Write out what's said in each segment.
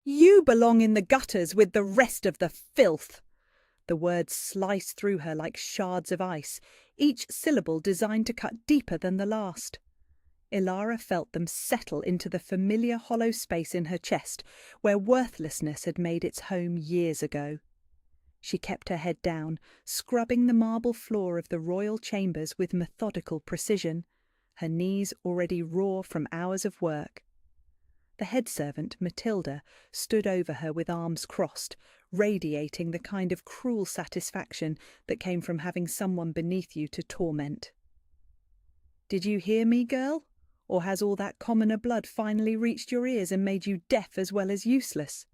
You belong in the gutters with the rest of the filth. The words sliced through her like shards of ice, each syllable designed to cut deeper than the last. Ilara felt them settle into the familiar hollow space in her chest where worthlessness had made its home years ago. She kept her head down, scrubbing the marble floor of the royal chambers with methodical precision, her knees already raw from hours of work. The head servant, Matilda, stood over her with arms crossed, radiating the kind of cruel satisfaction that came from having someone beneath you to torment. "Did you hear me, girl? Or has all that commoner blood finally reached your ears and made you deaf as well as useless?"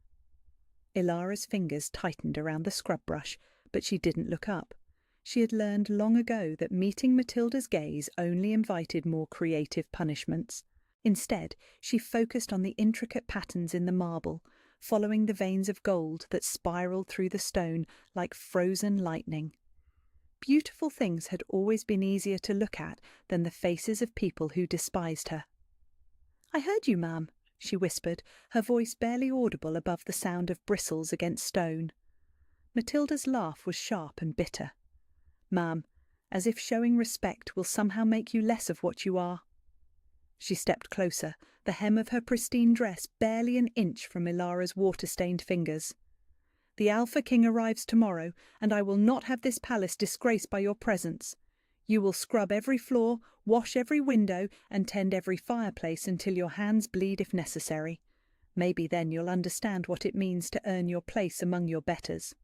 Ilara's fingers tightened around the scrub brush, but she didn't look up. She had learned long ago that meeting Matilda's gaze only invited more creative punishments. Instead, she focused on the intricate patterns in the marble, following the veins of gold that spiraled through the stone like frozen lightning. Beautiful things had always been easier to look at than the faces of people who despised her. "I heard you, ma'am," she whispered, her voice barely audible above the sound of bristles against stone. Matilda's laugh was sharp and bitter. "Ma'am, as if showing respect will somehow make you less of what you are." She stepped closer, the hem of her pristine dress barely an inch from Ilara's water-stained fingers. "The Alpha King arrives tomorrow, and I will not have this palace disgraced by your presence. You will scrub every floor, wash every window, and tend every fireplace until your hands bleed if necessary. Maybe then you'll understand what it means to earn your place among your betters."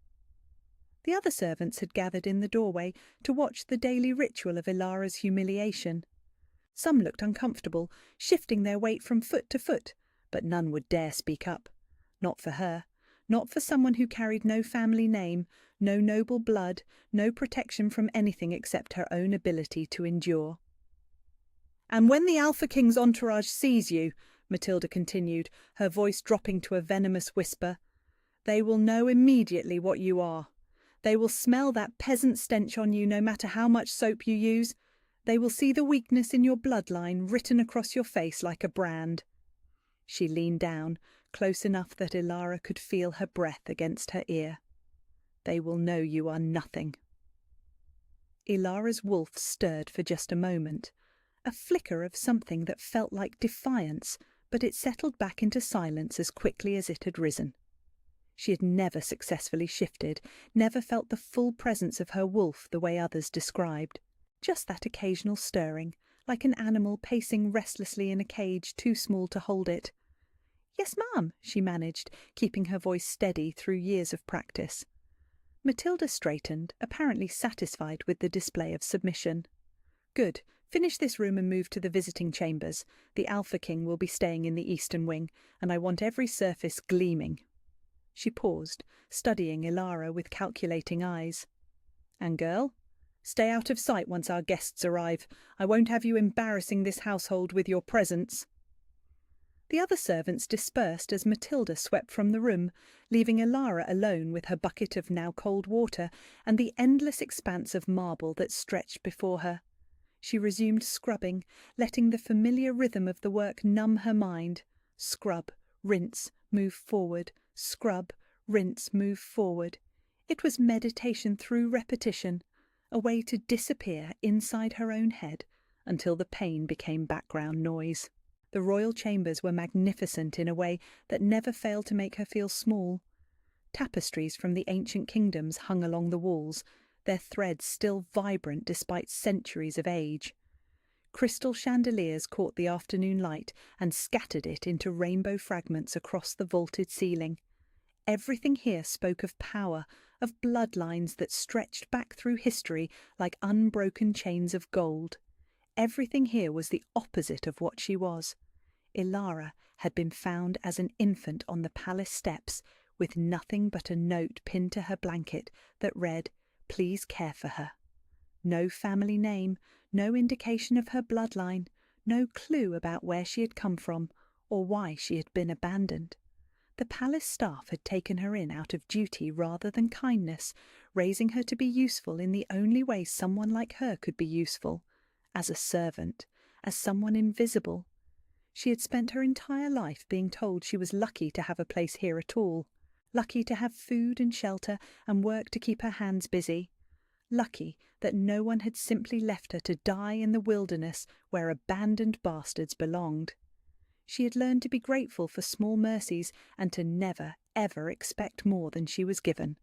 The other servants had gathered in the doorway to watch the daily ritual of Ilara's humiliation. Some looked uncomfortable, shifting their weight from foot to foot, but none would dare speak up. Not for her. Not for someone who carried no family name, no noble blood, no protection from anything except her own ability to endure. "And when the Alpha King's entourage sees you," Matilda continued, her voice dropping to a venomous whisper, "they will know immediately what you are. They will smell that peasant stench on you no matter how much soap you use. They will see the weakness in your bloodline written across your face like a brand." She leaned down, close enough that Ilara could feel her breath against her ear. "They will know you are nothing." Ilara's wolf stirred for just a moment, a flicker of something that felt like defiance, but it settled back into silence as quickly as it had risen. She had never successfully shifted, never felt the full presence of her wolf the way others described. Just that occasional stirring, like an animal pacing restlessly in a cage too small to hold it. "Yes, ma'am," she managed, keeping her voice steady through years of practice. Matilda straightened, apparently satisfied with the display of submission. "Good. Finish this room and move to the visiting chambers. The Alpha King will be staying in the eastern wing, and I want every surface gleaming." She paused, studying Ilara with calculating eyes. "And girl, stay out of sight once our guests arrive. I won't have you embarrassing this household with your presence." The other servants dispersed as Matilda swept from the room, leaving Ilara alone with her bucket of now cold water and the endless expanse of marble that stretched before her. She resumed scrubbing, letting the familiar rhythm of the work numb her mind. Scrub, rinse, move forward. Scrub, rinse, move forward. It was meditation through repetition, a way to disappear inside her own head until the pain became background noise. The royal chambers were magnificent in a way that never failed to make her feel small. Tapestries from the ancient kingdoms hung along the walls, their threads still vibrant despite centuries of age. Crystal chandeliers caught the afternoon light and scattered it into rainbow fragments across the vaulted ceiling. Everything here spoke of power, of bloodlines that stretched back through history like unbroken chains of gold. Everything here was the opposite of what she was. Ilara had been found as an infant on the palace steps, with nothing but a note pinned to her blanket that read, "Please care for her." No family name, no indication of her bloodline, no clue about where she had come from or why she had been abandoned. The palace staff had taken her in out of duty rather than kindness, raising her to be useful in the only way someone like her could be useful, as a servant, as someone invisible. She had spent her entire life being told she was lucky to have a place here at all, lucky to have food and shelter and work to keep her hands busy, lucky that no one had simply left her to die in the wilderness where abandoned bastards belonged. She had learned to be grateful for small mercies and to never, ever expect more than she was given.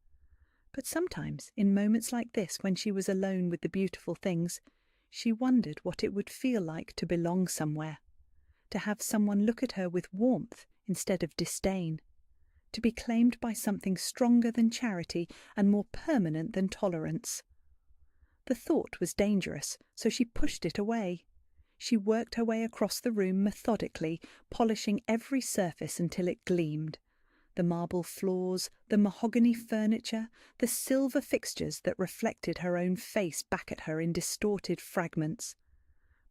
But sometimes, in moments like this when she was alone with the beautiful things, she wondered what it would feel like to belong somewhere, to have someone look at her with warmth instead of disdain, to be claimed by something stronger than charity and more permanent than tolerance. The thought was dangerous, so she pushed it away. She worked her way across the room methodically, polishing every surface until it gleamed. The marble floors, the mahogany furniture, the silver fixtures that reflected her own face back at her in distorted fragments.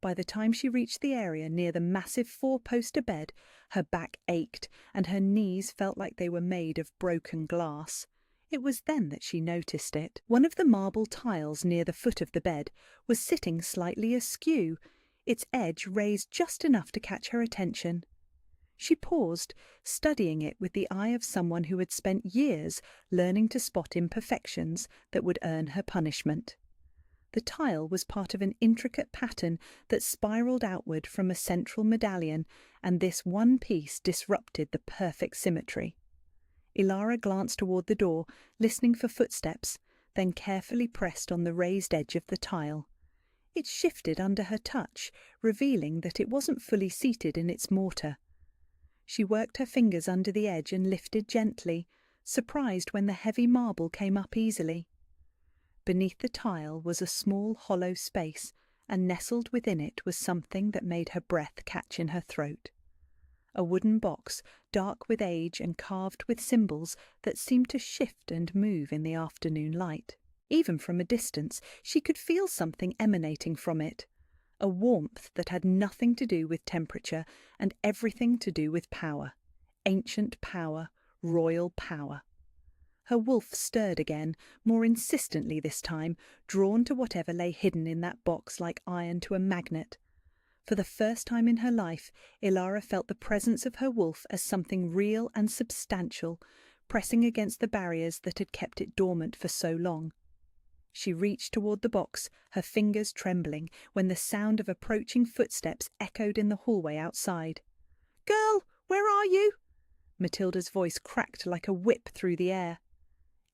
By the time she reached the area near the massive four-poster bed, her back ached and her knees felt like they were made of broken glass. It was then that she noticed it. One of the marble tiles near the foot of the bed was sitting slightly askew, its edge raised just enough to catch her attention. She paused, studying it with the eye of someone who had spent years learning to spot imperfections that would earn her punishment. The tile was part of an intricate pattern that spiraled outward from a central medallion, and this one piece disrupted the perfect symmetry. Ilara glanced toward the door, listening for footsteps, then carefully pressed on the raised edge of the tile. It shifted under her touch, revealing that it wasn't fully seated in its mortar. She worked her fingers under the edge and lifted gently, surprised when the heavy marble came up easily. Beneath the tile was a small hollow space, and nestled within it was something that made her breath catch in her throat. A wooden box, dark with age and carved with symbols that seemed to shift and move in the afternoon light. Even from a distance, she could feel something emanating from it, a warmth that had nothing to do with temperature and everything to do with power, ancient power, royal power. Her wolf stirred again, more insistently this time, drawn to whatever lay hidden in that box like iron to a magnet. For the first time in her life, Ilara felt the presence of her wolf as something real and substantial, pressing against the barriers that had kept it dormant for so long. She reached toward the box, her fingers trembling, when the sound of approaching footsteps echoed in the hallway outside. "Girl, where are you?" Matilda's voice cracked like a whip through the air.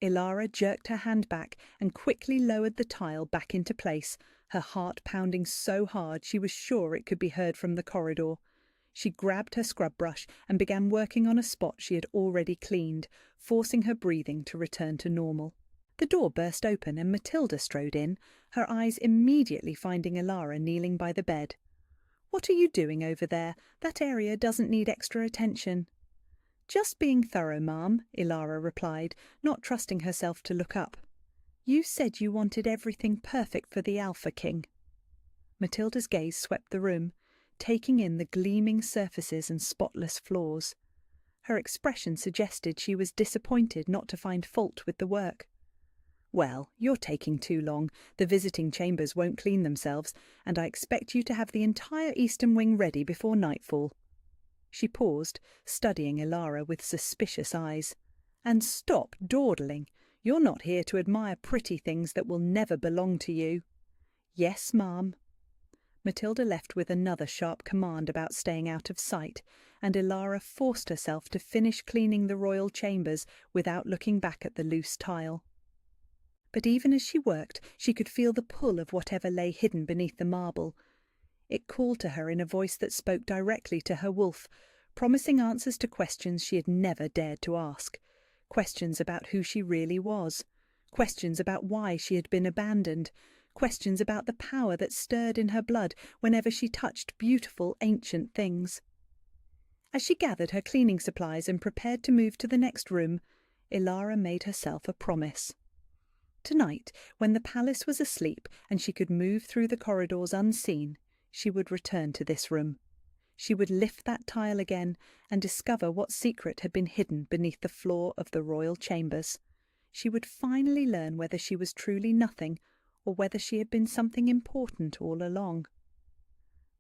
Ilara jerked her hand back and quickly lowered the tile back into place, her heart pounding so hard she was sure it could be heard from the corridor. She grabbed her scrub brush and began working on a spot she had already cleaned, forcing her breathing to return to normal. The door burst open and Matilda strode in, her eyes immediately finding Ilara kneeling by the bed. "What are you doing over there? That area doesn't need extra attention." "Just being thorough, ma'am," Ilara replied, not trusting herself to look up. "You said you wanted everything perfect for the Alpha King." Matilda's gaze swept the room, taking in the gleaming surfaces and spotless floors. Her expression suggested she was disappointed not to find fault with the work. "Well, you're taking too long. The visiting chambers won't clean themselves, and I expect you to have the entire eastern wing ready before nightfall." She paused, studying Ilara with suspicious eyes. "And stop dawdling. You're not here to admire pretty things that will never belong to you." "Yes, ma'am." Matilda left with another sharp command about staying out of sight, and Ilara forced herself to finish cleaning the royal chambers without looking back at the loose tile. But even as she worked, she could feel the pull of whatever lay hidden beneath the marble. It called to her in a voice that spoke directly to her wolf, promising answers to questions she had never dared to ask. Questions about who she really was. Questions about why she had been abandoned. Questions about the power that stirred in her blood whenever she touched beautiful ancient things. As she gathered her cleaning supplies and prepared to move to the next room, Ilara made herself a promise. Tonight, when the palace was asleep and she could move through the corridors unseen, she would return to this room. She would lift that tile again and discover what secret had been hidden beneath the floor of the royal chambers. She would finally learn whether she was truly nothing or whether she had been something important all along.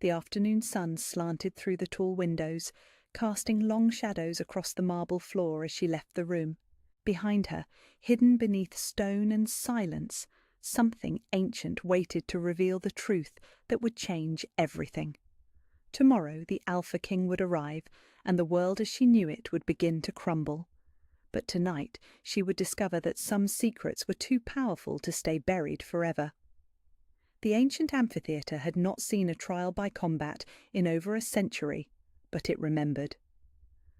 The afternoon sun slanted through the tall windows, casting long shadows across the marble floor as she left the room. Behind her, hidden beneath stone and silence, something ancient waited to reveal the truth that would change everything. Tomorrow the Alpha King would arrive, and the world as she knew it would begin to crumble. But tonight she would discover that some secrets were too powerful to stay buried forever. The ancient amphitheatre had not seen a trial by combat in over a century, but it remembered.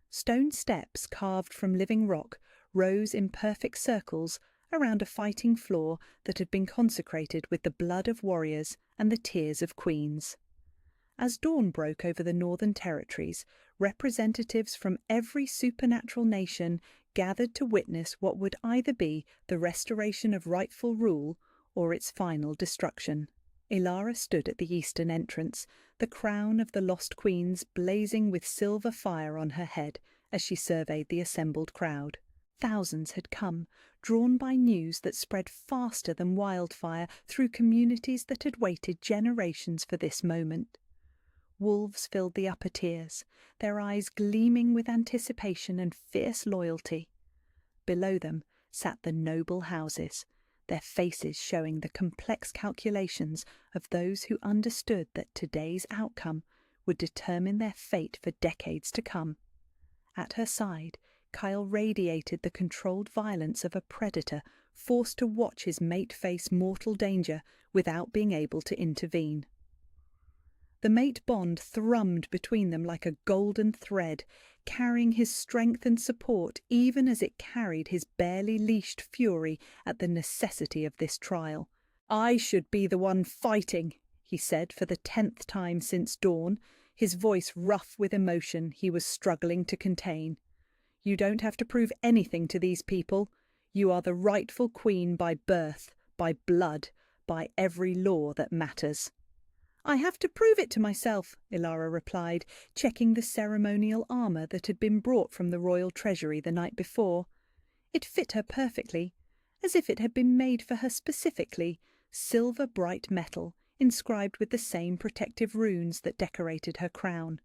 Stone steps carved from living rock rose in perfect circles around a fighting floor that had been consecrated with the blood of warriors and the tears of queens. As dawn broke over the northern territories, representatives from every supernatural nation gathered to witness what would either be the restoration of rightful rule or its final destruction. Ilara stood at the eastern entrance, the crown of the lost queens blazing with silver fire on her head as she surveyed the assembled crowd. Thousands had come, drawn by news that spread faster than wildfire through communities that had waited generations for this moment. Wolves filled the upper tiers, their eyes gleaming with anticipation and fierce loyalty. Below them sat the noble houses, their faces showing the complex calculations of those who understood that today's outcome would determine their fate for decades to come. At her side, Kyle radiated the controlled violence of a predator forced to watch his mate face mortal danger without being able to intervene. The mate bond thrummed between them like a golden thread, carrying his strength and support even as it carried his barely leashed fury at the necessity of this trial. "I should be the one fighting," he said for the 10th time since dawn, his voice rough with emotion he was struggling to contain. "You don't have to prove anything to these people. You are the rightful queen by birth, by blood, by every law that matters." "I have to prove it to myself," Ilara replied, checking the ceremonial armour that had been brought from the royal treasury the night before. It fit her perfectly, as if it had been made for her specifically, silver bright metal, inscribed with the same protective runes that decorated her crown.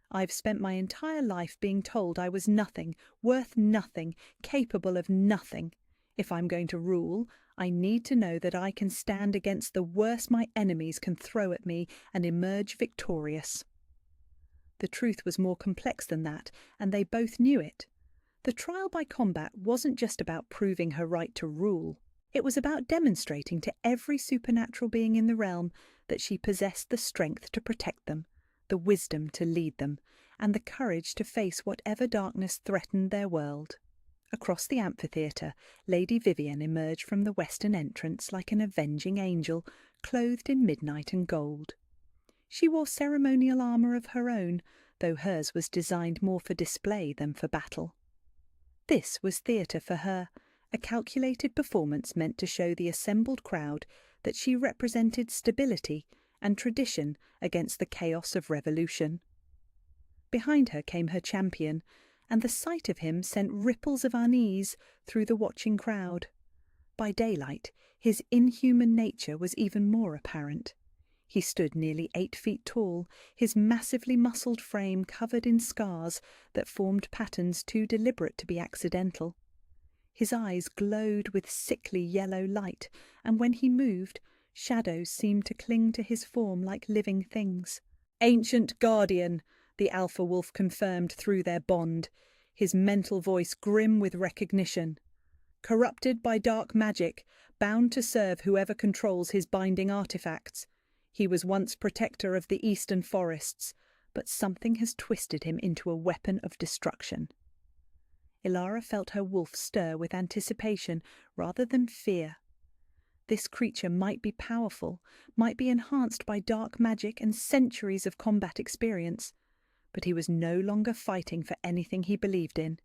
"I've spent my entire life being told I was nothing, worth nothing, capable of nothing. If I'm going to rule, I need to know that I can stand against the worst my enemies can throw at me and emerge victorious." The truth was more complex than that, and they both knew it. The trial by combat wasn't just about proving her right to rule. It was about demonstrating to every supernatural being in the realm that she possessed the strength to protect them, the wisdom to lead them, and the courage to face whatever darkness threatened their world. Across the amphitheatre, Lady Vivian emerged from the western entrance like an avenging angel, clothed in midnight and gold. She wore ceremonial armour of her own, though hers was designed more for display than for battle. This was theatre for her, a calculated performance meant to show the assembled crowd that she represented stability and tradition against the chaos of revolution. Behind her came her champion, and the sight of him sent ripples of unease through the watching crowd. By daylight, his inhuman nature was even more apparent. He stood nearly 8 feet tall, his massively muscled frame covered in scars that formed patterns too deliberate to be accidental. His eyes glowed with sickly yellow light, and when he moved, shadows seemed to cling to his form like living things. "Ancient Guardian," the Alpha Wolf confirmed through their bond, his mental voice grim with recognition. "Corrupted by dark magic, bound to serve whoever controls his binding artifacts. He was once protector of the eastern forests, but something has twisted him into a weapon of destruction." Ilara felt her wolf stir with anticipation rather than fear. This creature might be powerful, might be enhanced by dark magic and centuries of combat experience, but he was no longer fighting for anything he believed in.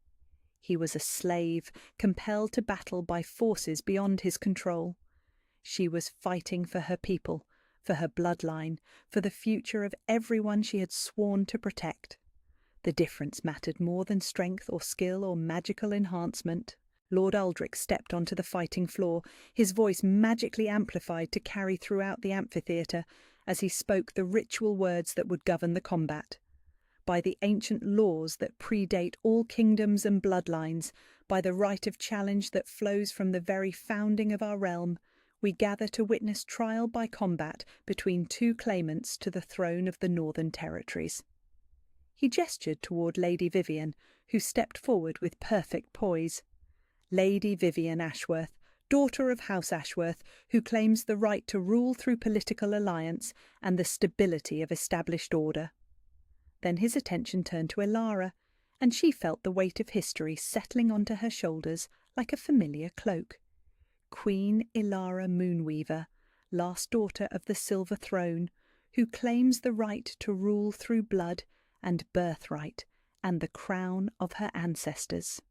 He was a slave, compelled to battle by forces beyond his control. She was fighting for her people, for her bloodline, for the future of everyone she had sworn to protect. The difference mattered more than strength or skill or magical enhancement. Lord Aldrich stepped onto the fighting floor, his voice magically amplified to carry throughout the amphitheatre, as he spoke the ritual words that would govern the combat. By the ancient laws that predate all kingdoms and bloodlines, by the right of challenge that flows from the very founding of our realm, we gather to witness trial by combat between two claimants to the throne of the Northern Territories. He gestured toward Lady Vivian, who stepped forward with perfect poise. Lady Vivian Ashworth, daughter of House Ashworth, who claims the right to rule through political alliance and the stability of established order. Then his attention turned to Elara, and she felt the weight of history settling onto her shoulders like a familiar cloak. Queen Elara Moonweaver, last daughter of the Silver Throne, who claims the right to rule through blood and birthright and the crown of her ancestors.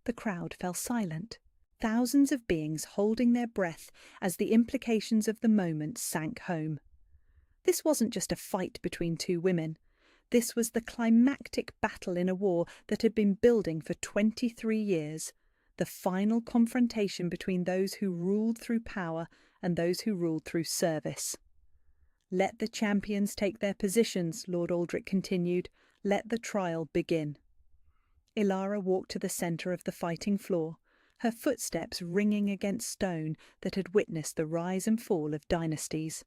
The crowd fell silent, thousands of beings holding their breath as the implications of the moment sank home. This wasn't just a fight between two women. This was the climactic battle in a war that had been building for 23 years, the final confrontation between those who ruled through power and those who ruled through service. "Let the champions take their positions," Lord Aldrich continued. "Let the trial begin." Elara walked to the centre of the fighting floor, her footsteps ringing against stone that had witnessed the rise and fall of dynasties.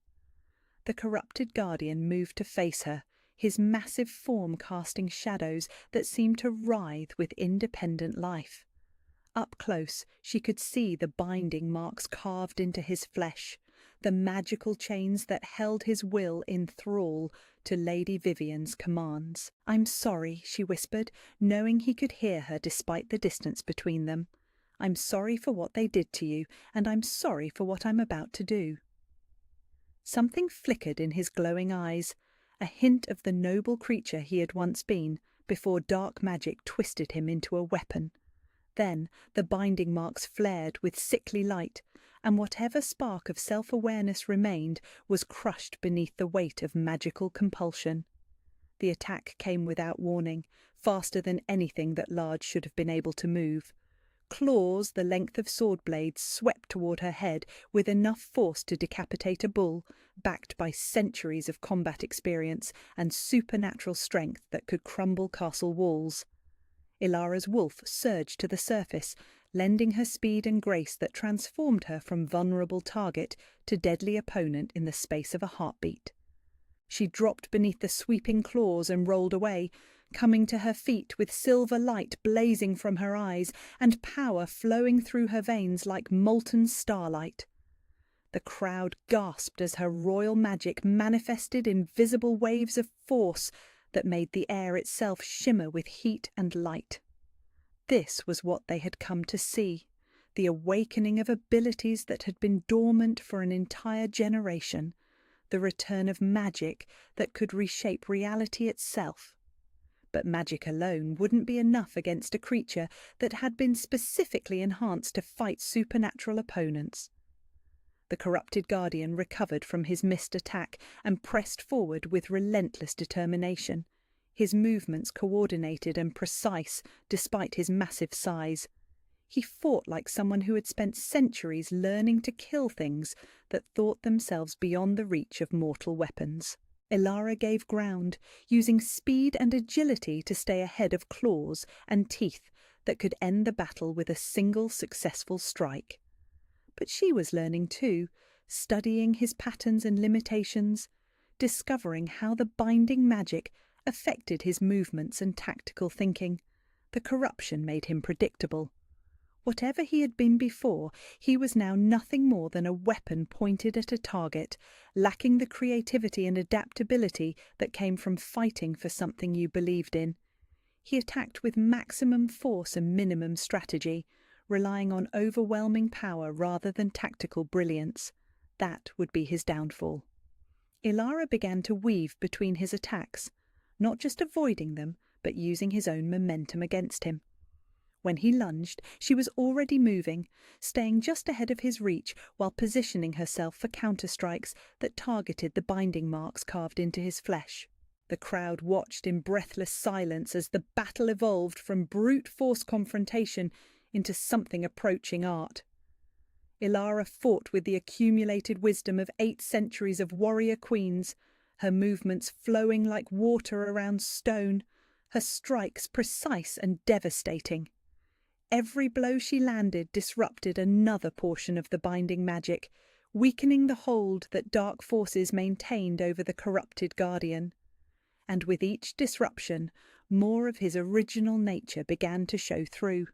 The corrupted guardian moved to face her, his massive form casting shadows that seemed to writhe with independent life. Up close, she could see the binding marks carved into his flesh, the magical chains that held his will in thrall to Lady Vivian's commands. "I'm sorry," she whispered, knowing he could hear her despite the distance between them. "I'm sorry for what they did to you, and I'm sorry for what I'm about to do." Something flickered in his glowing eyes, a hint of the noble creature he had once been, before dark magic twisted him into a weapon. Then the binding marks flared with sickly light, and whatever spark of self-awareness remained was crushed beneath the weight of magical compulsion. The attack came without warning, faster than anything that Large should have been able to move. Claws the length of sword blades swept toward her head with enough force to decapitate a bull, backed by centuries of combat experience and supernatural strength that could crumble castle walls. Elara's wolf surged to the surface, lending her speed and grace that transformed her from vulnerable target to deadly opponent in the space of a heartbeat. She dropped beneath the sweeping claws and rolled away, coming to her feet with silver light blazing from her eyes and power flowing through her veins like molten starlight. The crowd gasped as her royal magic manifested in visible waves of force that made the air itself shimmer with heat and light. This was what they had come to see, the awakening of abilities that had been dormant for an entire generation, the return of magic that could reshape reality itself. But magic alone wouldn't be enough against a creature that had been specifically enhanced to fight supernatural opponents. The corrupted guardian recovered from his missed attack and pressed forward with relentless determination, his movements coordinated and precise despite his massive size. He fought like someone who had spent centuries learning to kill things that thought themselves beyond the reach of mortal weapons. Elara gave ground, using speed and agility to stay ahead of claws and teeth that could end the battle with a single successful strike. But she was learning too, studying his patterns and limitations, discovering how the binding magic affected his movements and tactical thinking. The corruption made him predictable. Whatever he had been before, he was now nothing more than a weapon pointed at a target, lacking the creativity and adaptability that came from fighting for something you believed in. He attacked with maximum force and minimum strategy, relying on overwhelming power rather than tactical brilliance. That would be his downfall. Elara began to weave between his attacks, not just avoiding them, but using his own momentum against him. When he lunged, she was already moving, staying just ahead of his reach while positioning herself for counterstrikes that targeted the binding marks carved into his flesh. The crowd watched in breathless silence as the battle evolved from brute force confrontation into something approaching art. Ilara fought with the accumulated wisdom of 8 centuries of warrior queens, her movements flowing like water around stone, her strikes precise and devastating. Every blow she landed disrupted another portion of the binding magic, weakening the hold that dark forces maintained over the corrupted guardian. And with each disruption, more of his original nature began to show through.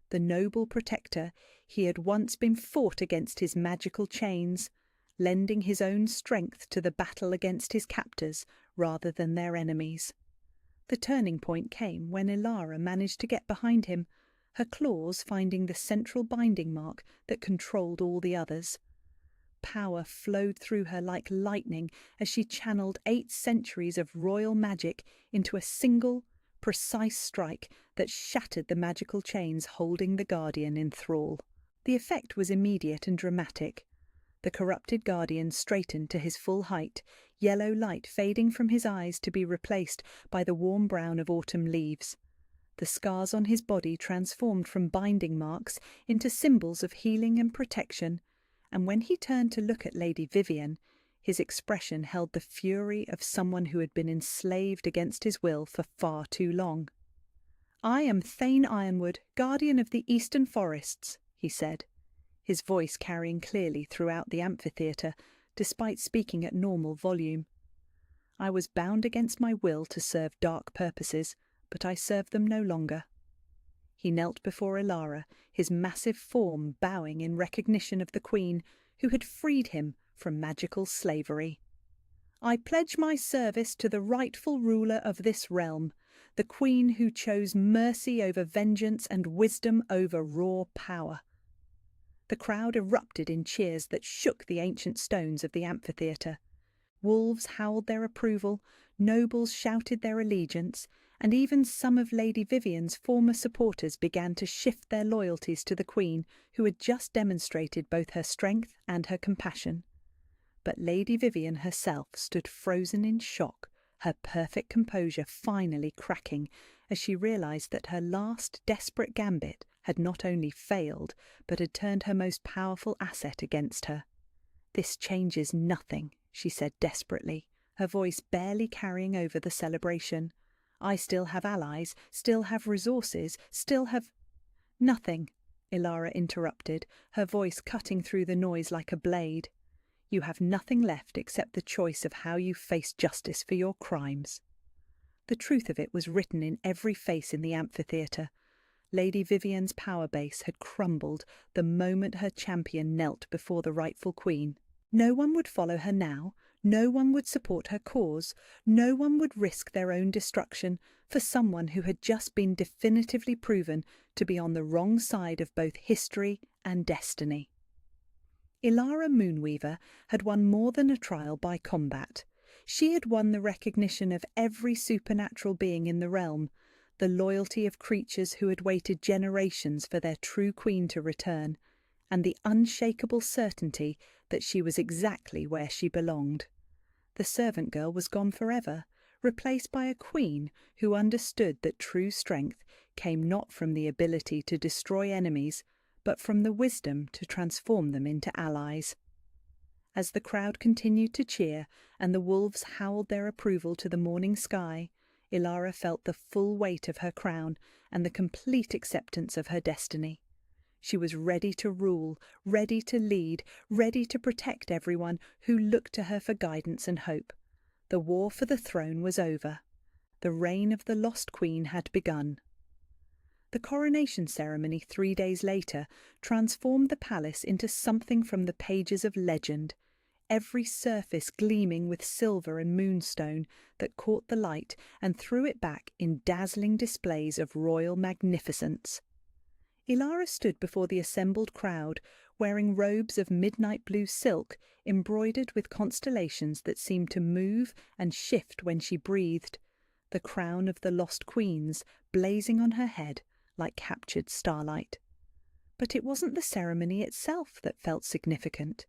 The noble protector, he had once been fought against his magical chains, lending his own strength to the battle against his captors rather than their enemies. The turning point came when Ilara managed to get behind him, her claws finding the central binding mark that controlled all the others. Power flowed through her like lightning as she channeled 8 centuries of royal magic into a single, precise strike that shattered the magical chains holding the guardian in thrall. The effect was immediate and dramatic. The corrupted guardian straightened to his full height, yellow light fading from his eyes to be replaced by the warm brown of autumn leaves. The scars on his body transformed from binding marks into symbols of healing and protection, and when he turned to look at Lady Vivian, his expression held the fury of someone who had been enslaved against his will for far too long. "I am Thane Ironwood, guardian of the eastern forests," he said, his voice carrying clearly throughout the amphitheatre, despite speaking at normal volume. "I was bound against my will to serve dark purposes, but I serve them no longer." He knelt before Ilara, his massive form bowing in recognition of the queen who had freed him from magical slavery. "I pledge my service to the rightful ruler of this realm, the queen who chose mercy over vengeance and wisdom over raw power." The crowd erupted in cheers that shook the ancient stones of the amphitheatre. Wolves howled their approval, nobles shouted their allegiance, and even some of Lady Vivian's former supporters began to shift their loyalties to the Queen, who had just demonstrated both her strength and her compassion. But Lady Vivian herself stood frozen in shock, her perfect composure finally cracking as she realised that her last desperate gambit had not only failed, but had turned her most powerful asset against her. "This changes nothing," she said desperately, her voice barely carrying over the celebration. "I still have allies, still have resources, still have—" "Nothing," Ilara interrupted, her voice cutting through the noise like a blade. "You have nothing left except the choice of how you face justice for your crimes." The truth of it was written in every face in the amphitheatre. Lady Vivian's power base had crumbled the moment her champion knelt before the rightful queen. No one would follow her now, no one would support her cause, no one would risk their own destruction for someone who had just been definitively proven to be on the wrong side of both history and destiny. Ilara Moonweaver had won more than a trial by combat. She had won the recognition of every supernatural being in the realm, the loyalty of creatures who had waited generations for their true queen to return, and the unshakable certainty that she was exactly where she belonged. The servant girl was gone forever, replaced by a queen who understood that true strength came not from the ability to destroy enemies, but from the wisdom to transform them into allies. As the crowd continued to cheer and the wolves howled their approval to the morning sky, Ilara felt the full weight of her crown and the complete acceptance of her destiny. She was ready to rule, ready to lead, ready to protect everyone who looked to her for guidance and hope. The war for the throne was over. The reign of the lost queen had begun. The coronation ceremony 3 days later transformed the palace into something from the pages of legend, every surface gleaming with silver and moonstone that caught the light and threw it back in dazzling displays of royal magnificence. Ilara stood before the assembled crowd, wearing robes of midnight blue silk embroidered with constellations that seemed to move and shift when she breathed, the crown of the lost queens blazing on her head like captured starlight. But it wasn't the ceremony itself that felt significant.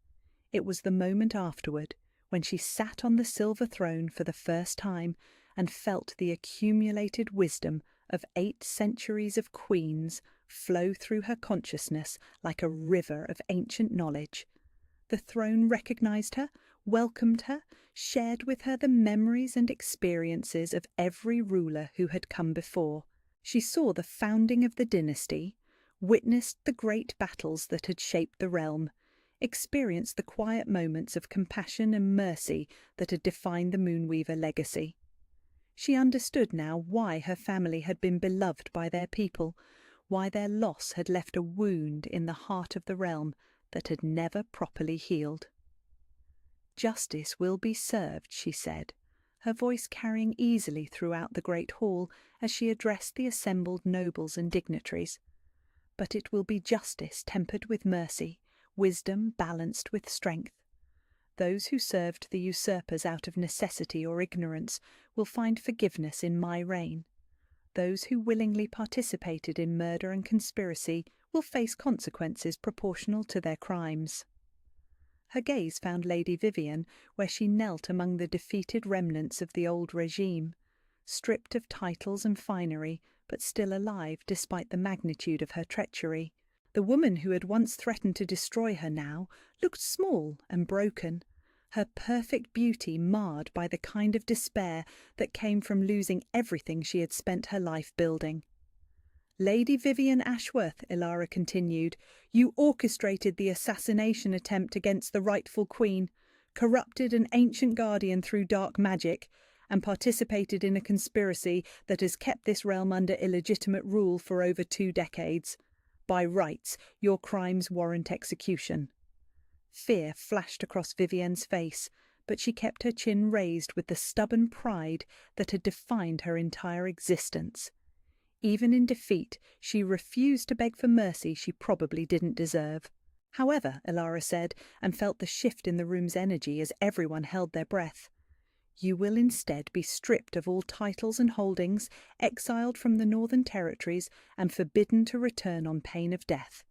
It was the moment afterward, when she sat on the silver throne for the first time and felt the accumulated wisdom of 8 centuries of queens flow through her consciousness like a river of ancient knowledge. The throne recognized her, welcomed her, shared with her the memories and experiences of every ruler who had come before. She saw the founding of the dynasty, witnessed the great battles that had shaped the realm, experienced the quiet moments of compassion and mercy that had defined the Moonweaver legacy. She understood now why her family had been beloved by their people, why their loss had left a wound in the heart of the realm that had never properly healed. "Justice will be served," she said, her voice carrying easily throughout the great hall as she addressed the assembled nobles and dignitaries. "But it will be justice tempered with mercy, wisdom balanced with strength. Those who served the usurpers out of necessity or ignorance will find forgiveness in my reign. Those who willingly participated in murder and conspiracy will face consequences proportional to their crimes." Her gaze found Lady Vivian where she knelt among the defeated remnants of the old regime, stripped of titles and finery, but still alive despite the magnitude of her treachery. The woman who had once threatened to destroy her now looked small and broken, her perfect beauty marred by the kind of despair that came from losing everything she had spent her life building. "Lady Vivian Ashworth," Ilara continued, "you orchestrated the assassination attempt against the rightful queen, corrupted an ancient guardian through dark magic, and participated in a conspiracy that has kept this realm under illegitimate rule for over 2 decades. By rights, your crimes warrant execution." Fear flashed across Vivian's face, but she kept her chin raised with the stubborn pride that had defined her entire existence. Even in defeat, she refused to beg for mercy she probably didn't deserve. "However," Ilara said, and felt the shift in the room's energy as everyone held their breath, "you will instead be stripped of all titles and holdings, exiled from the Northern Territories, and forbidden to return on pain of death.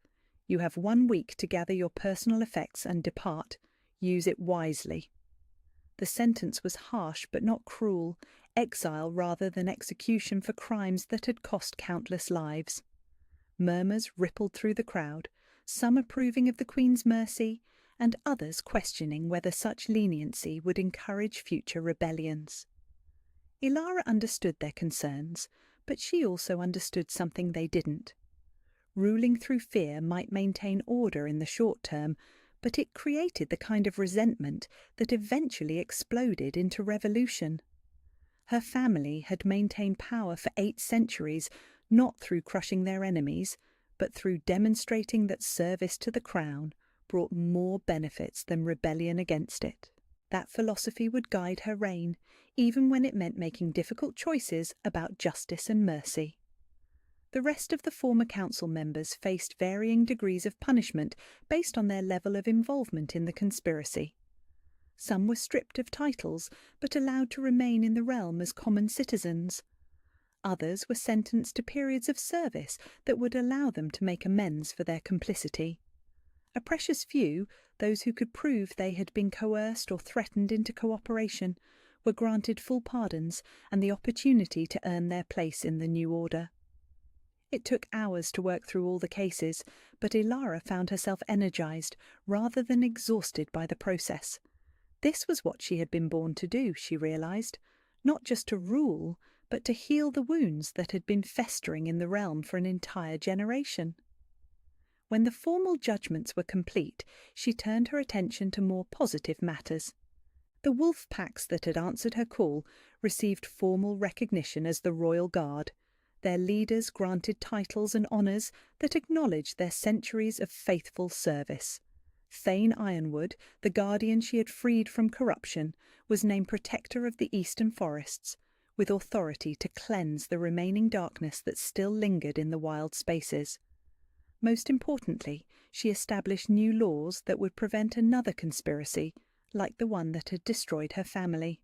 You have 1 week to gather your personal effects and depart. Use it wisely." The sentence was harsh but not cruel, exile rather than execution for crimes that had cost countless lives. Murmurs rippled through the crowd, some approving of the Queen's mercy, and others questioning whether such leniency would encourage future rebellions. Ilara understood their concerns, but she also understood something they didn't. Ruling through fear might maintain order in the short term, but it created the kind of resentment that eventually exploded into revolution. Her family had maintained power for 8 centuries, not through crushing their enemies, but through demonstrating that service to the crown brought more benefits than rebellion against it. That philosophy would guide her reign, even when it meant making difficult choices about justice and mercy. The rest of the former council members faced varying degrees of punishment based on their level of involvement in the conspiracy. Some were stripped of titles, but allowed to remain in the realm as common citizens. Others were sentenced to periods of service that would allow them to make amends for their complicity. A precious few, those who could prove they had been coerced or threatened into cooperation, were granted full pardons and the opportunity to earn their place in the new order. It took hours to work through all the cases, but Ilara found herself energized rather than exhausted by the process. This was what she had been born to do, she realized, not just to rule, but to heal the wounds that had been festering in the realm for an entire generation. When the formal judgments were complete, she turned her attention to more positive matters. The wolf packs that had answered her call received formal recognition as the Royal Guard, their leaders granted titles and honours that acknowledged their centuries of faithful service. Thane Ironwood, the guardian she had freed from corruption, was named Protector of the Eastern Forests, with authority to cleanse the remaining darkness that still lingered in the wild spaces. Most importantly, she established new laws that would prevent another conspiracy, like the one that had destroyed her family.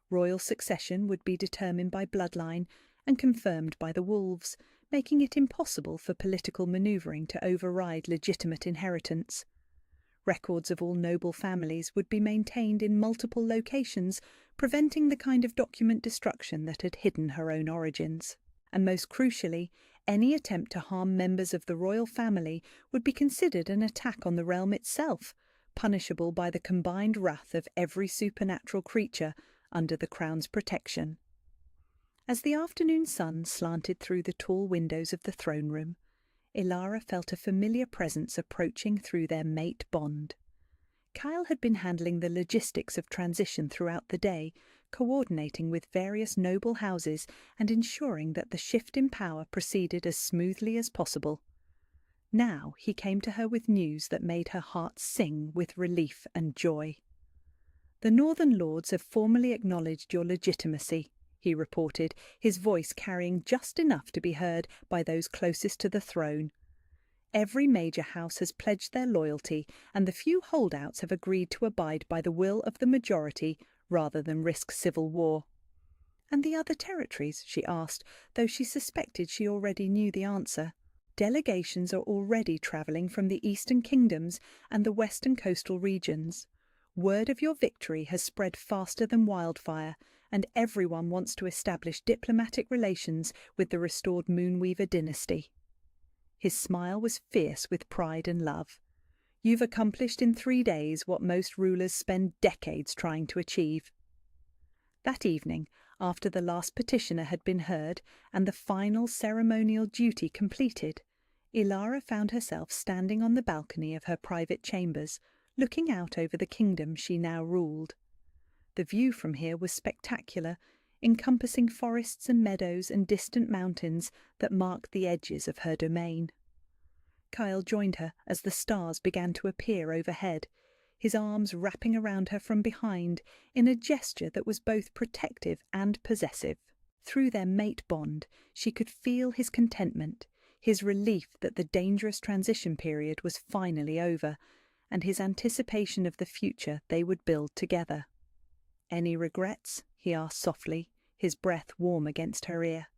Royal succession would be determined by bloodline and confirmed by the wolves, making it impossible for political manoeuvring to override legitimate inheritance. Records of all noble families would be maintained in multiple locations, preventing the kind of document destruction that had hidden her own origins. and most crucially, any attempt to harm members of the royal family would be considered an attack on the realm itself, punishable by the combined wrath of every supernatural creature under the crown's protection. As the afternoon sun slanted through the tall windows of the throne room, Ilara felt a familiar presence approaching through their mate bond. Kyle had been handling the logistics of transition throughout the day, coordinating with various noble houses and ensuring that the shift in power proceeded as smoothly as possible. Now he came to her with news that made her heart sing with relief and joy. "The Northern Lords have formally acknowledged your legitimacy," he reported, his voice carrying just enough to be heard by those closest to the throne. "Every major house has pledged their loyalty, and the few holdouts have agreed to abide by the will of the majority rather than risk civil war." "And the other territories?" she asked, though she suspected she already knew the answer. "Delegations are already travelling from the eastern kingdoms and the western coastal regions. Word of your victory has spread faster than wildfire, and everyone wants to establish diplomatic relations with the restored Moonweaver dynasty." His smile was fierce with pride and love. "You've accomplished in 3 days what most rulers spend decades trying to achieve." That evening, after the last petitioner had been heard and the final ceremonial duty completed, Ilara found herself standing on the balcony of her private chambers, looking out over the kingdom she now ruled. The view from here was spectacular, encompassing forests and meadows and distant mountains that marked the edges of her domain. Kyle joined her as the stars began to appear overhead, his arms wrapping around her from behind in a gesture that was both protective and possessive. Through their mate bond, she could feel his contentment, his relief that the dangerous transition period was finally over, and his anticipation of the future they would build together. "Any regrets?" he asked softly, his breath warm against her ear.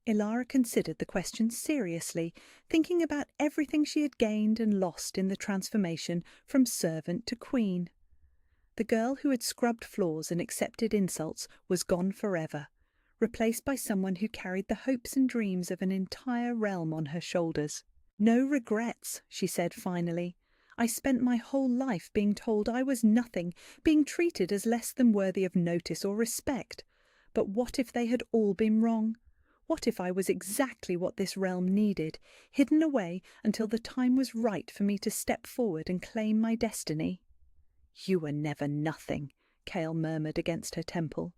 Ilara considered the question seriously, thinking about everything she had gained and lost in the transformation from servant to queen. The girl who had scrubbed floors and accepted insults was gone forever, replaced by someone who carried the hopes and dreams of an entire realm on her shoulders. "No regrets," she said finally. "I spent my whole life being told I was nothing, being treated as less than worthy of notice or respect. But what if they had all been wrong? What if I was exactly what this realm needed, hidden away until the time was right for me to step forward and claim my destiny?" "You were never nothing," Kale murmured against her temple.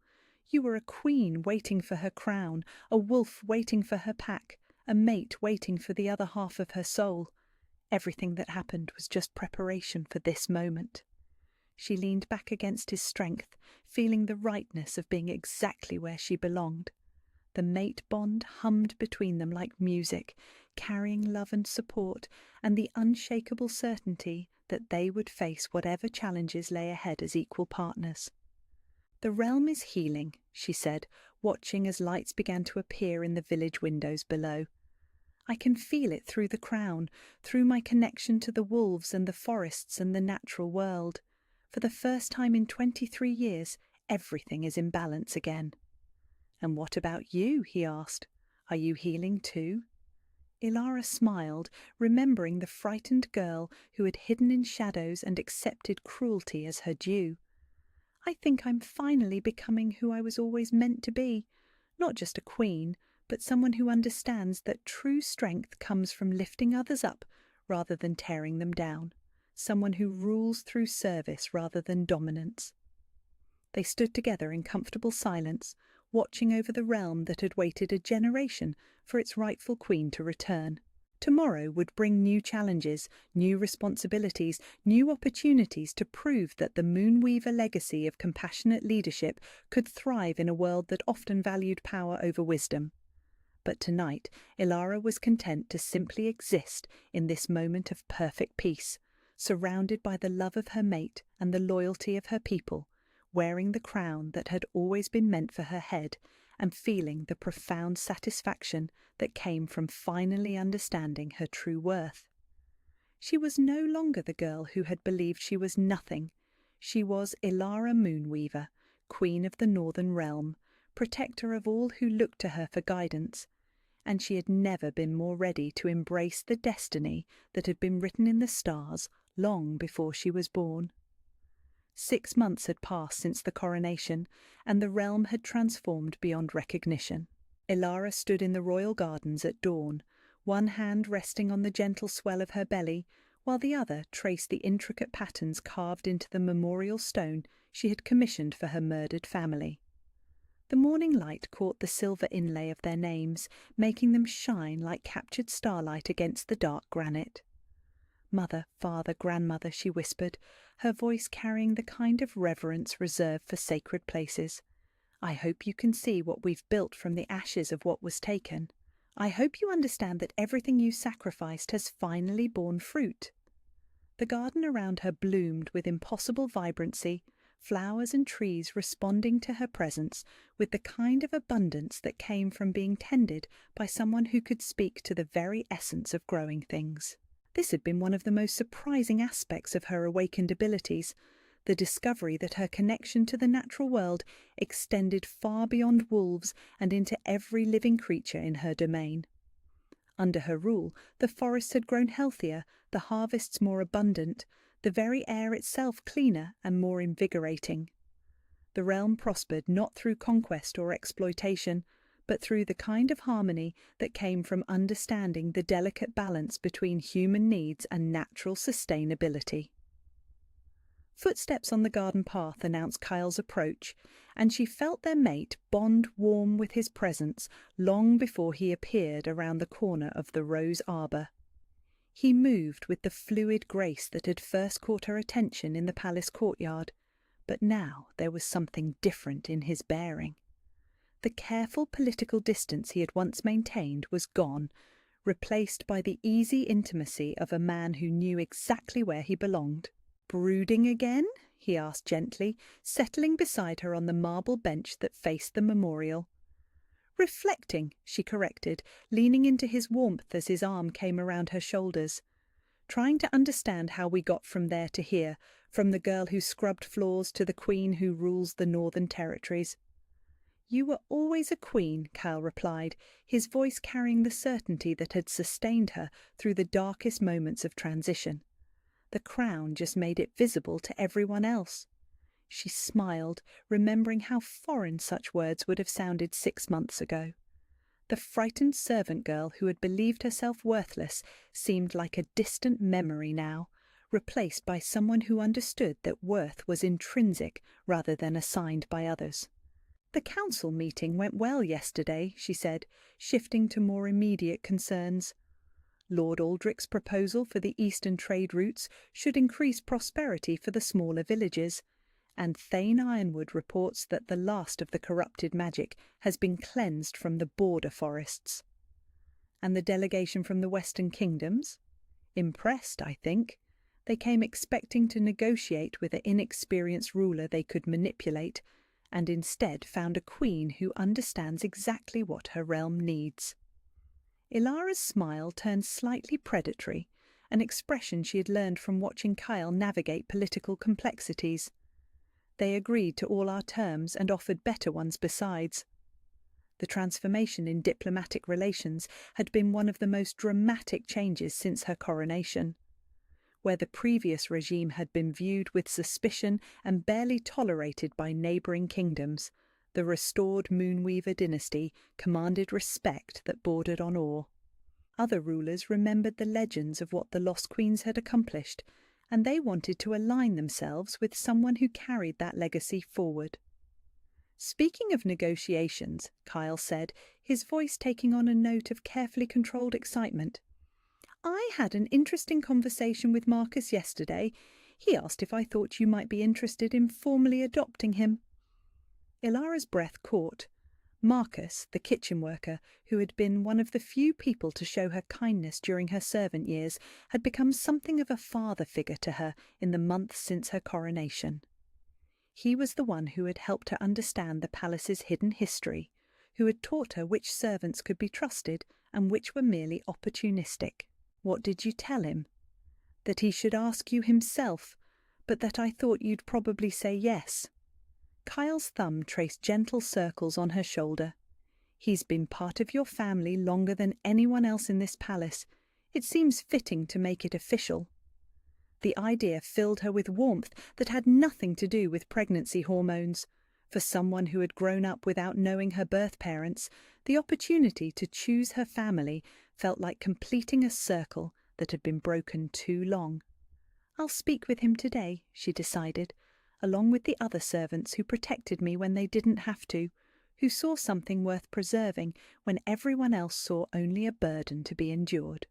"You were a queen waiting for her crown, a wolf waiting for her pack, a mate waiting for the other half of her soul. Everything that happened was just preparation for this moment." She leaned back against his strength, feeling the rightness of being exactly where she belonged. The mate bond hummed between them like music, carrying love and support, and the unshakable certainty that they would face whatever challenges lay ahead as equal partners. "The realm is healing," she said, watching as lights began to appear in the village windows below. "I can feel it through the crown, through my connection to the wolves and the forests and the natural world. For the first time in 23 years, everything is in balance again." "And what about you?" he asked. "Are you healing too?" Ilara smiled, remembering the frightened girl who had hidden in shadows and accepted cruelty as her due. "I think I'm finally becoming who I was always meant to be. Not just a queen, but someone who understands that true strength comes from lifting others up rather than tearing them down. Someone who rules through service rather than dominance." They stood together in comfortable silence, watching over the realm that had waited a generation for its rightful queen to return. Tomorrow would bring new challenges, new responsibilities, new opportunities to prove that the Moonweaver legacy of compassionate leadership could thrive in a world that often valued power over wisdom. But tonight, Ilara was content to simply exist in this moment of perfect peace, surrounded by the love of her mate and the loyalty of her people, wearing the crown that had always been meant for her head, and feeling the profound satisfaction that came from finally understanding her true worth. She was no longer the girl who had believed she was nothing. She was Ilara Moonweaver, Queen of the Northern Realm, protector of all who looked to her for guidance, and she had never been more ready to embrace the destiny that had been written in the stars long before she was born. 6 months had passed since the coronation, and the realm had transformed beyond recognition. Ilara stood in the royal gardens at dawn, one hand resting on the gentle swell of her belly, while the other traced the intricate patterns carved into the memorial stone she had commissioned for her murdered family. The morning light caught the silver inlay of their names, making them shine like captured starlight against the dark granite. "Mother, father, grandmother," she whispered, her voice carrying the kind of reverence reserved for sacred places. "I hope you can see what we've built from the ashes of what was taken. I hope you understand that everything you sacrificed has finally borne fruit." The garden around her bloomed with impossible vibrancy, flowers and trees responding to her presence with the kind of abundance that came from being tended by someone who could speak to the very essence of growing things. This had been one of the most surprising aspects of her awakened abilities, the discovery that her connection to the natural world extended far beyond wolves and into every living creature in her domain. Under her rule, the forests had grown healthier, the harvests more abundant, the very air itself cleaner and more invigorating. The realm prospered not through conquest or exploitation, but through the kind of harmony that came from understanding the delicate balance between human needs and natural sustainability. Footsteps on the garden path announced Kyle's approach, and she felt their mate bond warm with his presence long before he appeared around the corner of the rose arbour. He moved with the fluid grace that had first caught her attention in the palace courtyard, but now there was something different in his bearing. The careful political distance he had once maintained was gone, replaced by the easy intimacy of a man who knew exactly where he belonged. "Brooding again?" he asked gently, settling beside her on the marble bench that faced the memorial. "Reflecting," she corrected, leaning into his warmth as his arm came around her shoulders. "Trying to understand how we got from there to here, from the girl who scrubbed floors to the queen who rules the northern territories." "You were always a queen," Kyle replied, his voice carrying the certainty that had sustained her through the darkest moments of transition. The crown just made it visible to everyone else. She smiled, remembering how foreign such words would have sounded 6 months ago. The frightened servant girl who had believed herself worthless seemed like a distant memory now, replaced by someone who understood that worth was intrinsic rather than assigned by others. "The council meeting went well yesterday," she said, shifting to more immediate concerns. "Lord Aldrich's proposal for the eastern trade routes should increase prosperity for the smaller villages, and Thane Ironwood reports that the last of the corrupted magic has been cleansed from the border forests." "And the delegation from the Western Kingdoms?" "Impressed, I think. They came expecting to negotiate with an inexperienced ruler they could manipulate, and instead found a queen who understands exactly what her realm needs." Ilara's smile turned slightly predatory, an expression she had learned from watching Kyle navigate political complexities. "They agreed to all our terms and offered better ones besides." The transformation in diplomatic relations had been one of the most dramatic changes since her coronation. Where the previous regime had been viewed with suspicion and barely tolerated by neighbouring kingdoms, the restored Moonweaver dynasty commanded respect that bordered on awe. Other rulers remembered the legends of what the Lost Queens had accomplished, and they wanted to align themselves with someone who carried that legacy forward. "Speaking of negotiations," Kyle said, his voice taking on a note of carefully controlled excitement, "I had an interesting conversation with Marcus yesterday. He asked if I thought you might be interested in formally adopting him." Ilara's breath caught. Marcus, the kitchen worker, who had been one of the few people to show her kindness during her servant years, had become something of a father figure to her in the months since her coronation. He was the one who had helped her understand the palace's hidden history, who had taught her which servants could be trusted and which were merely opportunistic. "What did you tell him?" "That he should ask you himself, but that I thought you'd probably say yes." Kyle's thumb traced gentle circles on her shoulder. "He's been part of your family longer than anyone else in this palace. It seems fitting to make it official." The idea filled her with warmth that had nothing to do with pregnancy hormones. For someone who had grown up without knowing her birth parents, the opportunity to choose her family felt like completing a circle that had been broken too long. "I'll speak with him today," she decided, along with the other servants who protected me when they didn't have to, who saw something worth preserving when everyone else saw only a burden to be endured.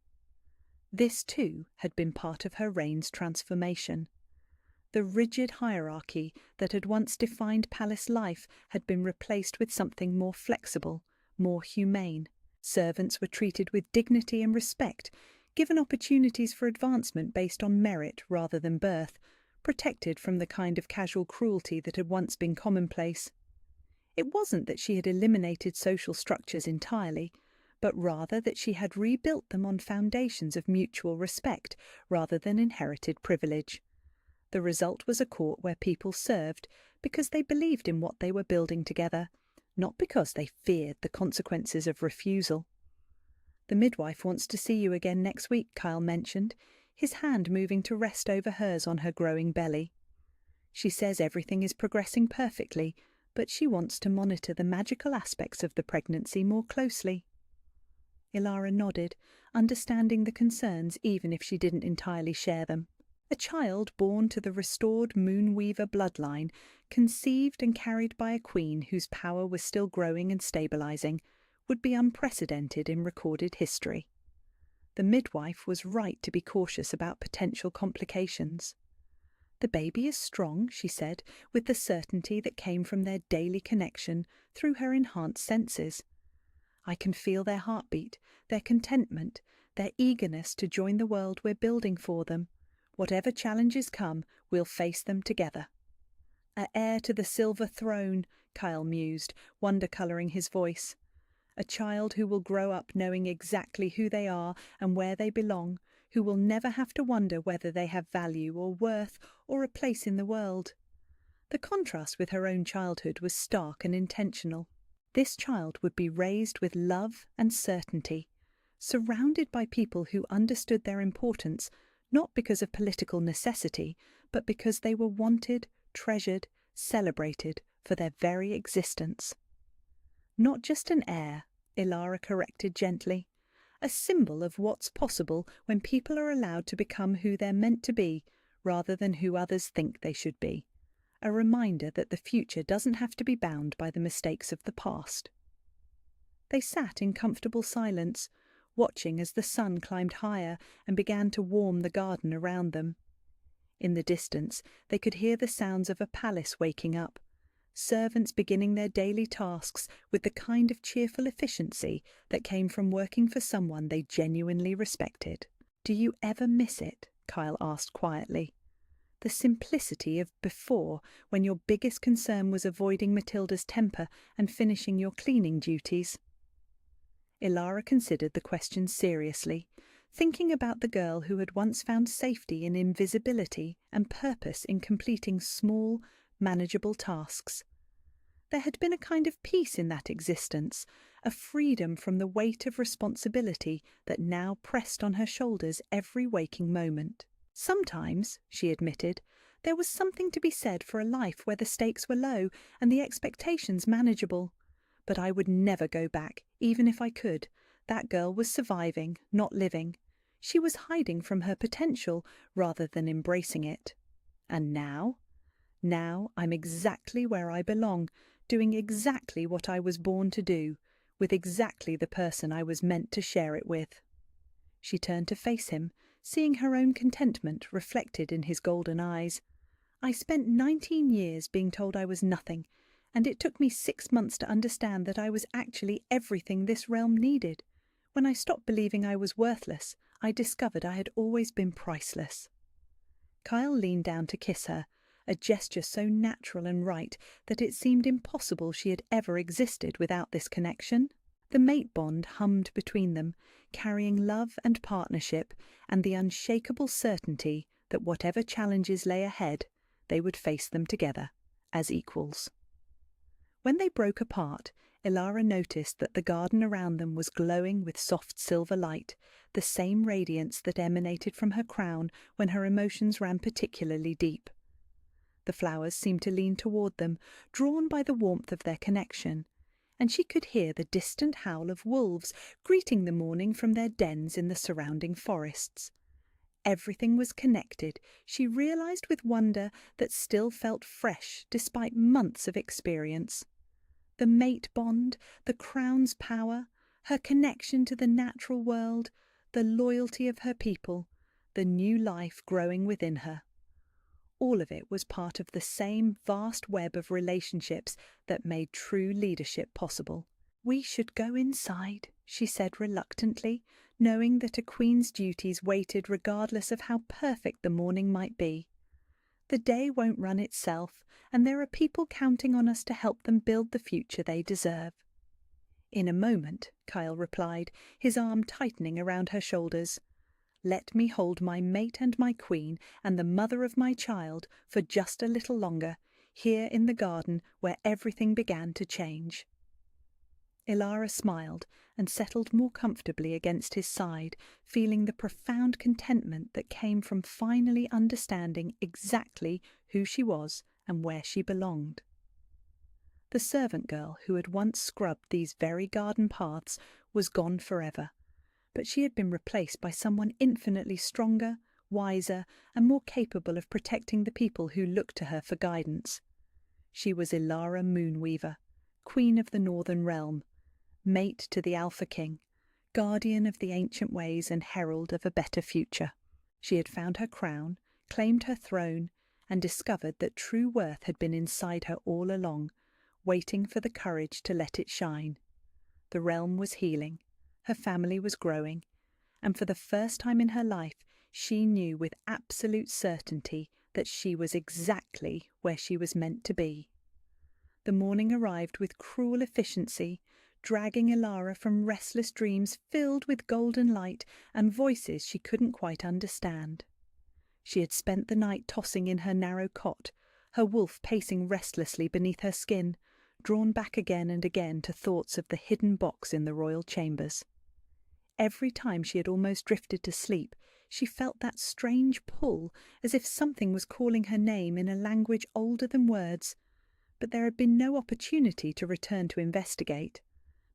This, too, had been part of her reign's transformation. The rigid hierarchy that had once defined palace life had been replaced with something more flexible, more humane. Servants were treated with dignity and respect, given opportunities for advancement based on merit rather than birth, protected from the kind of casual cruelty that had once been commonplace. It wasn't that she had eliminated social structures entirely, but rather that she had rebuilt them on foundations of mutual respect rather than inherited privilege. The result was a court where people served because they believed in what they were building together, not because they feared the consequences of refusal. "The midwife wants to see you again next week," Kyle mentioned, his hand moving to rest over hers on her growing belly. "She says everything is progressing perfectly, but she wants to monitor the magical aspects of the pregnancy more closely." Ilara nodded, understanding the concerns even if she didn't entirely share them. A child born to the restored Moonweaver bloodline, conceived and carried by a queen whose power was still growing and stabilizing, would be unprecedented in recorded history. The midwife was right to be cautious about potential complications. "The baby is strong," she said, with the certainty that came from their daily connection through her enhanced senses. "I can feel their heartbeat, their contentment, their eagerness to join the world we're building for them. Whatever challenges come, we'll face them together." "A heir to the silver throne," Kyle mused, wonder colouring his voice. "A child who will grow up knowing exactly who they are and where they belong, who will never have to wonder whether they have value or worth or a place in the world." The contrast with her own childhood was stark and intentional. This child would be raised with love and certainty, surrounded by people who understood their importance, not because of political necessity, but because they were wanted, treasured, celebrated for their very existence. "Not just an heir," Ilara corrected gently. "A symbol of what's possible when people are allowed to become who they're meant to be, rather than who others think they should be. A reminder that the future doesn't have to be bound by the mistakes of the past." They sat in comfortable silence, watching as the sun climbed higher and began to warm the garden around them. In the distance, they could hear the sounds of a palace waking up, servants beginning their daily tasks with the kind of cheerful efficiency that came from working for someone they genuinely respected. "Do you ever miss it?" Kyle asked quietly. "The simplicity of before, when your biggest concern was avoiding Matilda's temper and finishing your cleaning duties?" Ilara considered the question seriously, thinking about the girl who had once found safety in invisibility and purpose in completing small, manageable tasks. There had been a kind of peace in that existence, a freedom from the weight of responsibility that now pressed on her shoulders every waking moment. "Sometimes," she admitted, "there was something to be said for a life where the stakes were low and the expectations manageable. But I would never go back, even if I could. That girl was surviving, not living. She was hiding from her potential rather than embracing it. And now? Now I'm exactly where I belong, doing exactly what I was born to do, with exactly the person I was meant to share it with." She turned to face him, seeing her own contentment reflected in his golden eyes. "I spent 19 years being told I was nothing, and it took me 6 months to understand that I was actually everything this realm needed. When I stopped believing I was worthless, I discovered I had always been priceless." Kyle leaned down to kiss her, a gesture so natural and right that it seemed impossible she had ever existed without this connection. The mate bond hummed between them, carrying love and partnership and the unshakable certainty that whatever challenges lay ahead, they would face them together, as equals. When they broke apart, Ilara noticed that the garden around them was glowing with soft silver light, the same radiance that emanated from her crown when her emotions ran particularly deep. The flowers seemed to lean toward them, drawn by the warmth of their connection, and she could hear the distant howl of wolves greeting the morning from their dens in the surrounding forests. Everything was connected, she realized with wonder that still felt fresh despite months of experience. The mate bond, the crown's power, her connection to the natural world, the loyalty of her people, the new life growing within her. All of it was part of the same vast web of relationships that made true leadership possible. "We should go inside," she said reluctantly, knowing that a queen's duties waited regardless of how perfect the morning might be. The day won't run itself, and there are people counting on us to help them build the future they deserve. "In a moment," Kyle replied, his arm tightening around her shoulders. "Let me hold my mate and my queen and the mother of my child for just a little longer, here in the garden where everything began to change." Ilara smiled and settled more comfortably against his side, feeling the profound contentment that came from finally understanding exactly who she was and where she belonged. The servant girl who had once scrubbed these very garden paths was gone forever, but she had been replaced by someone infinitely stronger, wiser, and more capable of protecting the people who looked to her for guidance. She was Ilara Moonweaver, Queen of the Northern Realm, mate to the Alpha King, guardian of the ancient ways and herald of a better future. She had found her crown, claimed her throne, and discovered that true worth had been inside her all along, waiting for the courage to let it shine. The realm was healing, her family was growing, and for the first time in her life she knew with absolute certainty that she was exactly where she was meant to be. The morning arrived with cruel efficiency, dragging Ilara from restless dreams filled with golden light and voices she couldn't quite understand. She had spent the night tossing in her narrow cot, her wolf pacing restlessly beneath her skin, drawn back again and again to thoughts of the hidden box in the royal chambers. Every time she had almost drifted to sleep, she felt that strange pull, as if something was calling her name in a language older than words. But there had been no opportunity to return to investigate.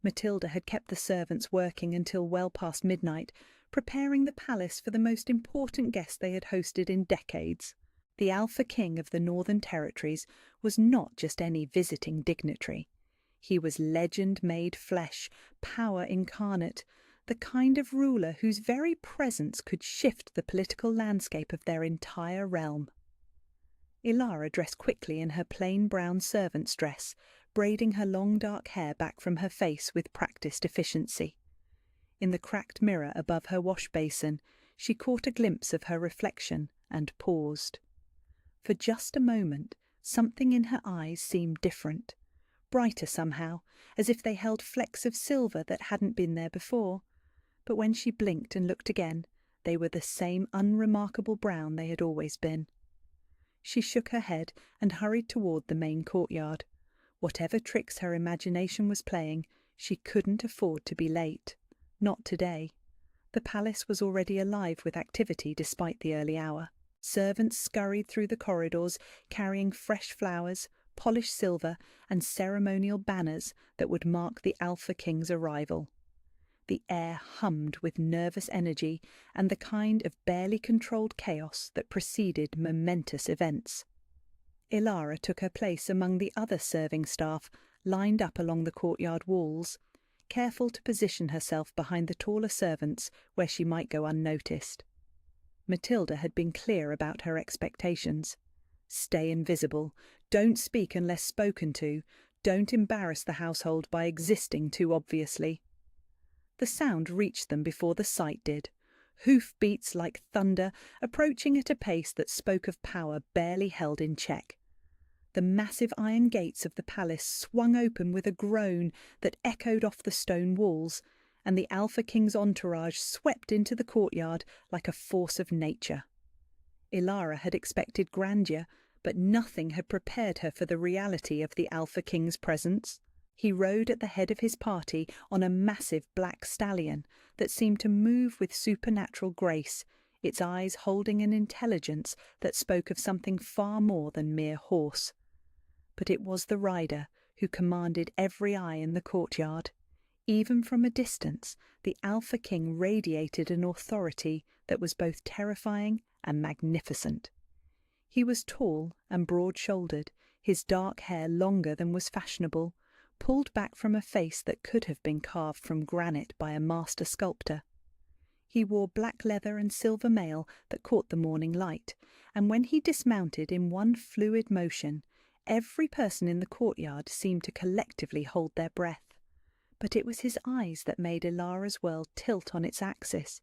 Matilda had kept the servants working until well past midnight, preparing the palace for the most important guest they had hosted in decades. The Alpha King of the Northern Territories was not just any visiting dignitary. He was legend made flesh, power incarnate, the kind of ruler whose very presence could shift the political landscape of their entire realm. Ilara dressed quickly in her plain brown servant's dress, braiding her long dark hair back from her face with practised efficiency. In the cracked mirror above her wash basin, she caught a glimpse of her reflection and paused. For just a moment, something in her eyes seemed different, brighter somehow, as if they held flecks of silver that hadn't been there before. But when she blinked and looked again, they were the same unremarkable brown they had always been. She shook her head and hurried toward the main courtyard. Whatever tricks her imagination was playing, she couldn't afford to be late. Not today. The palace was already alive with activity despite the early hour. Servants scurried through the corridors, carrying fresh flowers, polished silver, and ceremonial banners that would mark the Alpha King's arrival. The air hummed with nervous energy and the kind of barely controlled chaos that preceded momentous events. Ilara took her place among the other serving staff lined up along the courtyard walls, careful to position herself behind the taller servants where she might go unnoticed. Matilda had been clear about her expectations. Stay invisible, don't speak unless spoken to, don't embarrass the household by existing too obviously. The sound reached them before the sight did. Hoof-beats like thunder, approaching at a pace that spoke of power barely held in check. The massive iron gates of the palace swung open with a groan that echoed off the stone walls, and the Alpha King's entourage swept into the courtyard like a force of nature. Ilara had expected grandeur, but nothing had prepared her for the reality of the Alpha King's presence. He rode at the head of his party on a massive black stallion that seemed to move with supernatural grace, its eyes holding an intelligence that spoke of something far more than mere horse. But it was the rider who commanded every eye in the courtyard. Even from a distance, the Alpha King radiated an authority that was both terrifying and magnificent. He was tall and broad-shouldered, his dark hair longer than was fashionable, pulled back from a face that could have been carved from granite by a master sculptor. He wore black leather and silver mail that caught the morning light, and when he dismounted in one fluid motion, every person in the courtyard seemed to collectively hold their breath. But it was his eyes that made Ilara's world tilt on its axis,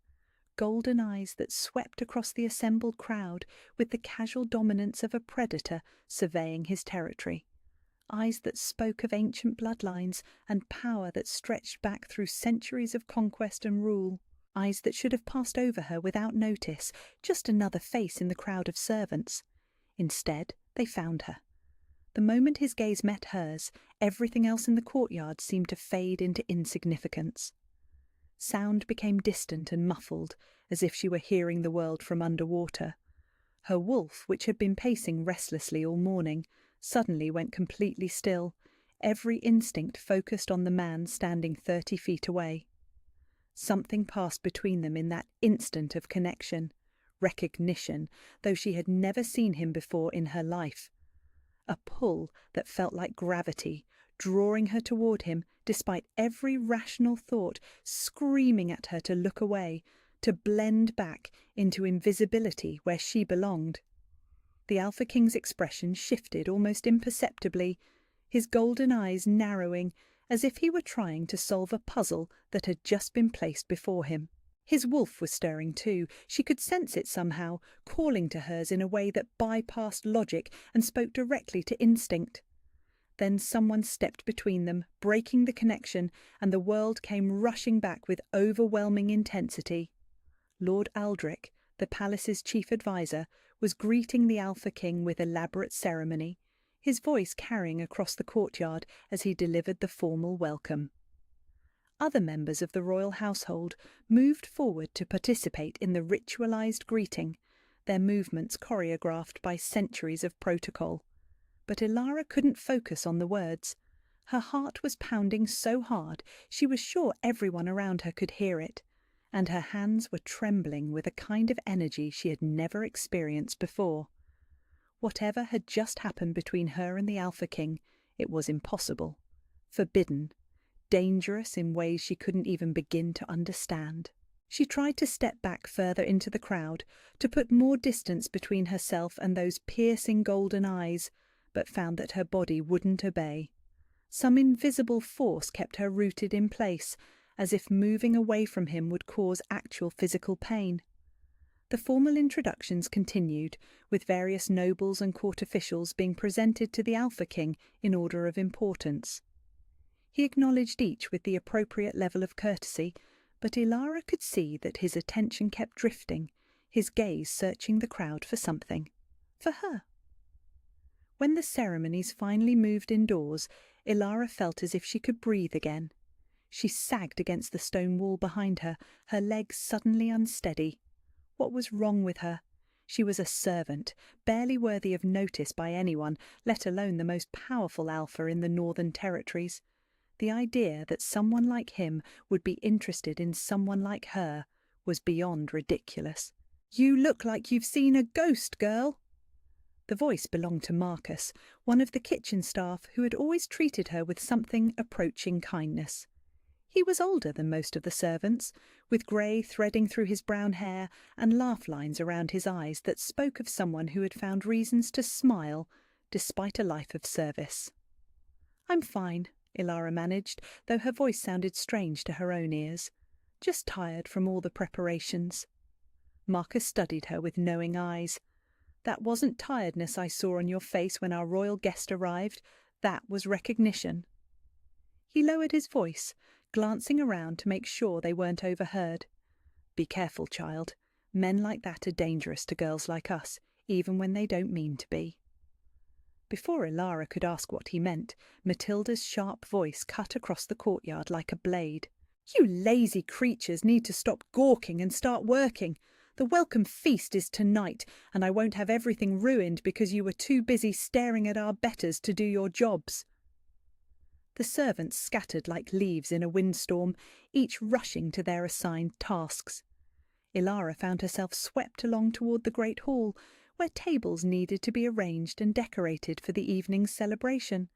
golden eyes that swept across the assembled crowd with the casual dominance of a predator surveying his territory. Eyes that spoke of ancient bloodlines and power that stretched back through centuries of conquest and rule. Eyes that should have passed over her without notice, just another face in the crowd of servants. Instead, they found her. The moment his gaze met hers, everything else in the courtyard seemed to fade into insignificance. Sound became distant and muffled, as if she were hearing the world from underwater. Her wolf, which had been pacing restlessly all morning, suddenly went completely still, every instinct focused on the man standing 30 feet away. Something passed between them in that instant of connection, recognition, though she had never seen him before in her life. A pull that felt like gravity, drawing her toward him despite every rational thought screaming at her to look away, to blend back into invisibility where she belonged. The Alpha King's expression shifted almost imperceptibly, his golden eyes narrowing as if he were trying to solve a puzzle that had just been placed before him. His wolf was stirring too. She could sense it somehow, calling to hers in a way that bypassed logic and spoke directly to instinct. Then someone stepped between them, breaking the connection, and the world came rushing back with overwhelming intensity. Lord Aldrich, the palace's chief adviser, was greeting the Alpha King with elaborate ceremony, his voice carrying across the courtyard as he delivered the formal welcome. Other members of the royal household moved forward to participate in the ritualized greeting, their movements choreographed by centuries of protocol. But Ilara couldn't focus on the words. Her heart was pounding so hard she was sure everyone around her could hear it, and her hands were trembling with a kind of energy she had never experienced before. Whatever had just happened between her and the Alpha King, it was impossible, forbidden, dangerous in ways she couldn't even begin to understand. She tried to step back further into the crowd, to put more distance between herself and those piercing golden eyes, but found that her body wouldn't obey. Some invisible force kept her rooted in place, as if moving away from him would cause actual physical pain. The formal introductions continued, with various nobles and court officials being presented to the Alpha King in order of importance. He acknowledged each with the appropriate level of courtesy, but Ilara could see that his attention kept drifting, his gaze searching the crowd for something. For her. When the ceremonies finally moved indoors, Ilara felt as if she could breathe again. She sagged against the stone wall behind her, her legs suddenly unsteady. What was wrong with her? She was a servant, barely worthy of notice by anyone, let alone the most powerful alpha in the Northern Territories. The idea that someone like him would be interested in someone like her was beyond ridiculous. "You look like you've seen a ghost, girl." The voice belonged to Marcus, one of the kitchen staff who had always treated her with something approaching kindness. He was older than most of the servants, with grey threading through his brown hair and laugh lines around his eyes that spoke of someone who had found reasons to smile despite a life of service. "I'm fine," Ilara managed, though her voice sounded strange to her own ears. "Just tired from all the preparations." Marcus studied her with knowing eyes. "That wasn't tiredness I saw on your face when our royal guest arrived. That was recognition." He lowered his voice, glancing around to make sure they weren't overheard. "Be careful, child. Men like that are dangerous to girls like us, even when they don't mean to be." Before Ilara could ask what he meant, Matilda's sharp voice cut across the courtyard like a blade. "You lazy creatures need to stop gawking and start working. The welcome feast is tonight, and I won't have everything ruined because you were too busy staring at our betters to do your jobs." The servants scattered like leaves in a windstorm, each rushing to their assigned tasks. Ilara found herself swept along toward the great hall, where tables needed to be arranged and decorated for the evening's celebration.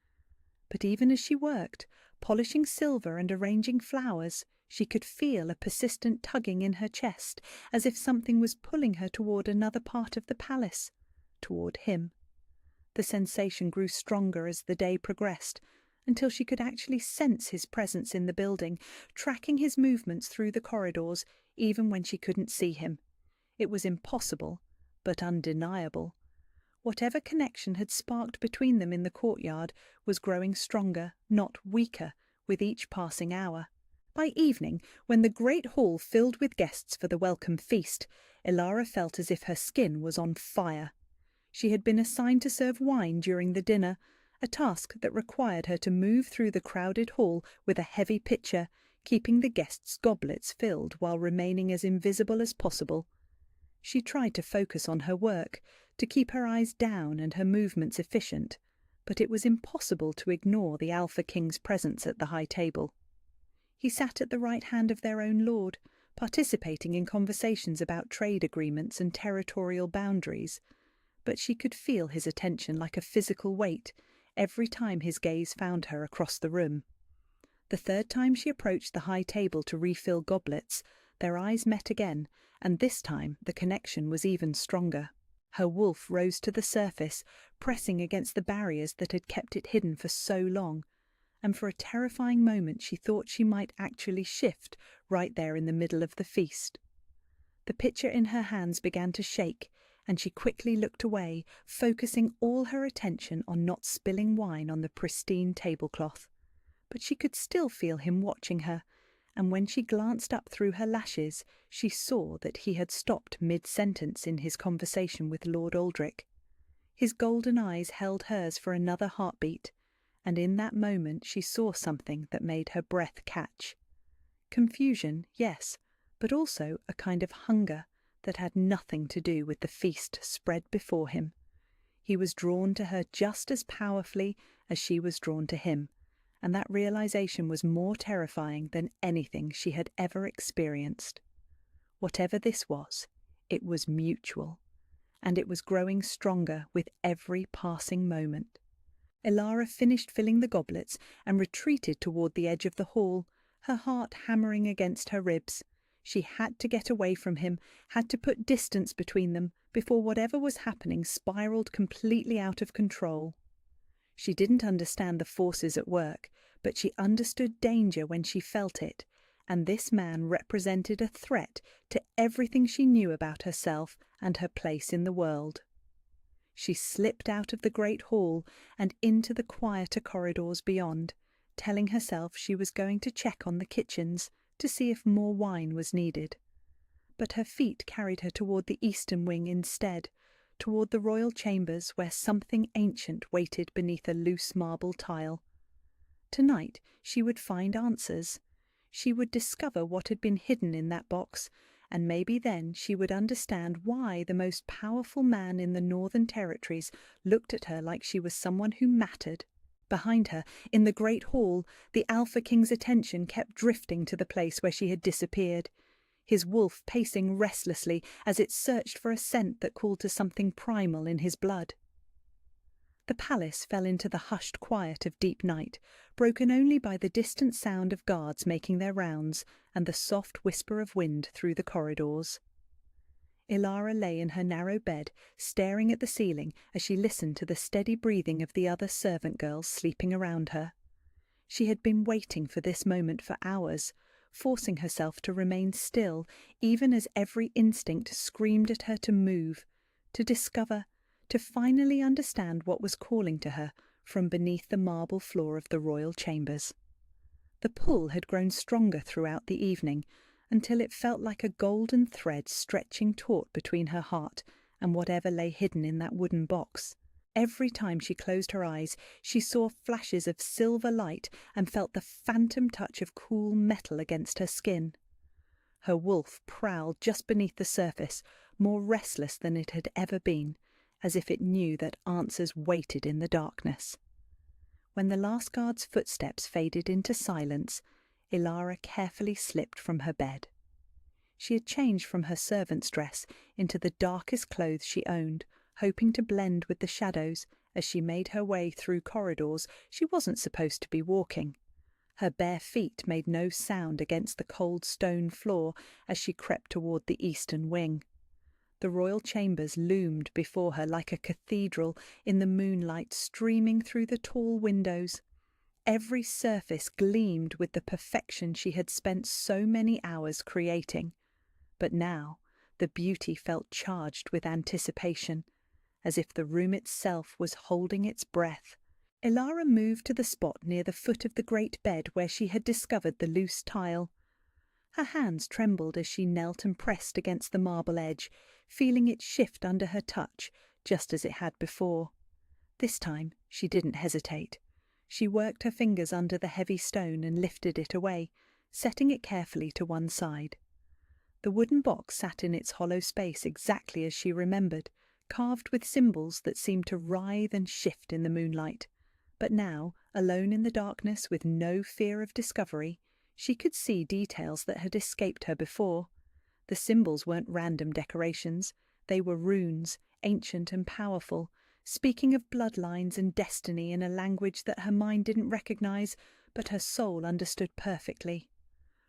But even as she worked, polishing silver and arranging flowers, she could feel a persistent tugging in her chest, as if something was pulling her toward another part of the palace, toward him. The sensation grew stronger as the day progressed, until she could actually sense his presence in the building, tracking his movements through the corridors, even when she couldn't see him. It was impossible, but undeniable. Whatever connection had sparked between them in the courtyard was growing stronger, not weaker, with each passing hour. By evening, when the great hall filled with guests for the welcome feast, Ilara felt as if her skin was on fire. She had been assigned to serve wine during the dinner, a task that required her to move through the crowded hall with a heavy pitcher, keeping the guests' goblets filled while remaining as invisible as possible. She tried to focus on her work, to keep her eyes down and her movements efficient, but it was impossible to ignore the Alpha King's presence at the high table. He sat at the right hand of their own lord, participating in conversations about trade agreements and territorial boundaries, but she could feel his attention like a physical weight every time his gaze found her across the room. The third time she approached the high table to refill goblets, their eyes met again, and this time the connection was even stronger. Her wolf rose to the surface, pressing against the barriers that had kept it hidden for so long, and for a terrifying moment she thought she might actually shift right there in the middle of the feast. The pitcher in her hands began to shake, and she quickly looked away, focusing all her attention on not spilling wine on the pristine tablecloth. But she could still feel him watching her, and when she glanced up through her lashes, she saw that he had stopped mid-sentence in his conversation with Lord Aldrich. His golden eyes held hers for another heartbeat, and in that moment she saw something that made her breath catch. Confusion, yes, but also a kind of hunger that had nothing to do with the feast spread before him. He was drawn to her just as powerfully as she was drawn to him, and that realization was more terrifying than anything she had ever experienced. Whatever this was, it was mutual, and it was growing stronger with every passing moment. Ilara finished filling the goblets and retreated toward the edge of the hall, her heart hammering against her ribs. She had to get away from him, had to put distance between them before whatever was happening spiraled completely out of control. She didn't understand the forces at work, but she understood danger when she felt it, and this man represented a threat to everything she knew about herself and her place in the world. She slipped out of the great hall and into the quieter corridors beyond, telling herself she was going to check on the kitchens to see if more wine was needed. But her feet carried her toward the eastern wing instead, toward the royal chambers where something ancient waited beneath a loose marble tile. Tonight she would find answers. She would discover what had been hidden in that box, and maybe then she would understand why the most powerful man in the Northern Territories looked at her like she was someone who mattered. Behind her, in the great hall, the Alpha King's attention kept drifting to the place where she had disappeared, his wolf pacing restlessly as it searched for a scent that called to something primal in his blood. The palace fell into the hushed quiet of deep night, broken only by the distant sound of guards making their rounds and the soft whisper of wind through the corridors. Ilara lay in her narrow bed, staring at the ceiling as she listened to the steady breathing of the other servant girls sleeping around her. She had been waiting for this moment for hours, forcing herself to remain still, even as every instinct screamed at her to move, to discover, to finally understand what was calling to her from beneath the marble floor of the royal chambers. The pull had grown stronger throughout the evening, until it felt like a golden thread stretching taut between her heart and whatever lay hidden in that wooden box. Every time she closed her eyes, she saw flashes of silver light and felt the phantom touch of cool metal against her skin. Her wolf prowled just beneath the surface, more restless than it had ever been, as if it knew that answers waited in the darkness. When the last guard's footsteps faded into silence, Ilara carefully slipped from her bed. She had changed from her servant's dress into the darkest clothes she owned, hoping to blend with the shadows as she made her way through corridors she wasn't supposed to be walking. Her bare feet made no sound against the cold stone floor as she crept toward the eastern wing. The royal chambers loomed before her like a cathedral in the moonlight streaming through the tall windows. Every surface gleamed with the perfection she had spent so many hours creating. But now the beauty felt charged with anticipation, as if the room itself was holding its breath. Ilara moved to the spot near the foot of the great bed where she had discovered the loose tile. Her hands trembled as she knelt and pressed against the marble edge, feeling it shift under her touch, just as it had before. This time she didn't hesitate. She worked her fingers under the heavy stone and lifted it away, setting it carefully to one side. The wooden box sat in its hollow space exactly as she remembered, carved with symbols that seemed to writhe and shift in the moonlight. But now, alone in the darkness with no fear of discovery, she could see details that had escaped her before. The symbols weren't random decorations. They were runes, ancient and powerful, speaking of bloodlines and destiny in a language that her mind didn't recognize, but her soul understood perfectly.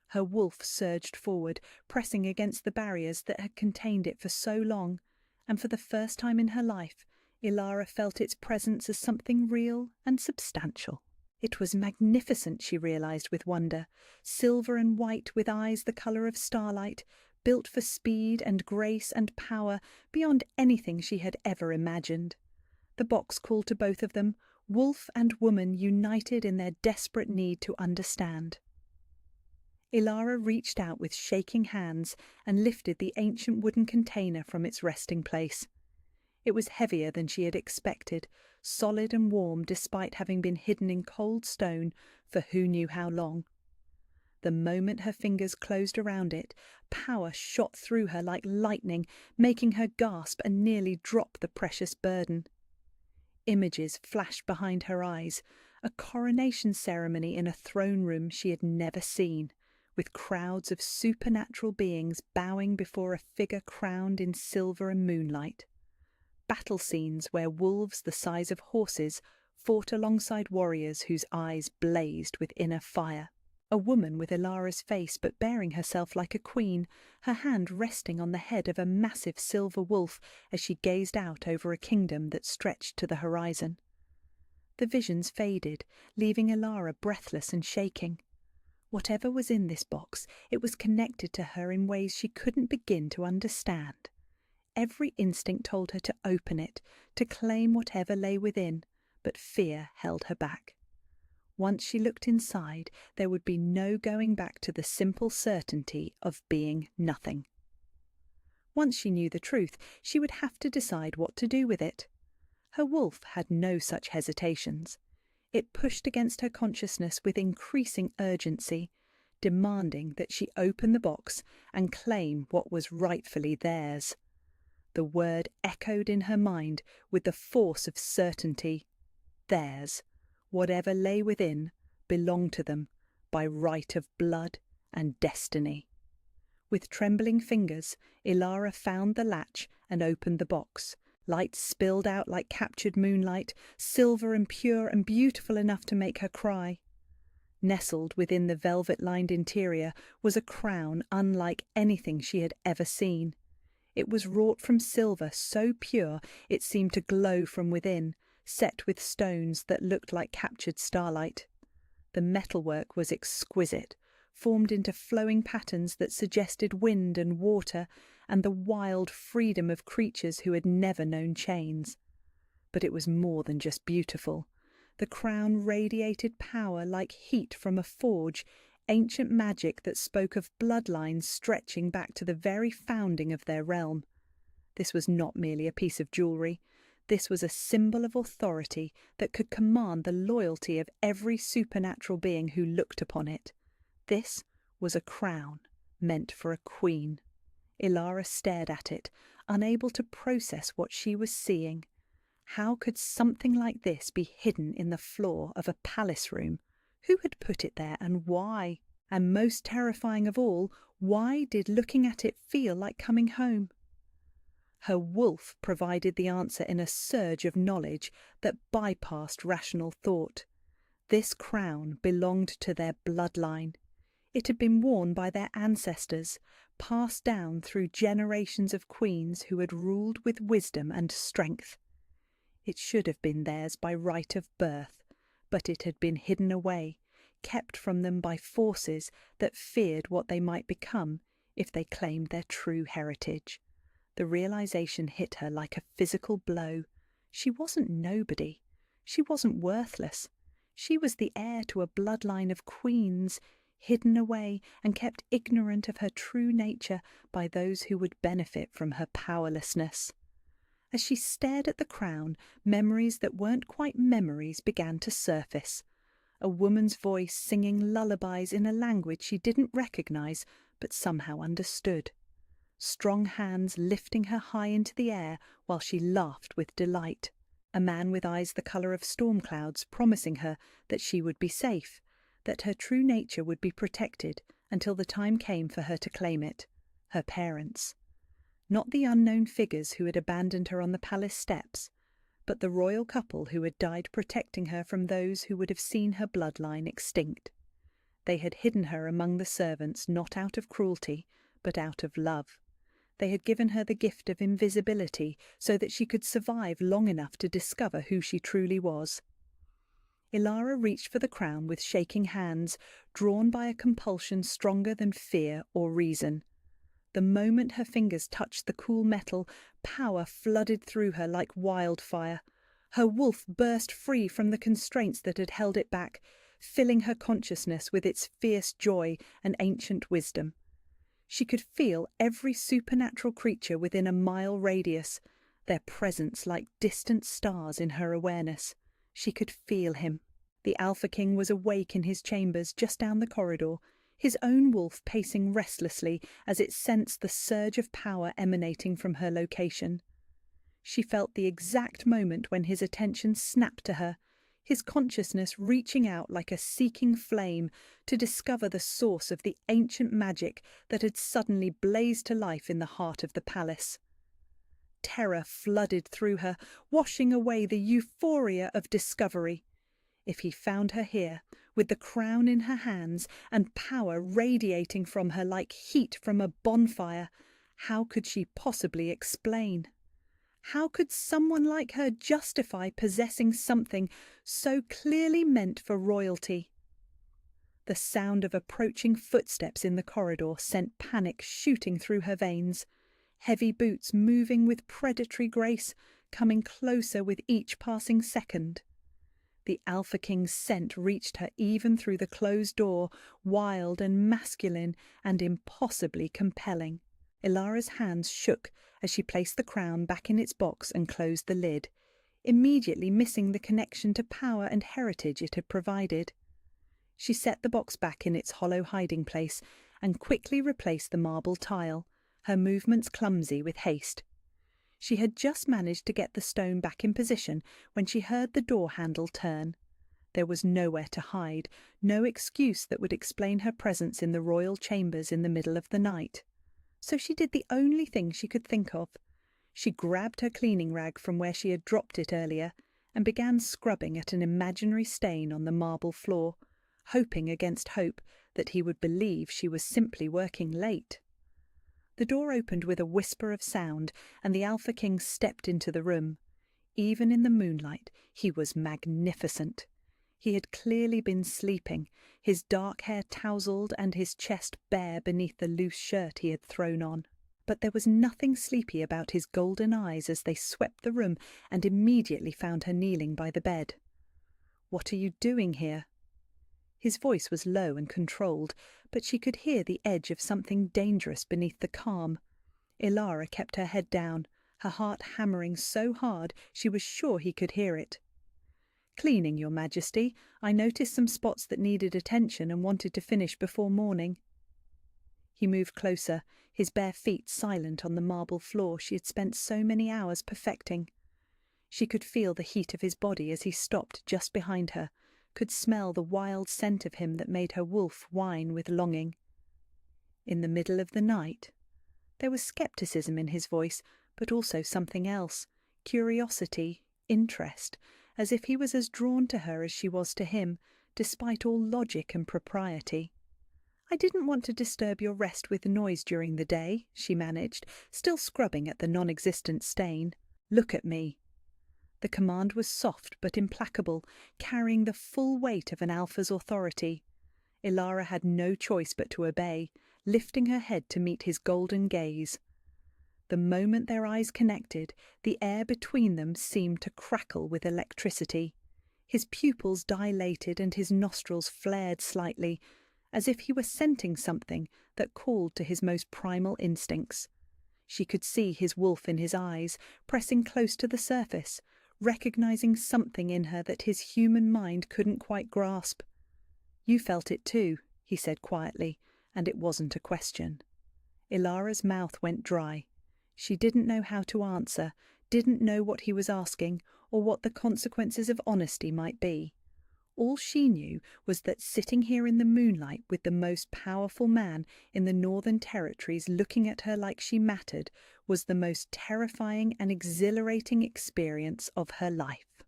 Her wolf surged forward, pressing against the barriers that had contained it for so long, and for the first time in her life, Ilara felt its presence as something real and substantial. It was magnificent, she realized with wonder, silver and white with eyes the color of starlight, built for speed and grace and power beyond anything she had ever imagined. The box called to both of them, wolf and woman united in their desperate need to understand. Ilara reached out with shaking hands and lifted the ancient wooden container from its resting place. It was heavier than she had expected, solid and warm despite having been hidden in cold stone for who knew how long. The moment her fingers closed around it, power shot through her like lightning, making her gasp and nearly drop the precious burden. Images flashed behind her eyes, a coronation ceremony in a throne room she had never seen, with crowds of supernatural beings bowing before a figure crowned in silver and moonlight. Battle scenes where wolves the size of horses fought alongside warriors whose eyes blazed with inner fire. A woman with Ilara's face but bearing herself like a queen, her hand resting on the head of a massive silver wolf as she gazed out over a kingdom that stretched to the horizon. The visions faded, leaving Ilara breathless and shaking. Whatever was in this box, it was connected to her in ways she couldn't begin to understand. Every instinct told her to open it, to claim whatever lay within, but fear held her back. Once she looked inside, there would be no going back to the simple certainty of being nothing. Once she knew the truth, she would have to decide what to do with it. Her wolf had no such hesitations. It pushed against her consciousness with increasing urgency, demanding that she open the box and claim what was rightfully theirs. The word echoed in her mind with the force of certainty. Theirs. Whatever lay within belonged to them by right of blood and destiny. With trembling fingers, Ilara found the latch and opened the box. Light spilled out like captured moonlight, silver and pure and beautiful enough to make her cry. Nestled within the velvet-lined interior was a crown unlike anything she had ever seen. It was wrought from silver so pure it seemed to glow from within, set with stones that looked like captured starlight. The metalwork was exquisite, formed into flowing patterns that suggested wind and water and the wild freedom of creatures who had never known chains. But it was more than just beautiful. The crown radiated power like heat from a forge, ancient magic that spoke of bloodlines stretching back to the very founding of their realm. This was not merely a piece of jewellery. This was a symbol of authority that could command the loyalty of every supernatural being who looked upon it. This was a crown meant for a queen. Ilara stared at it, unable to process what she was seeing. How could something like this be hidden in the floor of a palace room? Who had put it there, and why? And most terrifying of all, why did looking at it feel like coming home? Her wolf provided the answer in a surge of knowledge that bypassed rational thought. This crown belonged to their bloodline. It had been worn by their ancestors, passed down through generations of queens who had ruled with wisdom and strength. It should have been theirs by right of birth, but it had been hidden away, kept from them by forces that feared what they might become if they claimed their true heritage. The realization hit her like a physical blow. She wasn't nobody. She wasn't worthless. She was the heir to a bloodline of queens, hidden away and kept ignorant of her true nature by those who would benefit from her powerlessness. As she stared at the crown, memories that weren't quite memories began to surface. A woman's voice singing lullabies in a language she didn't recognize but somehow understood. Strong hands lifting her high into the air while she laughed with delight. A man with eyes the colour of storm clouds promising her that she would be safe, that her true nature would be protected until the time came for her to claim it. Her parents. Not the unknown figures who had abandoned her on the palace steps, but the royal couple who had died protecting her from those who would have seen her bloodline extinct. They had hidden her among the servants not out of cruelty, but out of love. They had given her the gift of invisibility so that she could survive long enough to discover who she truly was. Ilara reached for the crown with shaking hands, drawn by a compulsion stronger than fear or reason. The moment her fingers touched the cool metal, power flooded through her like wildfire. Her wolf burst free from the constraints that had held it back, filling her consciousness with its fierce joy and ancient wisdom. She could feel every supernatural creature within a mile radius, their presence like distant stars in her awareness. She could feel him. The Alpha King was awake in his chambers just down the corridor, his own wolf pacing restlessly as it sensed the surge of power emanating from her location. She felt the exact moment when his attention snapped to her, his consciousness reaching out like a seeking flame to discover the source of the ancient magic that had suddenly blazed to life in the heart of the palace. Terror flooded through her, washing away the euphoria of discovery. If he found her here, with the crown in her hands and power radiating from her like heat from a bonfire, how could she possibly explain? How could someone like her justify possessing something so clearly meant for royalty? The sound of approaching footsteps in the corridor sent panic shooting through her veins. Heavy boots moving with predatory grace, coming closer with each passing second. The Alpha King's scent reached her even through the closed door, wild and masculine and impossibly compelling. Ilara's hands shook as she placed the crown back in its box and closed the lid, immediately missing the connection to power and heritage it had provided. She set the box back in its hollow hiding place and quickly replaced the marble tile, her movements clumsy with haste. She had just managed to get the stone back in position when she heard the door handle turn. There was nowhere to hide, no excuse that would explain her presence in the royal chambers in the middle of the night. So she did the only thing she could think of. She grabbed her cleaning rag from where she had dropped it earlier and began scrubbing at an imaginary stain on the marble floor, hoping against hope that he would believe she was simply working late. The door opened with a whisper of sound, and the Alpha King stepped into the room. Even in the moonlight, he was magnificent. He had clearly been sleeping, his dark hair tousled and his chest bare beneath the loose shirt he had thrown on. But there was nothing sleepy about his golden eyes as they swept the room and immediately found her kneeling by the bed. "What are you doing here?" His voice was low and controlled, but she could hear the edge of something dangerous beneath the calm. Ilara kept her head down, her heart hammering so hard she was sure he could hear it. "Cleaning, Your Majesty. I noticed some spots that needed attention and wanted to finish before morning." He moved closer, his bare feet silent on the marble floor she had spent so many hours perfecting. She could feel the heat of his body as he stopped just behind her, could smell the wild scent of him that made her wolf whine with longing. "In the middle of the night?" There was skepticism in his voice, but also something else, curiosity, interest, as if he was as drawn to her as she was to him, despite all logic and propriety. "I didn't want to disturb your rest with noise during the day," she managed, still scrubbing at the non-existent stain. "Look at me." The command was soft but implacable, carrying the full weight of an alpha's authority. Ilara had no choice but to obey, lifting her head to meet his golden gaze. The moment their eyes connected, the air between them seemed to crackle with electricity. His pupils dilated and his nostrils flared slightly, as if he were scenting something that called to his most primal instincts. She could see his wolf in his eyes, pressing close to the surface, recognizing something in her that his human mind couldn't quite grasp. "You felt it too," he said quietly, and it wasn't a question. Ilara's mouth went dry. She didn't know how to answer, didn't know what he was asking, or what the consequences of honesty might be. All she knew was that sitting here in the moonlight with the most powerful man in the Northern Territories looking at her like she mattered was the most terrifying and exhilarating experience of her life.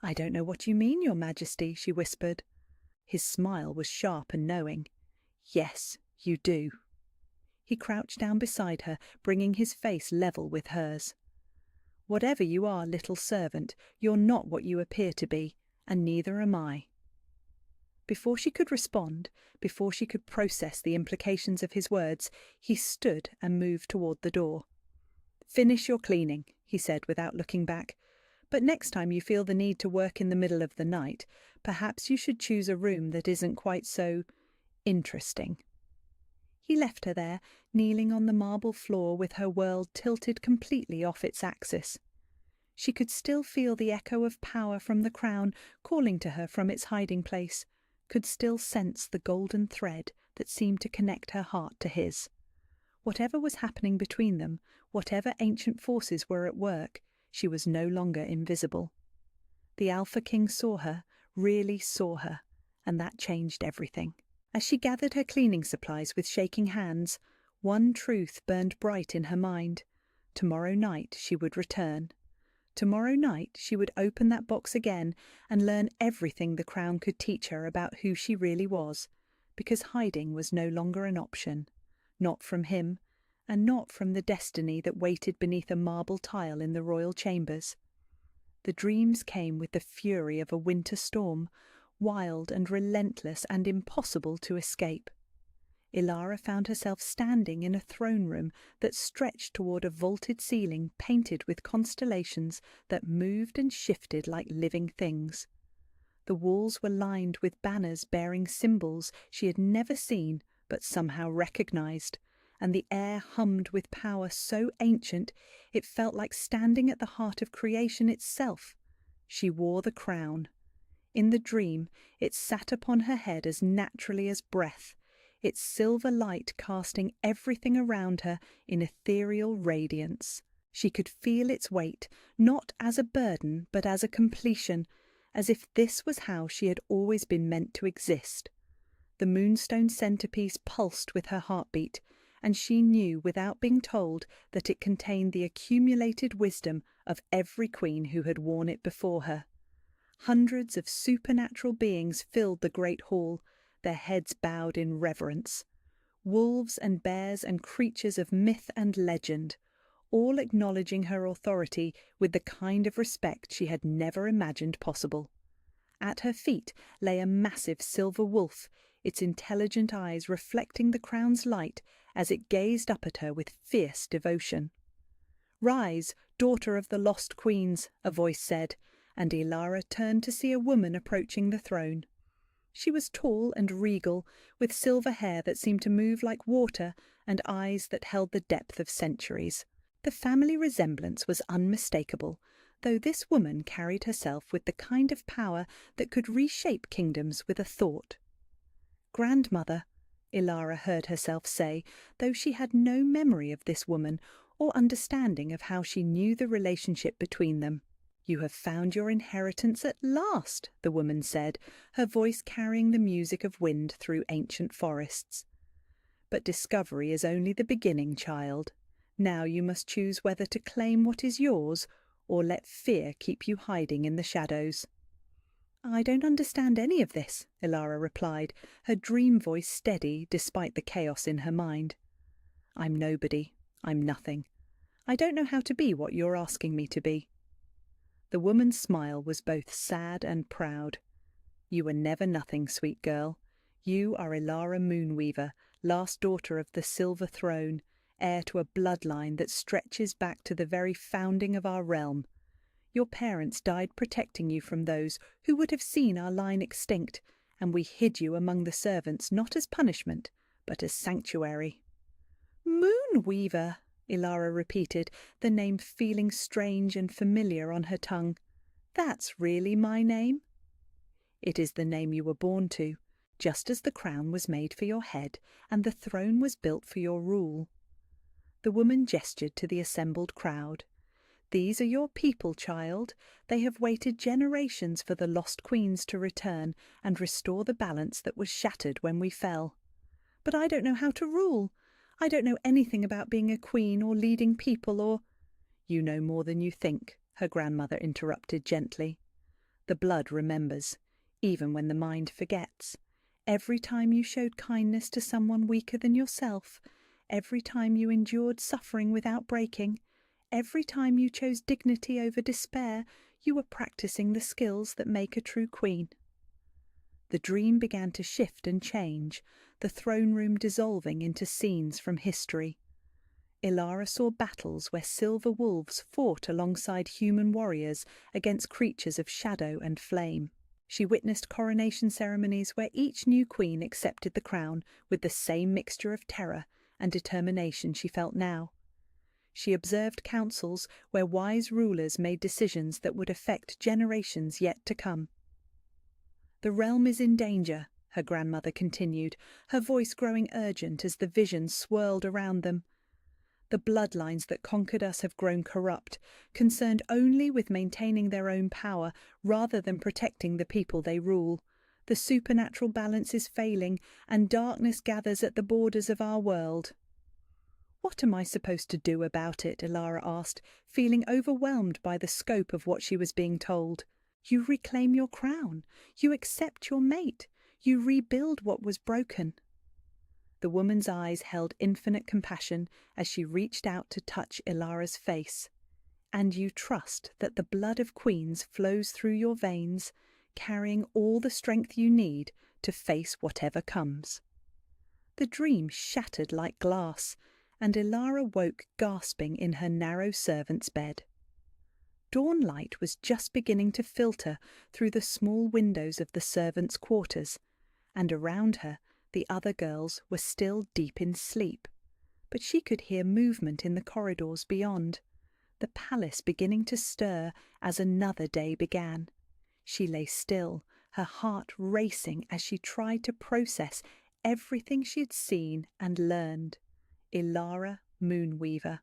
"I don't know what you mean, Your Majesty," she whispered. His smile was sharp and knowing. "Yes, you do." He crouched down beside her, bringing his face level with hers. "Whatever you are, little servant, you're not what you appear to be, and neither am I." Before she could respond, before she could process the implications of his words, he stood and moved toward the door. "Finish your cleaning," he said without looking back. "But next time you feel the need to work in the middle of the night, perhaps you should choose a room that isn't quite so interesting." He left her there, kneeling on the marble floor with her world tilted completely off its axis. She could still feel the echo of power from the crown calling to her from its hiding place, could still sense the golden thread that seemed to connect her heart to his. Whatever was happening between them, whatever ancient forces were at work, she was no longer invisible. The Alpha King saw her, really saw her, and that changed everything. As she gathered her cleaning supplies with shaking hands, one truth burned bright in her mind. Tomorrow night she would return. Tomorrow night she would open that box again and learn everything the crown could teach her about who she really was, because hiding was no longer an option, not from him, and not from the destiny that waited beneath a marble tile in the royal chambers. The dreams came with the fury of a winter storm, wild and relentless and impossible to escape. Ilara found herself standing in a throne room that stretched toward a vaulted ceiling painted with constellations that moved and shifted like living things. The walls were lined with banners bearing symbols she had never seen but somehow recognized, and the air hummed with power so ancient it felt like standing at the heart of creation itself. She wore the crown. In the dream, it sat upon her head as naturally as breath, its silver light casting everything around her in ethereal radiance. She could feel its weight, not as a burden, but as a completion, as if this was how she had always been meant to exist. The moonstone centerpiece pulsed with her heartbeat, and she knew without being told that it contained the accumulated wisdom of every queen who had worn it before her. Hundreds of supernatural beings filled the great hall, their heads bowed in reverence. Wolves and bears and creatures of myth and legend, all acknowledging her authority with the kind of respect she had never imagined possible. At her feet lay a massive silver wolf, its intelligent eyes reflecting the crown's light as it gazed up at her with fierce devotion. "Rise, daughter of the lost queens," a voice said, and Ilara turned to see a woman approaching the throne. She was tall and regal, with silver hair that seemed to move like water and eyes that held the depth of centuries. The family resemblance was unmistakable, though this woman carried herself with the kind of power that could reshape kingdoms with a thought. "Grandmother," Ilara heard herself say, though she had no memory of this woman or understanding of how she knew the relationship between them. "You have found your inheritance at last," the woman said, her voice carrying the music of wind through ancient forests. "But discovery is only the beginning, child. Now you must choose whether to claim what is yours or let fear keep you hiding in the shadows." "I don't understand any of this," Ilara replied, her dream voice steady despite the chaos in her mind. "I'm nobody. I'm nothing. I don't know how to be what you're asking me to be." The woman's smile was both sad and proud. "You were never nothing, sweet girl. You are Ilara Moonweaver, last daughter of the Silver Throne, heir to a bloodline that stretches back to the very founding of our realm. Your parents died protecting you from those who would have seen our line extinct, and we hid you among the servants not as punishment, but as sanctuary." "Moonweaver," Ilara repeated, the name feeling strange and familiar on her tongue. "That's really my name?" "It is the name you were born to, just as the crown was made for your head and the throne was built for your rule." The woman gestured to the assembled crowd. "These are your people, child. They have waited generations for the lost queens to return and restore the balance that was shattered when we fell. But I don't know how to rule. I don't know anything about being a queen or leading people or—" "You know more than you think," her grandmother interrupted gently. "The blood remembers, even when the mind forgets. Every time you showed kindness to someone weaker than yourself, every time you endured suffering without breaking, every time you chose dignity over despair, you were practicing the skills that make a true queen." The dream began to shift and change, the throne room dissolving into scenes from history. Ilara saw battles where silver wolves fought alongside human warriors against creatures of shadow and flame. She witnessed coronation ceremonies where each new queen accepted the crown with the same mixture of terror and determination she felt now. She observed councils where wise rulers made decisions that would affect generations yet to come. "The realm is in danger," her grandmother continued, her voice growing urgent as the vision swirled around them. "The bloodlines that conquered us have grown corrupt, concerned only with maintaining their own power rather than protecting the people they rule. The supernatural balance is failing, and darkness gathers at the borders of our world." "What am I supposed to do about it?" Ilara asked, feeling overwhelmed by the scope of what she was being told. "You reclaim your crown. You accept your mate. You rebuild what was broken." The woman's eyes held infinite compassion as she reached out to touch Ilara's face. "And you trust that the blood of queens flows through your veins, carrying all the strength you need to face whatever comes." The dream shattered like glass, and Ilara woke gasping in her narrow servant's bed. Dawnlight was just beginning to filter through the small windows of the servants' quarters, and around her the other girls were still deep in sleep. But she could hear movement in the corridors beyond, the palace beginning to stir as another day began. She lay still, her heart racing as she tried to process everything she had seen and learned. Ilara Moonweaver.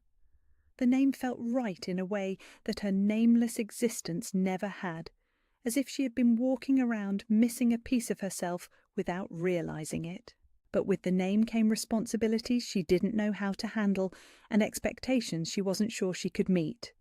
The name felt right in a way that her nameless existence never had, as if she had been walking around missing a piece of herself without realizing it. But with the name came responsibilities she didn't know how to handle and expectations she wasn't sure she could meet.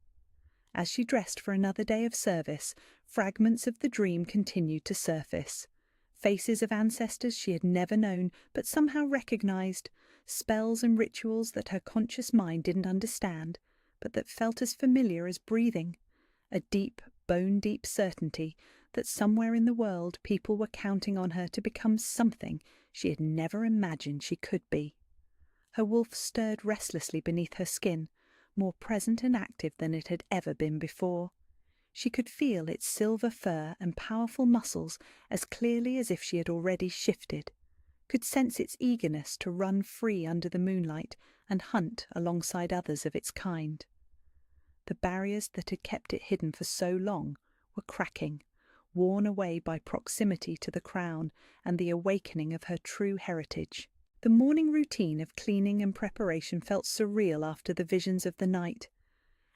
As she dressed for another day of service, fragments of the dream continued to surface. Faces of ancestors she had never known but somehow recognized, spells and rituals that her conscious mind didn't understand, but that felt as familiar as breathing, a deep, bone-deep certainty that somewhere in the world people were counting on her to become something she had never imagined she could be. Her wolf stirred restlessly beneath her skin, more present and active than it had ever been before. She could feel its silver fur and powerful muscles as clearly as if she had already shifted. could sense its eagerness to run free under the moonlight and hunt alongside others of its kind. The barriers that had kept it hidden for so long were cracking, worn away by proximity to the crown and the awakening of her true heritage. The morning routine of cleaning and preparation felt surreal after the visions of the night.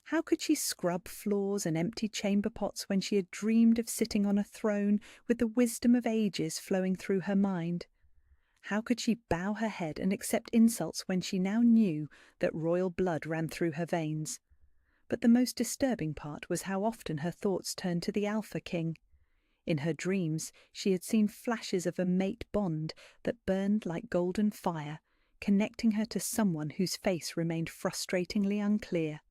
How could she scrub floors and empty chamber pots when she had dreamed of sitting on a throne with the wisdom of ages flowing through her mind? How could she bow her head and accept insults when she now knew that royal blood ran through her veins? But the most disturbing part was how often her thoughts turned to the Alpha King. In her dreams, she had seen flashes of a mate bond that burned like golden fire, connecting her to someone whose face remained frustratingly unclear.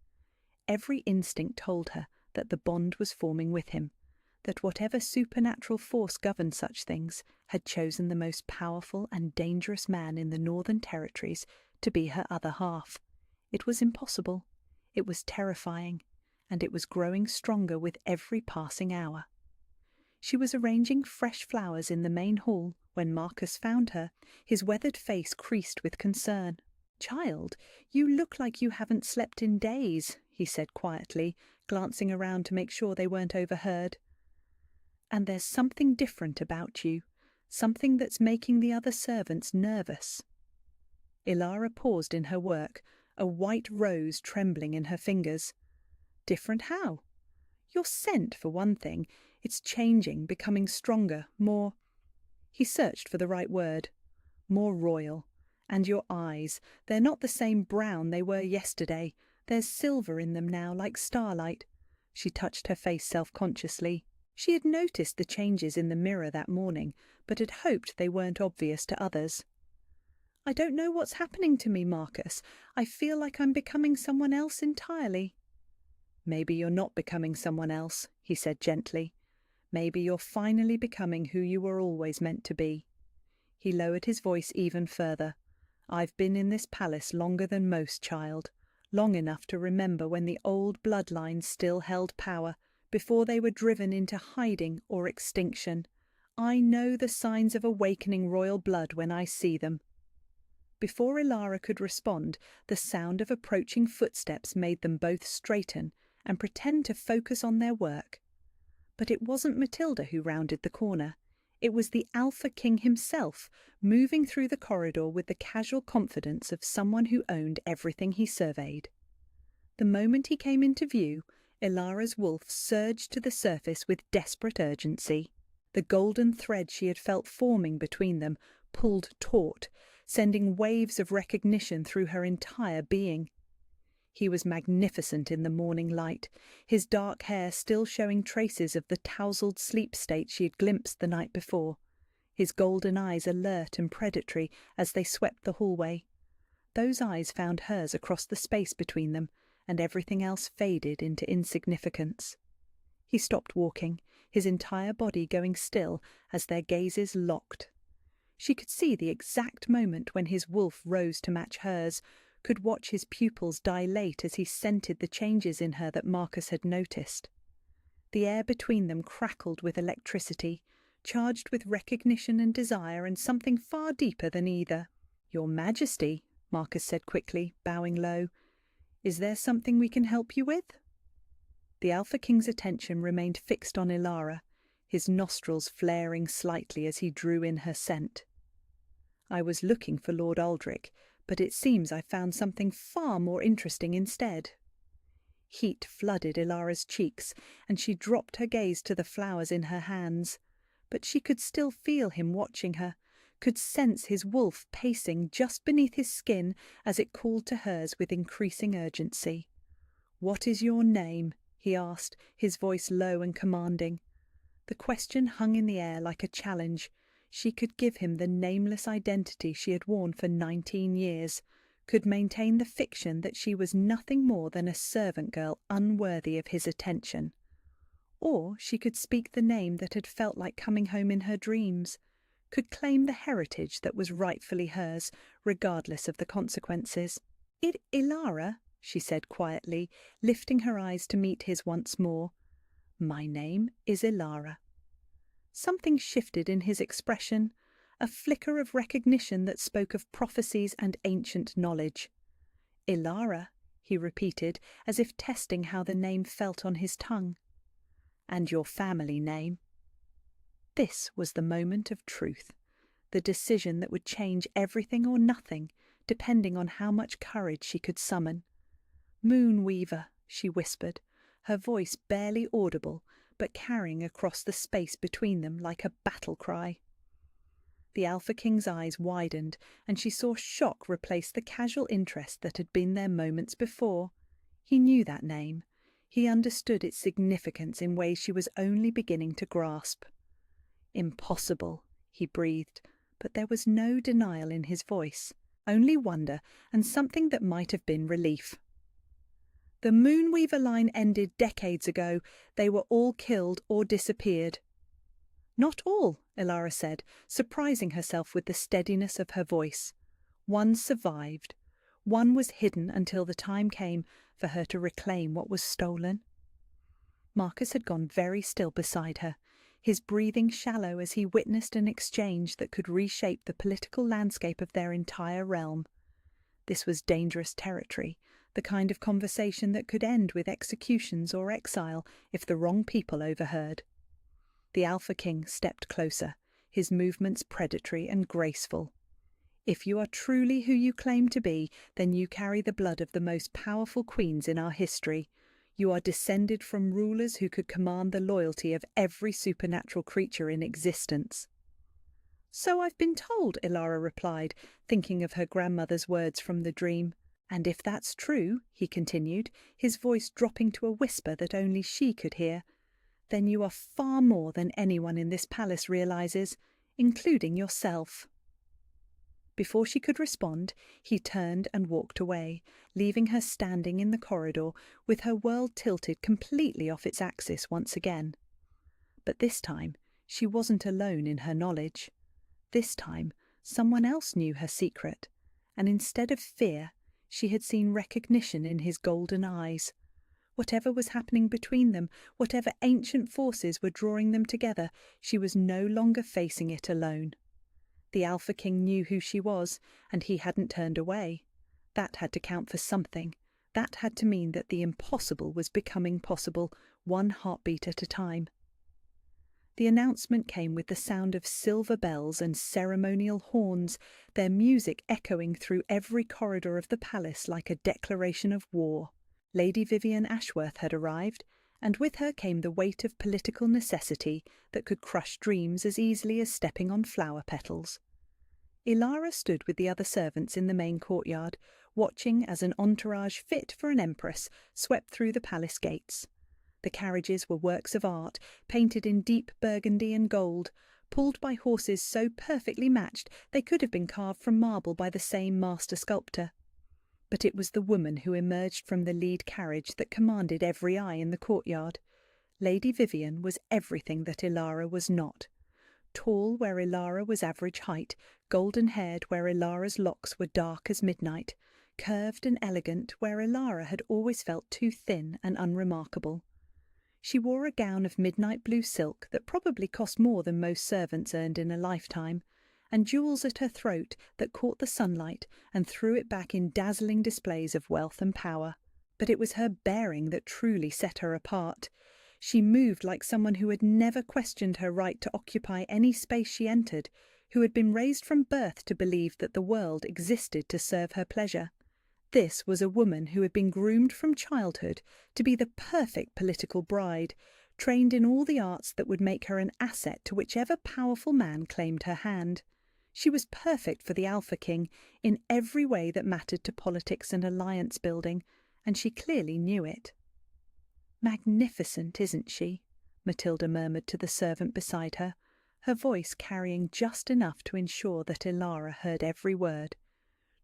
Every instinct told her that the bond was forming with him, that whatever supernatural force governed such things had chosen the most powerful and dangerous man in the Northern Territories to be her other half. It was impossible, it was terrifying, and it was growing stronger with every passing hour. She was arranging fresh flowers in the main hall when Marcus found her, his weathered face creased with concern. "Child, you look like you haven't slept in days," he said quietly, glancing around to make sure they weren't overheard. "And there's something different about you, something that's making the other servants nervous." Ilara paused in her work, a white rose trembling in her fingers. "Different how?" "Your scent, for one thing. It's changing, becoming stronger, more—" He searched for the right word. "More royal. And your eyes, they're not the same brown they were yesterday. There's silver in them now, like starlight." She touched her face self-consciously. She had noticed the changes in the mirror that morning, but had hoped they weren't obvious to others. "I don't know what's happening to me, Marcus. I feel like I'm becoming someone else entirely." "Maybe you're not becoming someone else," he said gently. "Maybe you're finally becoming who you were always meant to be." He lowered his voice even further. "I've been in this palace longer than most, child. Long enough to remember when the old bloodlines still held power, before they were driven into hiding or extinction. I know the signs of awakening royal blood when I see them." Before Ilara could respond, the sound of approaching footsteps made them both straighten and pretend to focus on their work. But it wasn't Matilda who rounded the corner. It was the Alpha King himself, moving through the corridor with the casual confidence of someone who owned everything he surveyed. The moment he came into view, Ilara's wolf surged to the surface with desperate urgency. The golden thread she had felt forming between them pulled taut, sending waves of recognition through her entire being. He was magnificent in the morning light, his dark hair still showing traces of the tousled sleep state she had glimpsed the night before, his golden eyes alert and predatory as they swept the hallway. Those eyes found hers across the space between them, and everything else faded into insignificance. He stopped walking, his entire body going still as their gazes locked. She could see the exact moment when his wolf rose to match hers, could watch his pupils dilate as he scented the changes in her that Marcus had noticed. The air between them crackled with electricity, charged with recognition and desire and something far deeper than either. "Your Majesty," Marcus said quickly, bowing low, "is there something we can help you with?" The Alpha King's attention remained fixed on Ilara, his nostrils flaring slightly as he drew in her scent. "I was looking for Lord Aldrich, but it seems I found something far more interesting instead." Heat flooded Ilara's cheeks, and she dropped her gaze to the flowers in her hands. But she could still feel him watching her, could sense his wolf pacing just beneath his skin as it called to hers with increasing urgency. "What is your name?" he asked, his voice low and commanding. The question hung in the air like a challenge. She could give him the nameless identity she had worn for 19 years, could maintain the fiction that she was nothing more than a servant girl unworthy of his attention. Or she could speak the name that had felt like coming home in her dreams, could claim the heritage that was rightfully hers, regardless of the consequences. "Ilara," she said quietly, lifting her eyes to meet his once more. "My name is Ilara." Something shifted in his expression, a flicker of recognition that spoke of prophecies and ancient knowledge. "Ilara," he repeated, as if testing how the name felt on his tongue. "And your family name." This was the moment of truth, the decision that would change everything or nothing, depending on how much courage she could summon. "Moonweaver," she whispered, her voice barely audible, but carrying across the space between them like a battle cry. The Alpha King's eyes widened, and she saw shock replace the casual interest that had been there moments before. He knew that name. He understood its significance in ways she was only beginning to grasp. "Impossible," he breathed, but there was no denial in his voice, only wonder and something that might have been relief. "The Moonweaver line ended decades ago. They were all killed or disappeared." "Not all," Ilara said, surprising herself with the steadiness of her voice. "One survived. One was hidden until the time came for her to reclaim what was stolen." Marcus had gone very still beside her, his breathing shallow as he witnessed an exchange that could reshape the political landscape of their entire realm. This was dangerous territory, the kind of conversation that could end with executions or exile if the wrong people overheard. The Alpha King stepped closer, his movements predatory and graceful. "If you are truly who you claim to be, then you carry the blood of the most powerful queens in our history. You are descended from rulers who could command the loyalty of every supernatural creature in existence." "So I've been told," Ilara replied, thinking of her grandmother's words from the dream. "And if that's true," he continued, his voice dropping to a whisper that only she could hear, "then you are far more than anyone in this palace realizes, including yourself." Before she could respond, he turned and walked away, leaving her standing in the corridor with her world tilted completely off its axis once again. But this time, she wasn't alone in her knowledge. This time, someone else knew her secret, and instead of fear, she had seen recognition in his golden eyes. Whatever was happening between them, whatever ancient forces were drawing them together, she was no longer facing it alone. The Alpha King knew who she was, and he hadn't turned away. That had to count for something. That had to mean that the impossible was becoming possible, one heartbeat at a time. The announcement came with the sound of silver bells and ceremonial horns, their music echoing through every corridor of the palace like a declaration of war. Lady Vivian Ashworth had arrived, and with her came the weight of political necessity that could crush dreams as easily as stepping on flower petals. Ilara stood with the other servants in the main courtyard, watching as an entourage fit for an empress swept through the palace gates. The carriages were works of art, painted in deep burgundy and gold, pulled by horses so perfectly matched they could have been carved from marble by the same master sculptor. But it was the woman who emerged from the lead carriage that commanded every eye in the courtyard. Lady Vivian was everything that Ilara was not. Tall where Ilara was average height, golden-haired where Ilara's locks were dark as midnight, curved and elegant where Ilara had always felt too thin and unremarkable. She wore a gown of midnight blue silk that probably cost more than most servants earned in a lifetime, and jewels at her throat that caught the sunlight and threw it back in dazzling displays of wealth and power. But it was her bearing that truly set her apart. She moved like someone who had never questioned her right to occupy any space she entered, who had been raised from birth to believe that the world existed to serve her pleasure. This was a woman who had been groomed from childhood to be the perfect political bride, trained in all the arts that would make her an asset to whichever powerful man claimed her hand. She was perfect for the Alpha King in every way that mattered to politics and alliance building, and she clearly knew it. "Magnificent, isn't she?" Matilda murmured to the servant beside her, her voice carrying just enough to ensure that Ilara heard every word.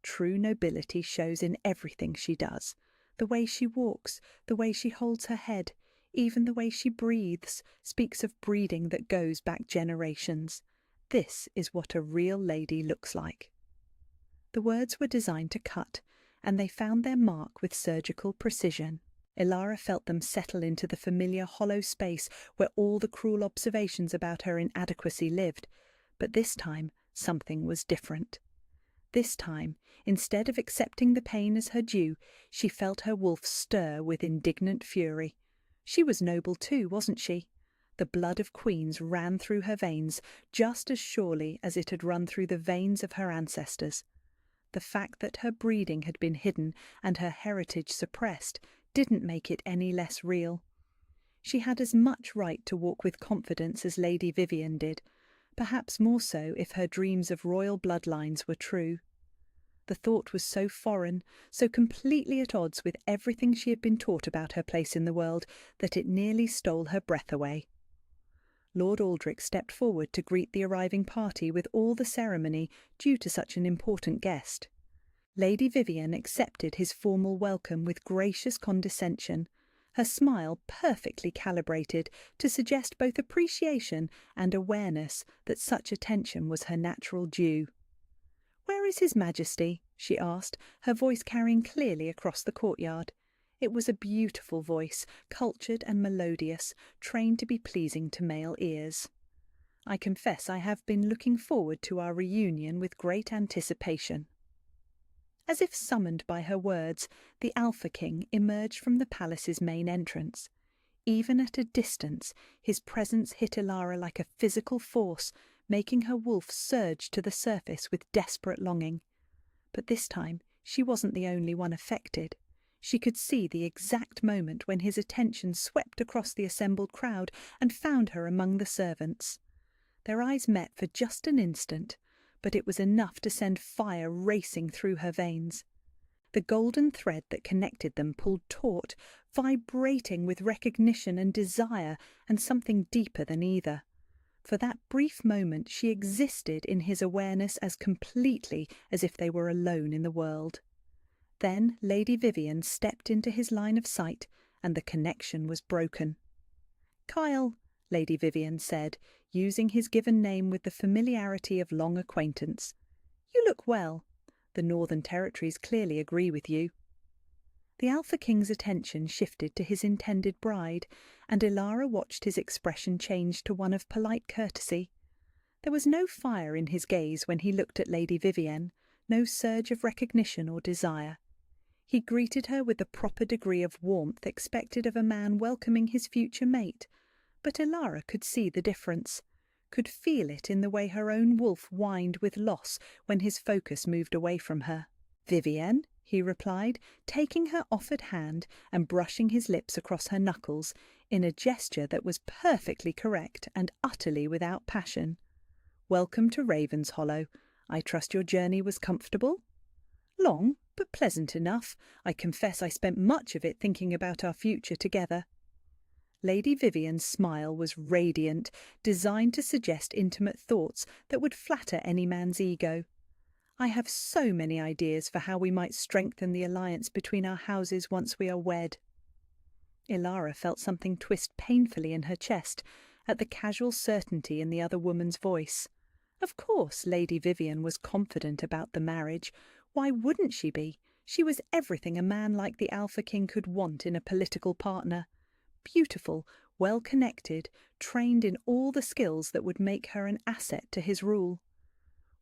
"True nobility shows in everything she does. The way she walks, the way she holds her head, even the way she breathes, speaks of breeding that goes back generations. This is what a real lady looks like." The words were designed to cut, and they found their mark with surgical precision. Ilara felt them settle into the familiar hollow space where all the cruel observations about her inadequacy lived, but this time Something was different. This time, instead of accepting the pain as her due, she felt her wolf stir with indignant fury. She was noble too, wasn't she? The blood of queens ran through her veins just as surely as it had run through the veins of her ancestors. The fact that her breeding had been hidden and her heritage suppressed didn't make it any less real. She had as much right to walk with confidence as Lady Vivian did, perhaps more so if her dreams of royal bloodlines were true. The thought was so foreign, so completely at odds with everything she had been taught about her place in the world, that it nearly stole her breath away. Lord Aldrich stepped forward to greet the arriving party with all the ceremony due to such an important guest. Lady Vivian accepted his formal welcome with gracious condescension, her smile perfectly calibrated to suggest both appreciation and awareness that such attention was her natural due. "Where is His Majesty?" she asked, her voice carrying clearly across the courtyard. It was a beautiful voice, cultured and melodious, trained to be pleasing to male ears. "I confess I have been looking forward to our reunion with great anticipation." As if summoned by her words, the Alpha King emerged from the palace's main entrance. Even at a distance, his presence hit Ilara like a physical force, making her wolf surge to the surface with desperate longing. But this time, she wasn't the only one affected. She could see the exact moment when his attention swept across the assembled crowd and found her among the servants. Their eyes met for just an instant, but it was enough to send fire racing through her veins. The golden thread that connected them pulled taut, vibrating with recognition and desire and something deeper than either. For that brief moment she existed in his awareness as completely as if they were alone in the world. Then Lady Vivian stepped into his line of sight, and the connection was broken. "Kyle," Lady Vivian said, using his given name with the familiarity of long acquaintance. "You look well. The Northern Territories clearly agree with you." The Alpha King's attention shifted to his intended bride, and Ilara watched his expression change to one of polite courtesy. There was no fire in his gaze when he looked at Lady Vivian, no surge of recognition or desire. He greeted her with the proper degree of warmth expected of a man welcoming his future mate, but Ilara could see the difference, could feel it in the way her own wolf whined with loss when his focus moved away from her. "Vivienne," he replied, taking her offered hand and brushing his lips across her knuckles in a gesture that was perfectly correct and utterly without passion. "Welcome to Ravenshollow. I trust your journey was comfortable?" "Long, but pleasant enough. I confess I spent much of it thinking about our future together." Lady Vivian's smile was radiant, designed to suggest intimate thoughts that would flatter any man's ego. "I have so many ideas for how we might strengthen the alliance between our houses once we are wed." Ilara felt something twist painfully in her chest at the casual certainty in the other woman's voice. Of course Lady Vivian was confident about the marriage. Why wouldn't she be? She was everything a man like the Alpha King could want in a political partner. Beautiful, well-connected, trained in all the skills that would make her an asset to his rule.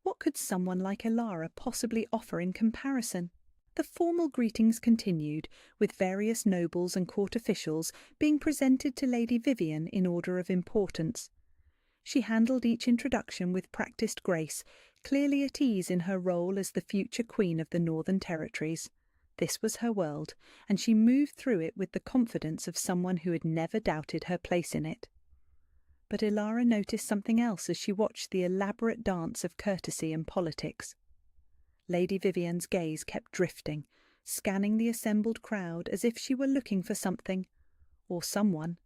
What could someone like Ilara possibly offer in comparison? The formal greetings continued, with various nobles and court officials being presented to Lady Vivian in order of importance. She handled each introduction with practised grace, clearly at ease in her role as the future Queen of the Northern Territories. This was her world, and she moved through it with the confidence of someone who had never doubted her place in it. But Ilara noticed something else as she watched the elaborate dance of courtesy and politics. Lady Vivian's gaze kept drifting, scanning the assembled crowd as if she were looking for something, or someone.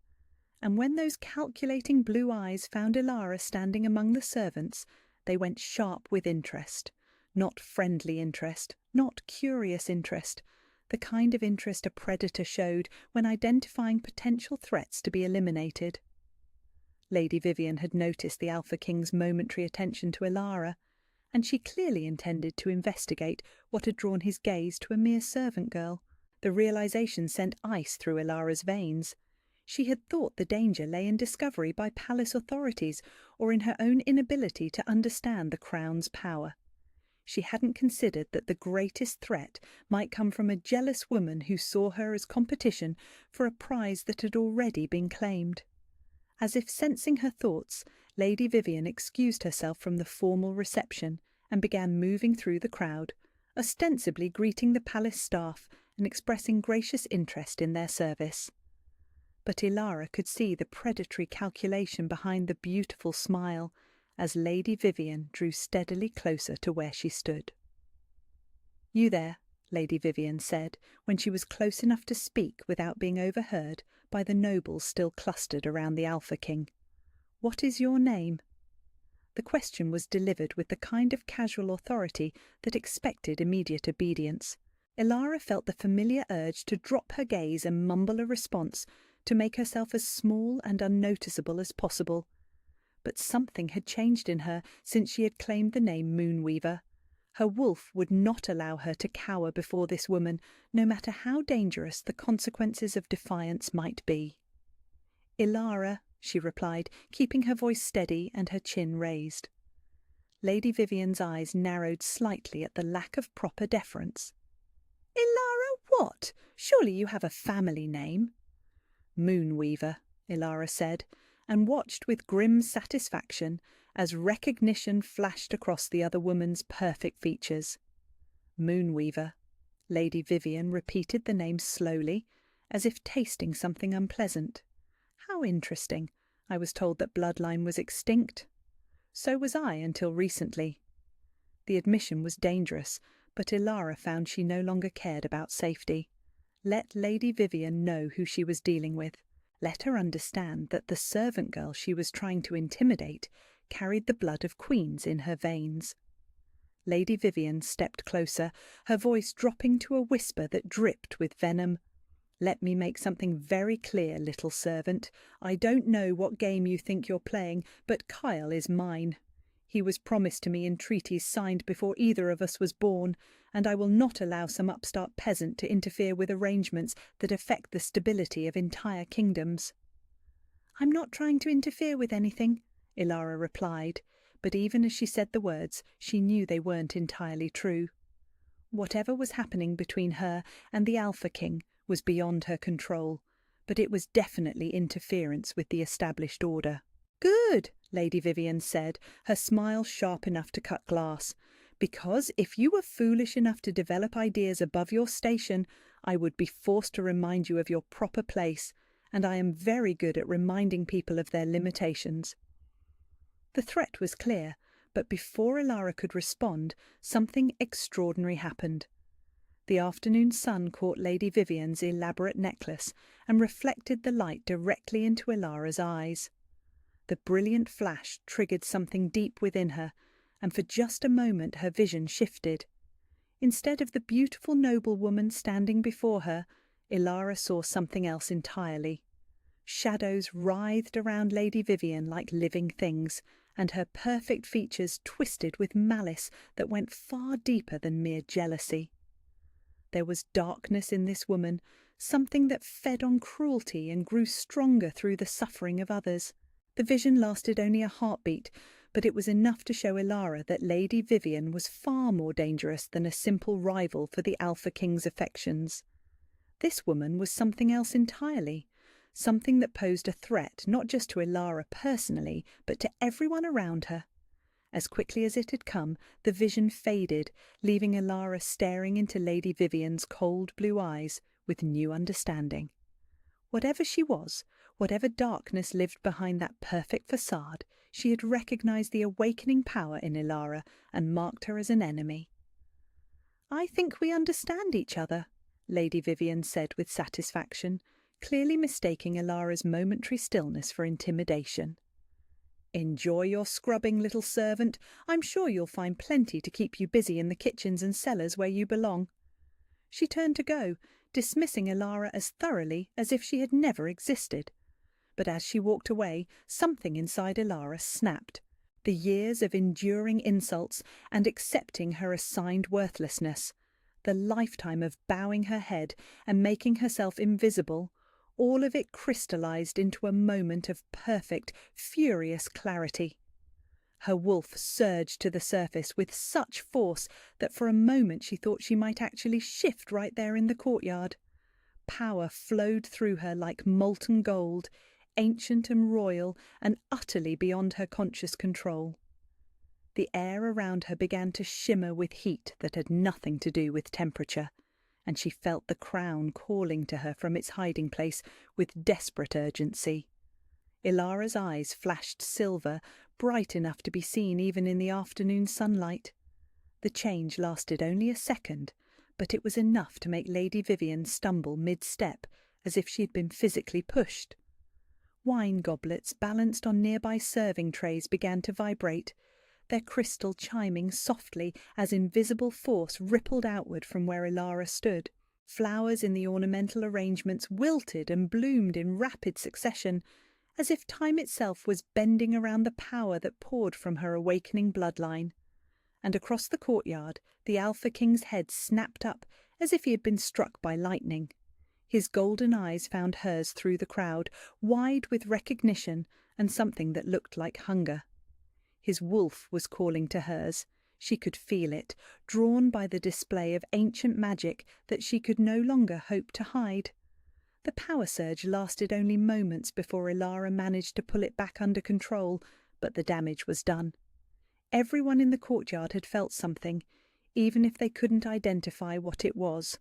And when those calculating blue eyes found Ilara standing among the servants, they went sharp with interest. Not friendly interest, not curious interest, the kind of interest a predator showed when identifying potential threats to be eliminated. Lady Vivian had noticed the Alpha King's momentary attention to Ilara, and she clearly intended to investigate what had drawn his gaze to a mere servant girl. The realization sent ice through Ilara's veins. She had thought the danger lay in discovery by palace authorities or in her own inability to understand the crown's power. She hadn't considered that the greatest threat might come from a jealous woman who saw her as competition for a prize that had already been claimed. As if sensing her thoughts, Lady Vivian excused herself from the formal reception and began moving through the crowd, ostensibly greeting the palace staff and expressing gracious interest in their service. But Ilara could see the predatory calculation behind the beautiful smile as Lady Vivian drew steadily closer to where she stood. "You there," Lady Vivian said, when she was close enough to speak without being overheard by the nobles still clustered around the Alpha King. "What is your name?" The question was delivered with the kind of casual authority that expected immediate obedience. Ilara felt the familiar urge to drop her gaze and mumble a response, to make herself as small and unnoticeable as possible. But something had changed in her since she had claimed the name Moonweaver. Her wolf would not allow her to cower before this woman, no matter how dangerous the consequences of defiance might be. "Ilara," she replied, keeping her voice steady and her chin raised. Lady Vivian's eyes narrowed slightly at the lack of proper deference. "Ilara what? Surely you have a family name." "Moonweaver," Ilara said, and watched with grim satisfaction as recognition flashed across the other woman's perfect features. "Moonweaver." Lady Vivian repeated the name slowly, as if tasting something unpleasant. "How interesting. I was told that bloodline was extinct." "So was I until recently." The admission was dangerous, but Ilara found she no longer cared about safety. Let Lady Vivian know who she was dealing with. Let her understand that the servant girl she was trying to intimidate carried the blood of queens in her veins. Lady Vivian stepped closer, her voice dropping to a whisper that dripped with venom. "Let me make something very clear, little servant. I don't know what game you think you're playing, but Kyle is mine. He was promised to me in treaties signed before either of us was born, and I will not allow some upstart peasant to interfere with arrangements that affect the stability of entire kingdoms." "I'm not trying to interfere with anything," Ilara replied, but even as she said the words, she knew they weren't entirely true. Whatever was happening between her and the Alpha King was beyond her control, but it was definitely interference with the established order. "Good," Lady Vivian said, her smile sharp enough to cut glass, "because if you were foolish enough to develop ideas above your station, I would be forced to remind you of your proper place, and I am very good at reminding people of their limitations." The threat was clear, but before Ilara could respond, something extraordinary happened. The afternoon sun caught Lady Vivian's elaborate necklace and reflected the light directly into Ilara's eyes. The brilliant flash triggered something deep within her, and for just a moment her vision shifted. Instead of the beautiful noblewoman standing before her, Ilara saw something else entirely. Shadows writhed around Lady Vivian like living things, and her perfect features twisted with malice that went far deeper than mere jealousy. There was darkness in this woman, something that fed on cruelty and grew stronger through the suffering of others. The vision lasted only a heartbeat, but it was enough to show Ilara that Lady Vivian was far more dangerous than a simple rival for the Alpha King's affections. This woman was something else entirely, something that posed a threat not just to Ilara personally, but to everyone around her. As quickly as it had come, the vision faded, leaving Ilara staring into Lady Vivian's cold blue eyes with new understanding. Whatever she was, whatever darkness lived behind that perfect facade, she had recognized the awakening power in Ilara and marked her as an enemy. "I think we understand each other," Lady Vivian said with satisfaction, clearly mistaking Ilara's momentary stillness for intimidation. "Enjoy your scrubbing, little servant. I'm sure you'll find plenty to keep you busy in the kitchens and cellars where you belong." She turned to go, dismissing Ilara as thoroughly as if she had never existed. But as she walked away, something inside Ilara snapped. The years of enduring insults and accepting her assigned worthlessness, the lifetime of bowing her head and making herself invisible, all of it crystallized into a moment of perfect, furious clarity. Her wolf surged to the surface with such force that for a moment she thought she might actually shift right there in the courtyard. Power flowed through her like molten gold, ancient and royal and utterly beyond her conscious control. The air around her began to shimmer with heat that had nothing to do with temperature, and she felt the crown calling to her from its hiding place with desperate urgency. Ilara's eyes flashed silver, bright enough to be seen even in the afternoon sunlight. The change lasted only a second, but it was enough to make Lady Vivian stumble mid-step, as if she had been physically pushed. Wine goblets balanced on nearby serving trays began to vibrate, their crystal chiming softly as invisible force rippled outward from where Ilara stood. Flowers in the ornamental arrangements wilted and bloomed in rapid succession, as if time itself was bending around the power that poured from her awakening bloodline. And across the courtyard, the Alpha King's head snapped up as if he had been struck by lightning. His golden eyes found hers through the crowd, wide with recognition and something that looked like hunger. His wolf was calling to hers. She could feel it, drawn by the display of ancient magic that she could no longer hope to hide. The power surge lasted only moments before Ilara managed to pull it back under control, but the damage was done. Everyone in the courtyard had felt something, even if they couldn't identify what it was.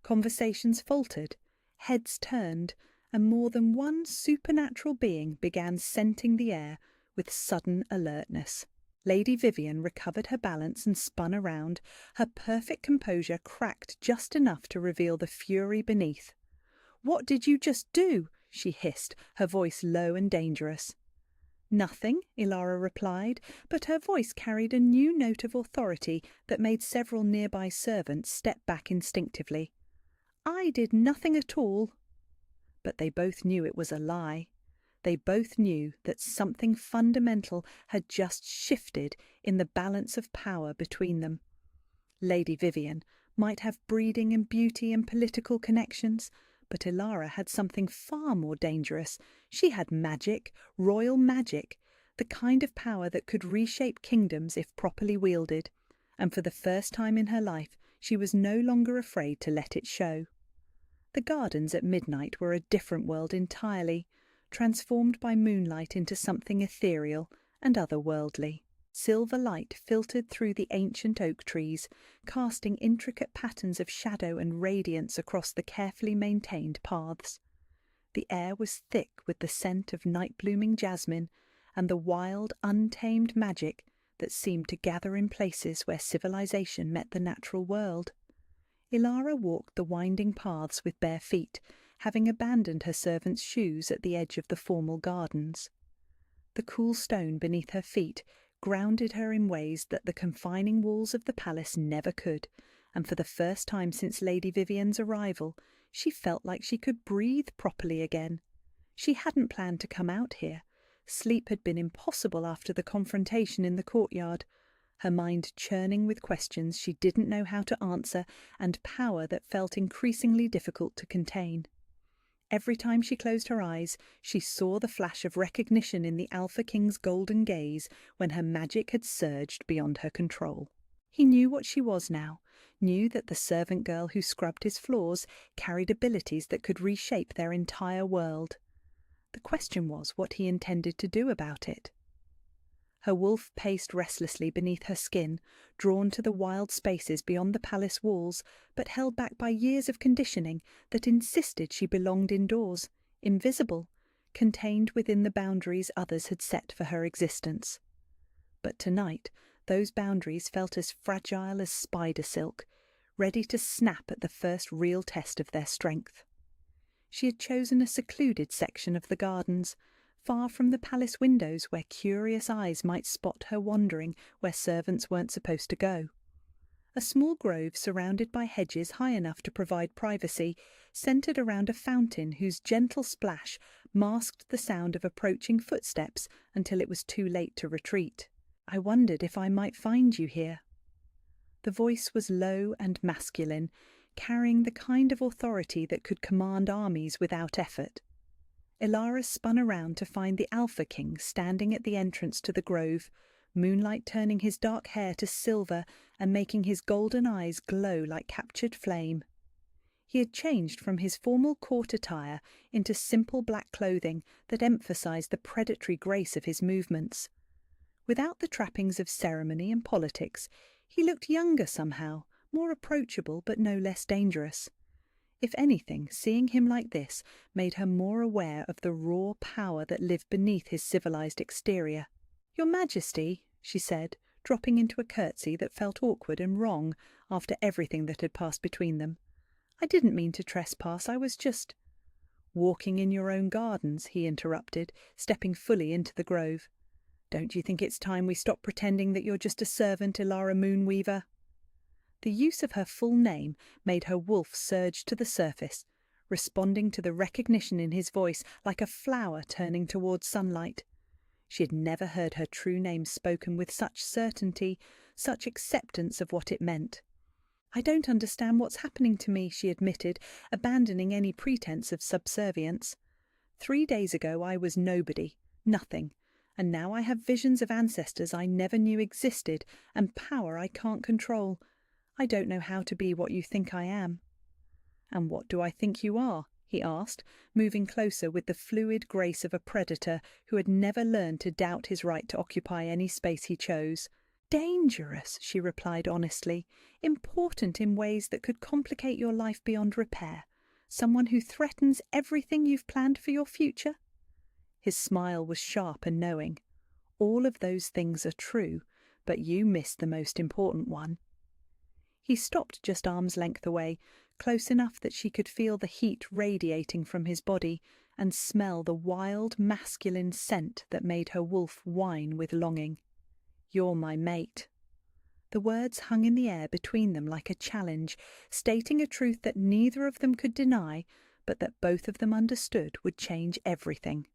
Conversations faltered, heads turned, and more than one supernatural being began scenting the air with sudden alertness. Lady Vivian recovered her balance and spun around, her perfect composure cracked just enough to reveal the fury beneath. "What did you just do?" she hissed, her voice low and dangerous. "Nothing," Ilara replied, but her voice carried a new note of authority that made several nearby servants step back instinctively. "I did nothing at all." But they both knew it was a lie. They both knew that something fundamental had just shifted in the balance of power between them. Lady Vivian might have breeding and beauty and political connections, but Ilara had something far more dangerous. She had magic, royal magic, the kind of power that could reshape kingdoms if properly wielded, and for the first time in her life she was no longer afraid to let it show. The gardens at midnight were a different world entirely, transformed by moonlight into something ethereal and otherworldly. Silver light filtered through the ancient oak trees, casting intricate patterns of shadow and radiance across the carefully maintained paths. The air was thick with the scent of night-blooming jasmine and the wild, untamed magic that seemed to gather in places where civilization met the natural world. Ilara walked the winding paths with bare feet, having abandoned her servant's shoes at the edge of the formal gardens. The cool stone beneath her feet grounded her in ways that the confining walls of the palace never could, and for the first time since Lady Vivian's arrival, she felt like she could breathe properly again. She hadn't planned to come out here. Sleep had been impossible after the confrontation in the courtyard, her mind churning with questions she didn't know how to answer and power that felt increasingly difficult to contain. Every time she closed her eyes, she saw the flash of recognition in the Alpha King's golden gaze when her magic had surged beyond her control. He knew what she was now, knew that the servant girl who scrubbed his floors carried abilities that could reshape their entire world. The question was what he intended to do about it. Her wolf paced restlessly beneath her skin, drawn to the wild spaces beyond the palace walls, but held back by years of conditioning that insisted she belonged indoors, invisible, contained within the boundaries others had set for her existence. But tonight, those boundaries felt as fragile as spider silk, ready to snap at the first real test of their strength. She had chosen a secluded section of the gardens, far from the palace windows where curious eyes might spot her wandering where servants weren't supposed to go. A small grove surrounded by hedges high enough to provide privacy, centered around a fountain whose gentle splash masked the sound of approaching footsteps until it was too late to retreat. "I wondered if I might find you here." The voice was low and masculine, carrying the kind of authority that could command armies without effort. Ilara spun around to find the Alpha King standing at the entrance to the grove, moonlight turning his dark hair to silver and making his golden eyes glow like captured flame. He had changed from his formal court attire into simple black clothing that emphasized the predatory grace of his movements. Without the trappings of ceremony and politics, he looked younger somehow, more approachable but no less dangerous. If anything, seeing him like this made her more aware of the raw power that lived beneath his civilized exterior. "Your Majesty," she said, dropping into a curtsy that felt awkward and wrong after everything that had passed between them. "I didn't mean to trespass, I was just—" "Walking in your own gardens," he interrupted, stepping fully into the grove. "Don't you think it's time we stop pretending that you're just a servant, Ilara Moonweaver?" The use of her full name made her wolf surge to the surface, responding to the recognition in his voice like a flower turning towards sunlight. She had never heard her true name spoken with such certainty, such acceptance of what it meant. "I don't understand what's happening to me," she admitted, abandoning any pretense of subservience. 3 days ago I was nobody, nothing, and now I have visions of ancestors I never knew existed and power I can't control. I don't know how to be what you think I am." "And what do I think you are?" he asked, moving closer with the fluid grace of a predator who had never learned to doubt his right to occupy any space he chose. "Dangerous," she replied honestly, "important in ways that could complicate your life beyond repair. Someone who threatens everything you've planned for your future." His smile was sharp and knowing. "All of those things are true, but you missed the most important one." He stopped just arm's length away, close enough that she could feel the heat radiating from his body and smell the wild, masculine scent that made her wolf whine with longing. "You're my mate." The words hung in the air between them like a challenge, stating a truth that neither of them could deny, but that both of them understood would change everything.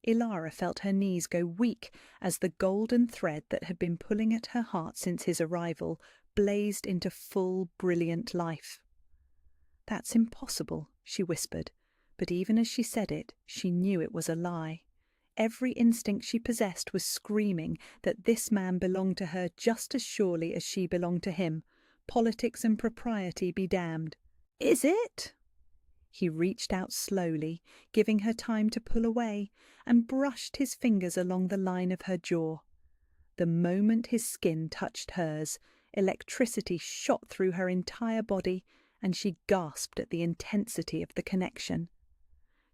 Ilara felt her knees go weak as the golden thread that had been pulling at her heart since his arrival blazed into full, brilliant life. "That's impossible," she whispered, but even as she said it, she knew it was a lie. Every instinct she possessed was screaming that this man belonged to her just as surely as she belonged to him. Politics and propriety be damned. "Is it?" He reached out slowly, giving her time to pull away, and brushed his fingers along the line of her jaw. The moment his skin touched hers, electricity shot through her entire body, and she gasped at the intensity of the connection.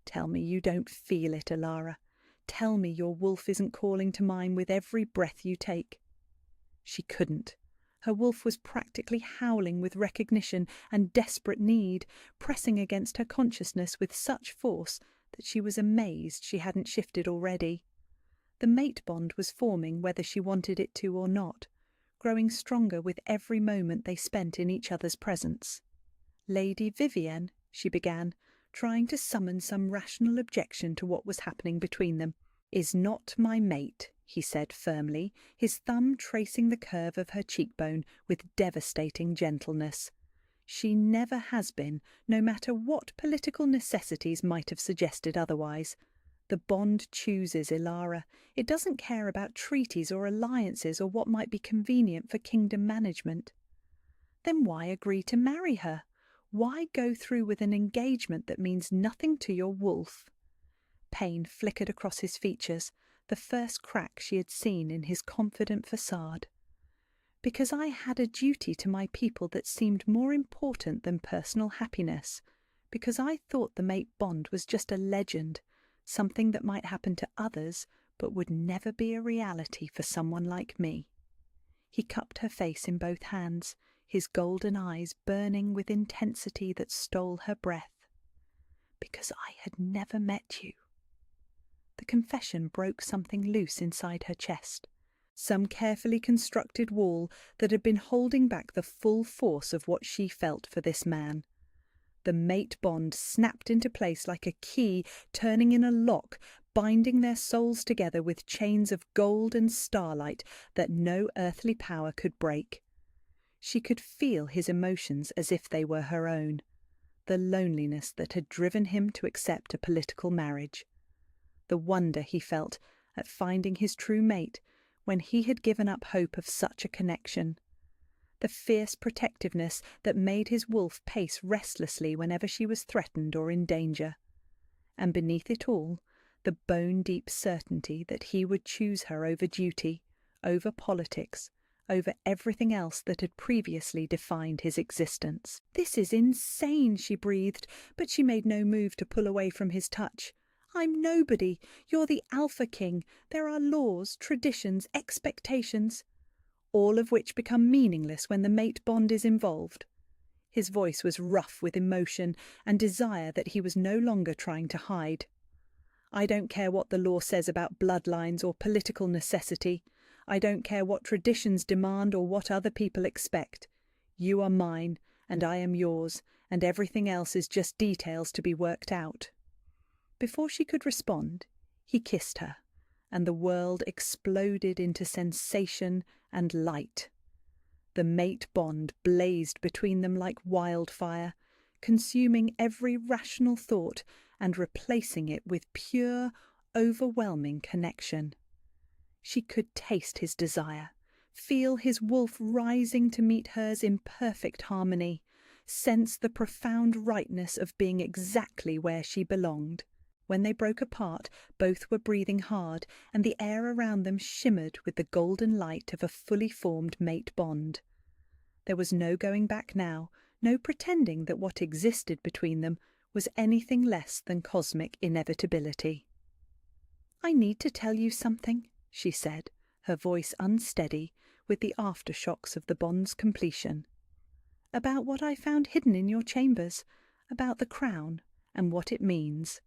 "Tell me you don't feel it, Ilara. Tell me your wolf isn't calling to mine with every breath you take." She couldn't. Her wolf was practically howling with recognition and desperate need, pressing against her consciousness with such force that she was amazed she hadn't shifted already. The mate bond was forming whether she wanted it to or not, growing stronger with every moment they spent in each other's presence. "Lady Vivienne," she began, trying to summon some rational objection to what was happening between them. "Is not my mate," he said firmly, his thumb tracing the curve of her cheekbone with devastating gentleness. "She never has been, no matter what political necessities might have suggested otherwise. The bond chooses Ilara. It doesn't care about treaties or alliances or what might be convenient for kingdom management." "Then why agree to marry her? Why go through with an engagement that means nothing to your wolf?" Pain flickered across his features, the first crack she had seen in his confident facade. "Because I had a duty to my people that seemed more important than personal happiness. Because I thought the mate bond was just a legend, something that might happen to others but would never be a reality for someone like me." He cupped her face in both hands, his golden eyes burning with intensity that stole her breath. "Because I had never met you." The confession broke something loose inside her chest, some carefully constructed wall that had been holding back the full force of what she felt for this man. The mate bond snapped into place like a key turning in a lock, binding their souls together with chains of gold and starlight that no earthly power could break. She could feel his emotions as if they were her own, the loneliness that had driven him to accept a political marriage, the wonder he felt at finding his true mate when he had given up hope of such a connection, the fierce protectiveness that made his wolf pace restlessly whenever she was threatened or in danger, and beneath it all, the bone-deep certainty that he would choose her over duty, over politics, over everything else that had previously defined his existence. "This is insane," she breathed, but she made no move to pull away from his touch. "I'm nobody. You're the Alpha King. There are laws, traditions, expectations, all of which become meaningless when the mate bond is involved." His voice was rough with emotion and desire that he was no longer trying to hide. "I don't care what the law says about bloodlines or political necessity. I don't care what traditions demand or what other people expect. You are mine, and I am yours, and everything else is just details to be worked out." Before she could respond, he kissed her, and the world exploded into sensation and light. The mate bond blazed between them like wildfire, consuming every rational thought and replacing it with pure, overwhelming connection. She could taste his desire, feel his wolf rising to meet hers in perfect harmony, sense the profound rightness of being exactly where she belonged. When they broke apart, both were breathing hard, and the air around them shimmered with the golden light of a fully formed mate bond. There was no going back now, no pretending that what existed between them was anything less than cosmic inevitability. "I need to tell you something," she said, her voice unsteady with the aftershocks of the bond's completion. "About what I found hidden in your chambers, about the crown and what it means."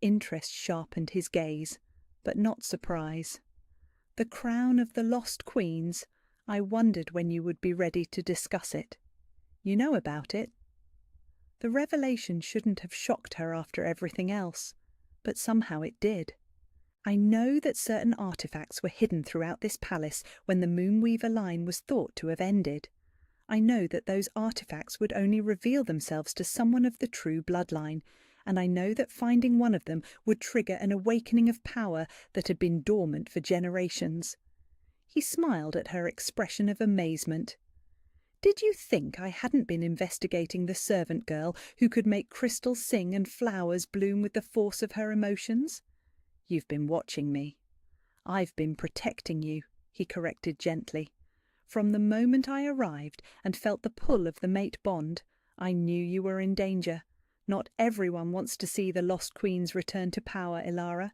Interest sharpened his gaze, but not surprise. "The crown of the lost queens. I wondered when you would be ready to discuss it. You know about it?" The revelation shouldn't have shocked her after everything else, but somehow it did. "I know that certain artifacts were hidden throughout this palace when the Moonweaver line was thought to have ended. I know that those artifacts would only reveal themselves to someone of the true bloodline, and I know that finding one of them would trigger an awakening of power that had been dormant for generations." He smiled at her expression of amazement. "Did you think I hadn't been investigating the servant girl who could make crystals sing and flowers bloom with the force of her emotions? You've been watching me." "I've been protecting you," he corrected gently. "From the moment I arrived and felt the pull of the mate bond, I knew you were in danger. Not everyone wants to see the lost queens return to power, Ilara.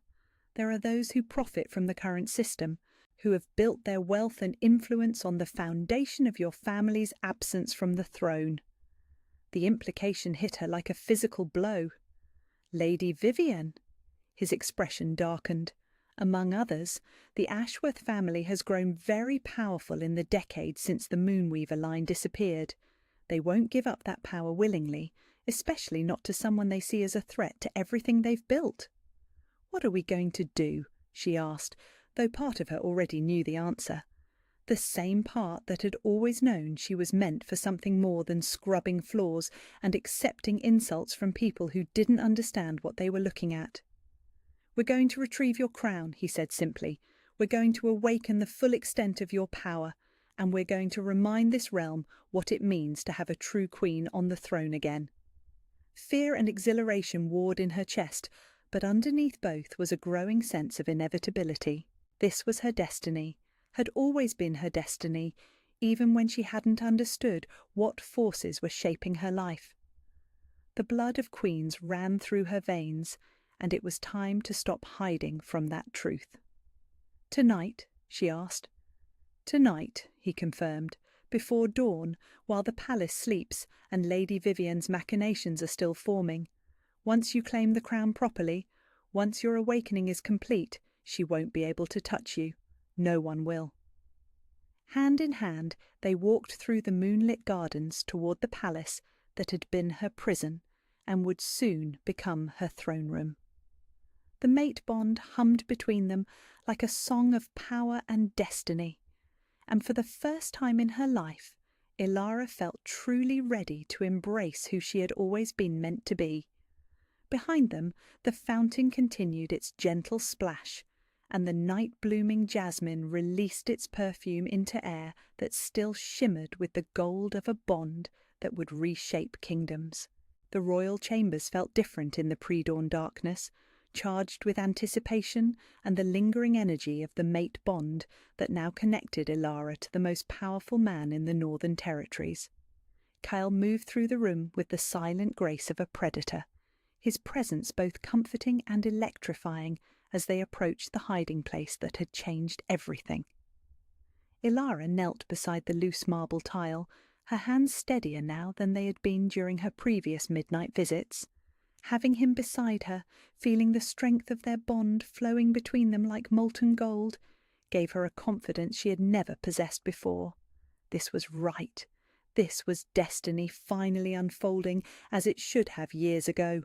There are those who profit from the current system, who have built their wealth and influence on the foundation of your family's absence from the throne." The implication hit her like a physical blow. "Lady Vivian." His expression darkened. "Among others, the Ashworth family has grown very powerful in the decades since the Moonweaver line disappeared. They won't give up that power willingly, especially not to someone they see as a threat to everything they've built." "What are we going to do?" she asked, though part of her already knew the answer. The same part that had always known she was meant for something more than scrubbing floors and accepting insults from people who didn't understand what they were looking at. "We're going to retrieve your crown," he said simply. "We're going to awaken the full extent of your power, and we're going to remind this realm what it means to have a true queen on the throne again." Fear and exhilaration warred in her chest, but underneath both was a growing sense of inevitability. This was her destiny, had always been her destiny, even when she hadn't understood what forces were shaping her life. The blood of queens ran through her veins, and it was time to stop hiding from that truth. "Tonight?" she asked. "Tonight," he confirmed, "before dawn, while the palace sleeps and Lady Vivian's machinations are still forming. Once you claim the crown properly, once your awakening is complete, she won't be able to touch you. No one will." Hand in hand, they walked through the moonlit gardens toward the palace that had been her prison and would soon become her throne room. The mate bond hummed between them like a song of power and destiny, and for the first time in her life Ilara felt truly ready to embrace who she had always been meant to be. Behind them, the fountain continued its gentle splash, and the night-blooming jasmine released its perfume into air that still shimmered with the gold of a bond that would reshape kingdoms. The royal chambers felt different in the pre-dawn darkness, charged with anticipation and the lingering energy of the mate bond that now connected Ilara to the most powerful man in the Northern Territories. Kyle moved through the room with the silent grace of a predator, his presence both comforting and electrifying as they approached the hiding place that had changed everything. Ilara knelt beside the loose marble tile, her hands steadier now than they had been during her previous midnight visits. Having him beside her, feeling the strength of their bond flowing between them like molten gold, gave her a confidence she had never possessed before. This was right. This was destiny finally unfolding as it should have years ago.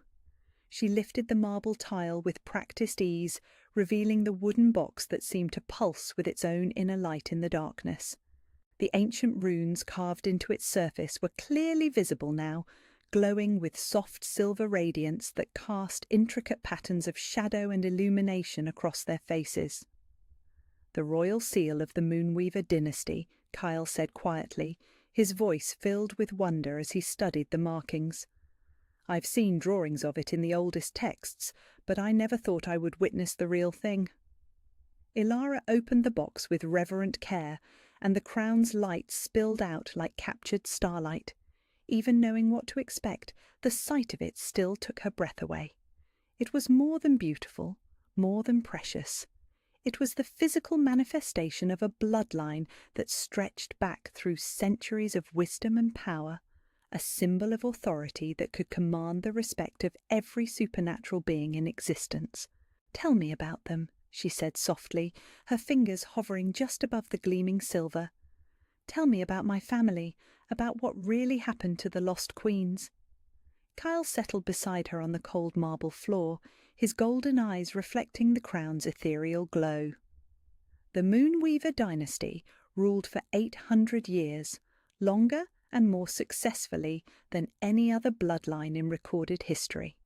She lifted the marble tile with practiced ease, revealing the wooden box that seemed to pulse with its own inner light in the darkness. The ancient runes carved into its surface were clearly visible now, glowing with soft silver radiance that cast intricate patterns of shadow and illumination across their faces. The royal seal of the Moonweaver dynasty, Kyle said quietly, his voice filled with wonder as he studied the markings. I've seen drawings of it in the oldest texts, but I never thought I would witness the real thing. Ilara opened the box with reverent care, and the crown's light spilled out like captured starlight. Even knowing what to expect, the sight of it still took her breath away. It was more than beautiful, more than precious. It was the physical manifestation of a bloodline that stretched back through centuries of wisdom and power, a symbol of authority that could command the respect of every supernatural being in existence. "Tell me about them," she said softly, her fingers hovering just above the gleaming silver. "Tell me about my family, about what really happened to the lost queens." Kyle settled beside her on the cold marble floor, his golden eyes reflecting the crown's ethereal glow. The Moonweaver dynasty ruled for 800 years, longer and more successfully than any other bloodline in recorded history.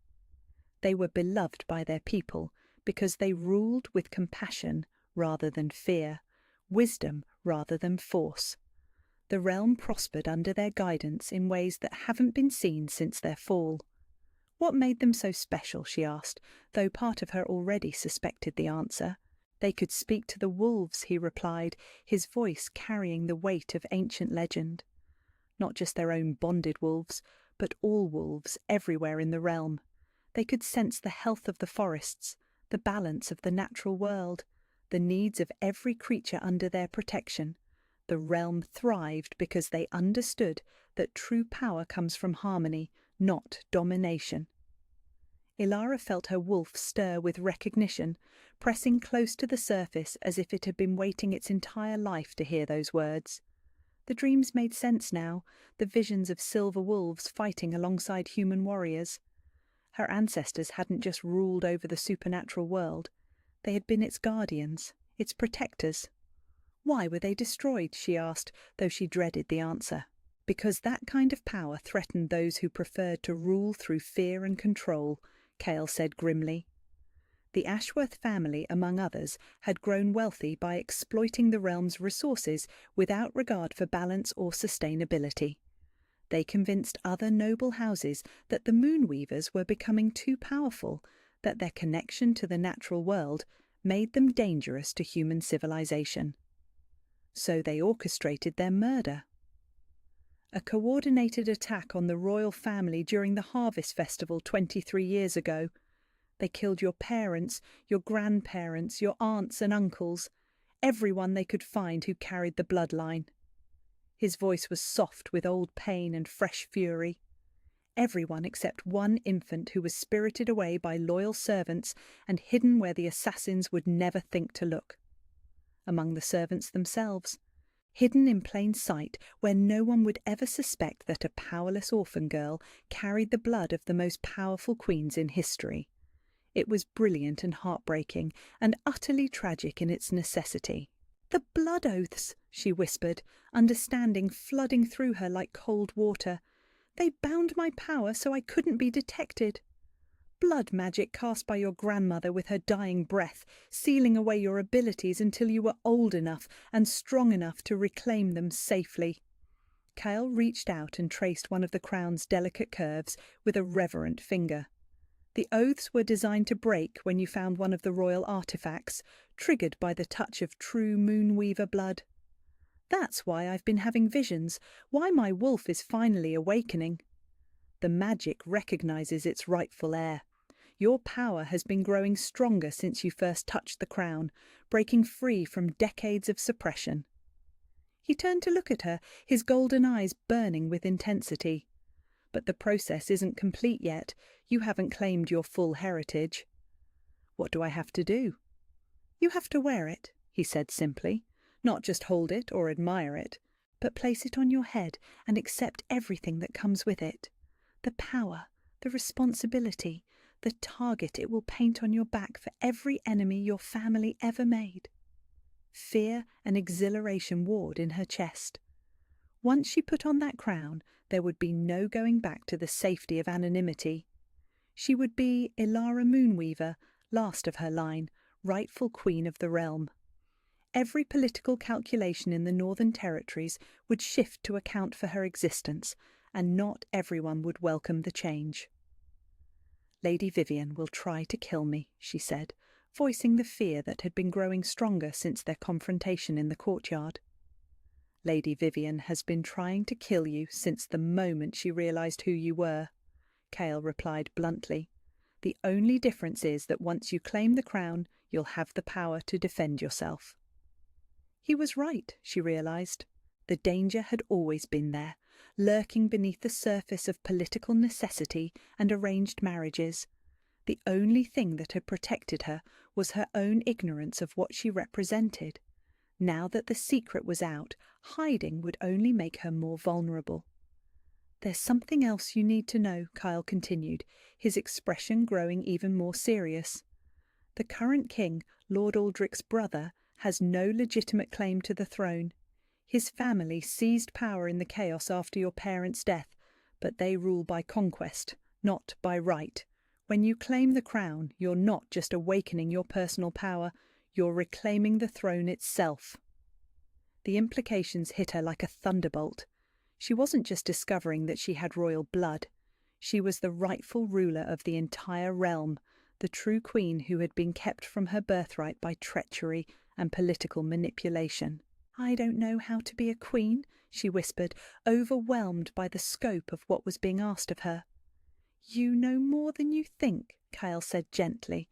They were beloved by their people because they ruled with compassion rather than fear, wisdom rather than force. The realm prospered under their guidance in ways that haven't been seen since their fall. What made them so special, she asked, though part of her already suspected the answer. They could speak to the wolves, he replied, his voice carrying the weight of ancient legend. Not just their own bonded wolves, but all wolves everywhere in the realm. They could sense the health of the forests, the balance of the natural world, the needs of every creature under their protection. The realm thrived because they understood that true power comes from harmony, not domination. Ilara felt her wolf stir with recognition, pressing close to the surface as if it had been waiting its entire life to hear those words. The dreams made sense now, the visions of silver wolves fighting alongside human warriors. Her ancestors hadn't just ruled over the supernatural world. They had been its guardians, its protectors. Why were they destroyed, she asked, though she dreaded the answer. Because that kind of power threatened those who preferred to rule through fear and control, Kale said grimly. The Ashworth family, among others, had grown wealthy by exploiting the realm's resources without regard for balance or sustainability. They convinced other noble houses that the Moonweavers were becoming too powerful, that their connection to the natural world made them dangerous to human civilization. So they orchestrated their murder. A coordinated attack on the royal family during the Harvest Festival 23 years ago. They killed your parents, your grandparents, your aunts and uncles, everyone they could find who carried the bloodline. His voice was soft with old pain and fresh fury. Everyone except one infant who was spirited away by loyal servants and hidden where the assassins would never think to look. Among the servants themselves, hidden in plain sight where no one would ever suspect that a powerless orphan girl carried the blood of the most powerful queens in history. It was brilliant and heartbreaking, and utterly tragic in its necessity. The blood oaths, she whispered, understanding flooding through her like cold water. They bound my power so I couldn't be detected. Blood magic cast by your grandmother with her dying breath, sealing away your abilities until you were old enough and strong enough to reclaim them safely. Kyle reached out and traced one of the crown's delicate curves with a reverent finger. The oaths were designed to break when you found one of the royal artifacts, triggered by the touch of true Moonweaver blood. That's why I've been having visions, why my wolf is finally awakening. The magic recognizes its rightful heir. Your power has been growing stronger since you first touched the crown, breaking free from decades of suppression. He turned to look at her, his golden eyes burning with intensity. But the process isn't complete yet. You haven't claimed your full heritage. What do I have to do? You have to wear it, he said simply. Not just hold it or admire it, but place it on your head and accept everything that comes with it. The power, the responsibility, the target it will paint on your back for every enemy your family ever made. Fear and exhilaration warred in her chest. Once she put on that crown, there would be no going back to the safety of anonymity. She would be Ilara Moonweaver, last of her line, rightful queen of the realm. Every political calculation in the Northern Territories would shift to account for her existence, and not everyone would welcome the change. Lady Vivian will try to kill me, she said, voicing the fear that had been growing stronger since their confrontation in the courtyard. Lady Vivian has been trying to kill you since the moment she realized who you were, Cale replied bluntly. The only difference is that once you claim the crown, you'll have the power to defend yourself. He was right, she realized. The danger had always been there, lurking beneath the surface of political necessity and arranged marriages. The only thing that had protected her was her own ignorance of what she represented. Now that the secret was out, hiding would only make her more vulnerable. There's something else you need to know, Kyle continued, his expression growing even more serious. The current king, Lord Aldrich's brother, has no legitimate claim to the throne. His family seized power in the chaos after your parents' death, but they rule by conquest, not by right. When you claim the crown, you're not just awakening your personal power, you're reclaiming the throne itself. The implications hit her like a thunderbolt. She wasn't just discovering that she had royal blood. She was the rightful ruler of the entire realm, the true queen who had been kept from her birthright by treachery and political manipulation. I don't know how to be a queen, she whispered, overwhelmed by the scope of what was being asked of her. You know more than you think, Kyle said gently.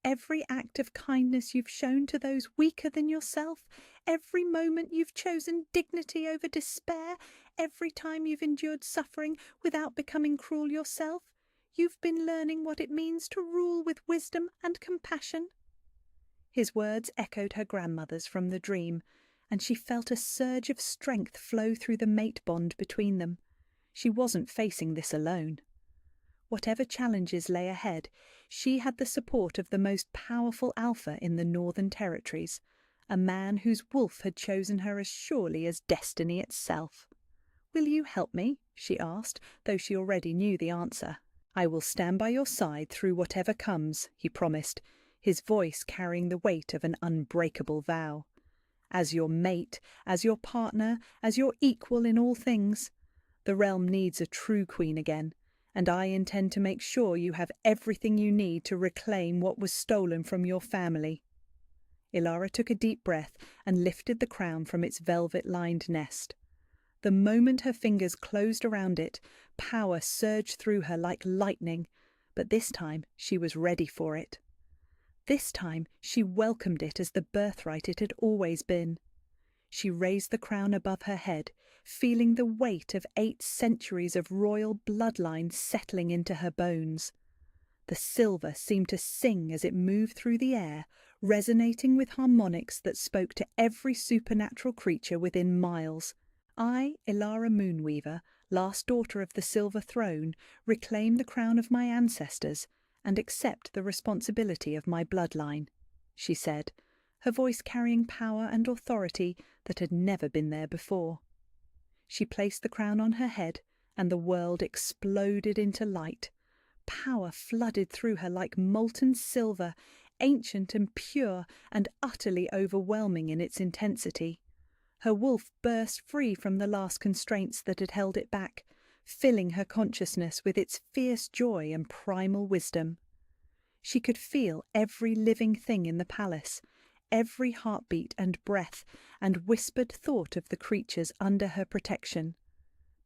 Every act of kindness you've shown to those weaker than yourself, every moment you've chosen dignity over despair, every time you've endured suffering without becoming cruel yourself, you've been learning what it means to rule with wisdom and compassion. His words echoed her grandmother's from the dream, and she felt a surge of strength flow through the mate bond between them. She wasn't facing this alone. Whatever challenges lay ahead, she had the support of the most powerful alpha in the Northern Territories, a man whose wolf had chosen her as surely as destiny itself. "Will you help me?" she asked, though she already knew the answer. "I will stand by your side through whatever comes," he promised, his voice carrying the weight of an unbreakable vow. "As your mate, as your partner, as your equal in all things. The realm needs a true queen again, and I intend to make sure you have everything you need to reclaim what was stolen from your family." Ilara took a deep breath and lifted the crown from its velvet-lined nest. The moment her fingers closed around it, power surged through her like lightning, but this time she was ready for it. This time she welcomed it as the birthright it had always been. She raised the crown above her head, feeling the weight of 8 centuries of royal bloodline settling into her bones. The silver seemed to sing as it moved through the air, resonating with harmonics that spoke to every supernatural creature within miles. I, Ilara Moonweaver, last daughter of the Silver Throne, reclaim the crown of my ancestors and accept the responsibility of my bloodline, she said, her voice carrying power and authority that had never been there before. She placed the crown on her head, and the world exploded into light. Power flooded through her like molten silver, ancient and pure and utterly overwhelming in its intensity. Her wolf burst free from the last constraints that had held it back, filling her consciousness with its fierce joy and primal wisdom. She could feel every living thing in the palace, every heartbeat and breath and whispered thought of the creatures under her protection.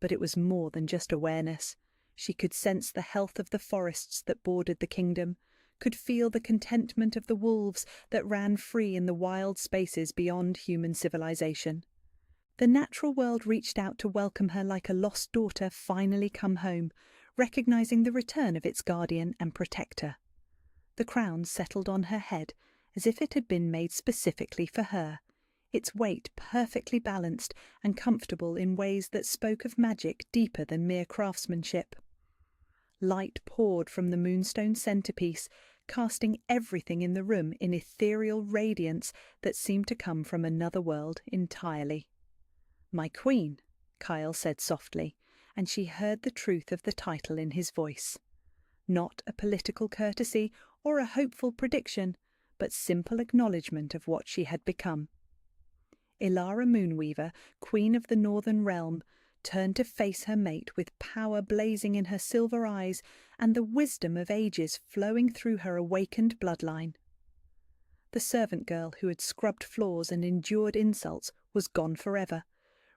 But it was more than just awareness. She could sense the health of the forests that bordered the kingdom, could feel the contentment of the wolves that ran free in the wild spaces beyond human civilization. The natural world reached out to welcome her like a lost daughter finally come home, recognizing the return of its guardian and protector. The crown settled on her head as if it had been made specifically for her, its weight perfectly balanced and comfortable in ways that spoke of magic deeper than mere craftsmanship. Light poured from the moonstone centerpiece, casting everything in the room in ethereal radiance that seemed to come from another world entirely. "My queen," Kyle said softly, and she heard the truth of the title in his voice. Not a political courtesy or a hopeful prediction, but simple acknowledgement of what she had become. Ilara Moonweaver, Queen of the Northern Realm, turned to face her mate with power blazing in her silver eyes and the wisdom of ages flowing through her awakened bloodline. The servant girl who had scrubbed floors and endured insults was gone forever,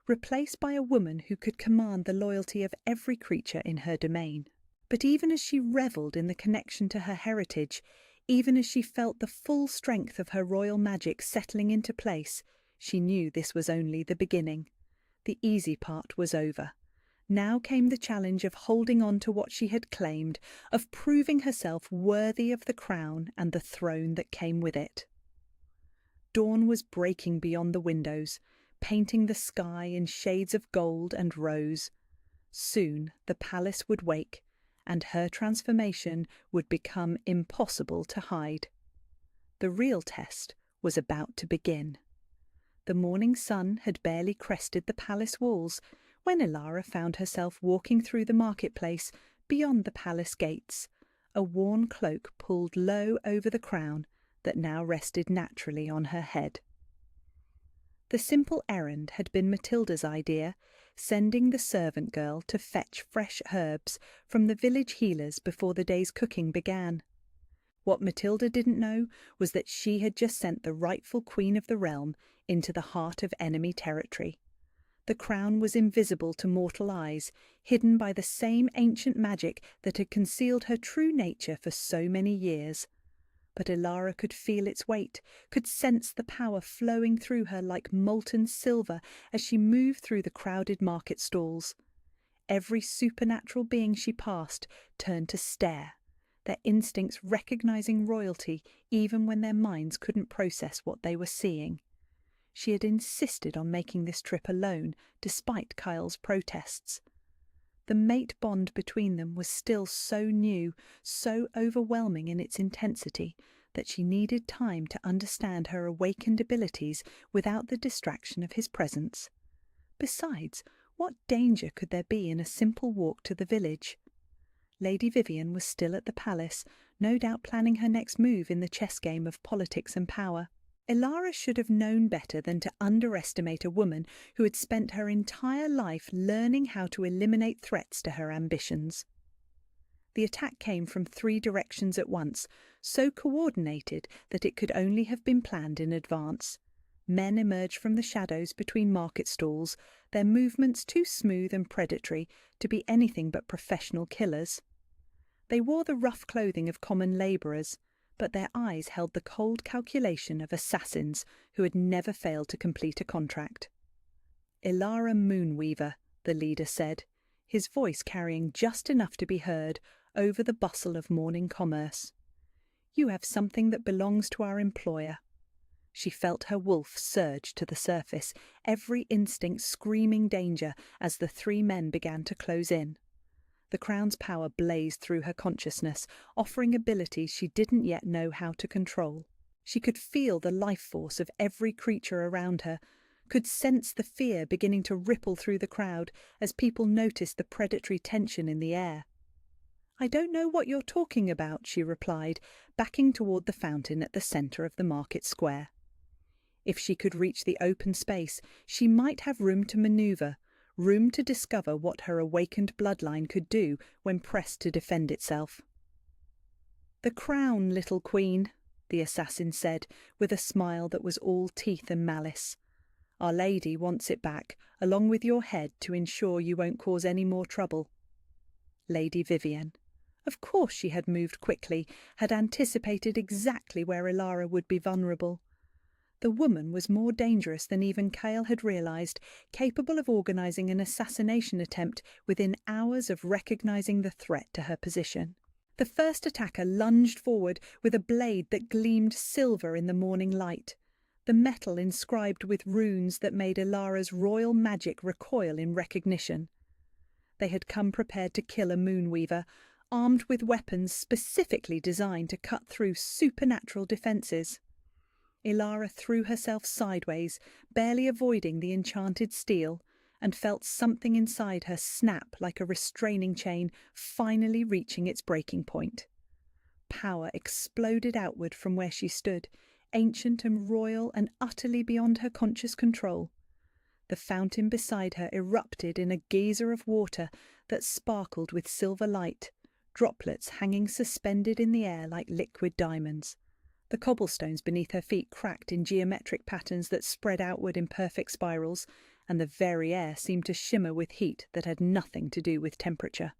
replaced by a woman who could command the loyalty of every creature in her domain. But even as she revelled in the connection to her heritage, even as she felt the full strength of her royal magic settling into place, she knew this was only the beginning. The easy part was over. Now came the challenge of holding on to what she had claimed, of proving herself worthy of the crown and the throne that came with it. Dawn was breaking beyond the windows, painting the sky in shades of gold and rose. Soon the palace would wake, and her transformation would become impossible to hide. The real test was about to begin. The morning sun had barely crested the palace walls when Ilara found herself walking through the marketplace beyond the palace gates, a worn cloak pulled low over the crown that now rested naturally on her head. The simple errand had been Matilda's idea, sending the servant girl to fetch fresh herbs from the village healers before the day's cooking began. What Matilda didn't know was that she had just sent the rightful queen of the realm into the heart of enemy territory. The crown was invisible to mortal eyes, hidden by the same ancient magic that had concealed her true nature for so many years. But Ilara could feel its weight, could sense the power flowing through her like molten silver as she moved through the crowded market stalls. Every supernatural being she passed turned to stare, their instincts recognizing royalty even when their minds couldn't process what they were seeing. She had insisted on making this trip alone, despite Kyle's protests. The mate bond between them was still so new, so overwhelming in its intensity, that she needed time to understand her awakened abilities without the distraction of his presence. Besides, what danger could there be in a simple walk to the village? Lady Vivian was still at the palace, no doubt planning her next move in the chess game of politics and power. Ilara should have known better than to underestimate a woman who had spent her entire life learning how to eliminate threats to her ambitions. The attack came from 3 directions at once, so coordinated that it could only have been planned in advance. Men emerged from the shadows between market stalls, their movements too smooth and predatory to be anything but professional killers. They wore the rough clothing of common labourers, but their eyes held the cold calculation of assassins who had never failed to complete a contract. "Ilara Moonweaver," the leader said, his voice carrying just enough to be heard over the bustle of morning commerce. "You have something that belongs to our employer." She felt her wolf surge to the surface, every instinct screaming danger as the 3 men began to close in. The crown's power blazed through her consciousness, offering abilities she didn't yet know how to control. She could feel the life force of every creature around her, could sense the fear beginning to ripple through the crowd as people noticed the predatory tension in the air. "I don't know what you're talking about," she replied, backing toward the fountain at the centre of the market square. If she could reach the open space, she might have room to maneuver, room to discover what her awakened bloodline could do when pressed to defend itself. "The crown, little queen," the assassin said, with a smile that was all teeth and malice. "Our Lady wants it back, along with your head, to ensure you won't cause any more trouble." Lady Vivian. Of course she had moved quickly, had anticipated exactly where Ilara would be vulnerable. The woman was more dangerous than even Kale had realized, capable of organizing an assassination attempt within hours of recognizing the threat to her position. The first attacker lunged forward with a blade that gleamed silver in the morning light, the metal inscribed with runes that made Ilara's royal magic recoil in recognition. They had come prepared to kill a moonweaver, armed with weapons specifically designed to cut through supernatural defenses. Ilara threw herself sideways, barely avoiding the enchanted steel, and felt something inside her snap like a restraining chain, finally reaching its breaking point. Power exploded outward from where she stood, ancient and royal and utterly beyond her conscious control. The fountain beside her erupted in a geyser of water that sparkled with silver light, droplets hanging suspended in the air like liquid diamonds. The cobblestones beneath her feet cracked in geometric patterns that spread outward in perfect spirals, and the very air seemed to shimmer with heat that had nothing to do with temperature.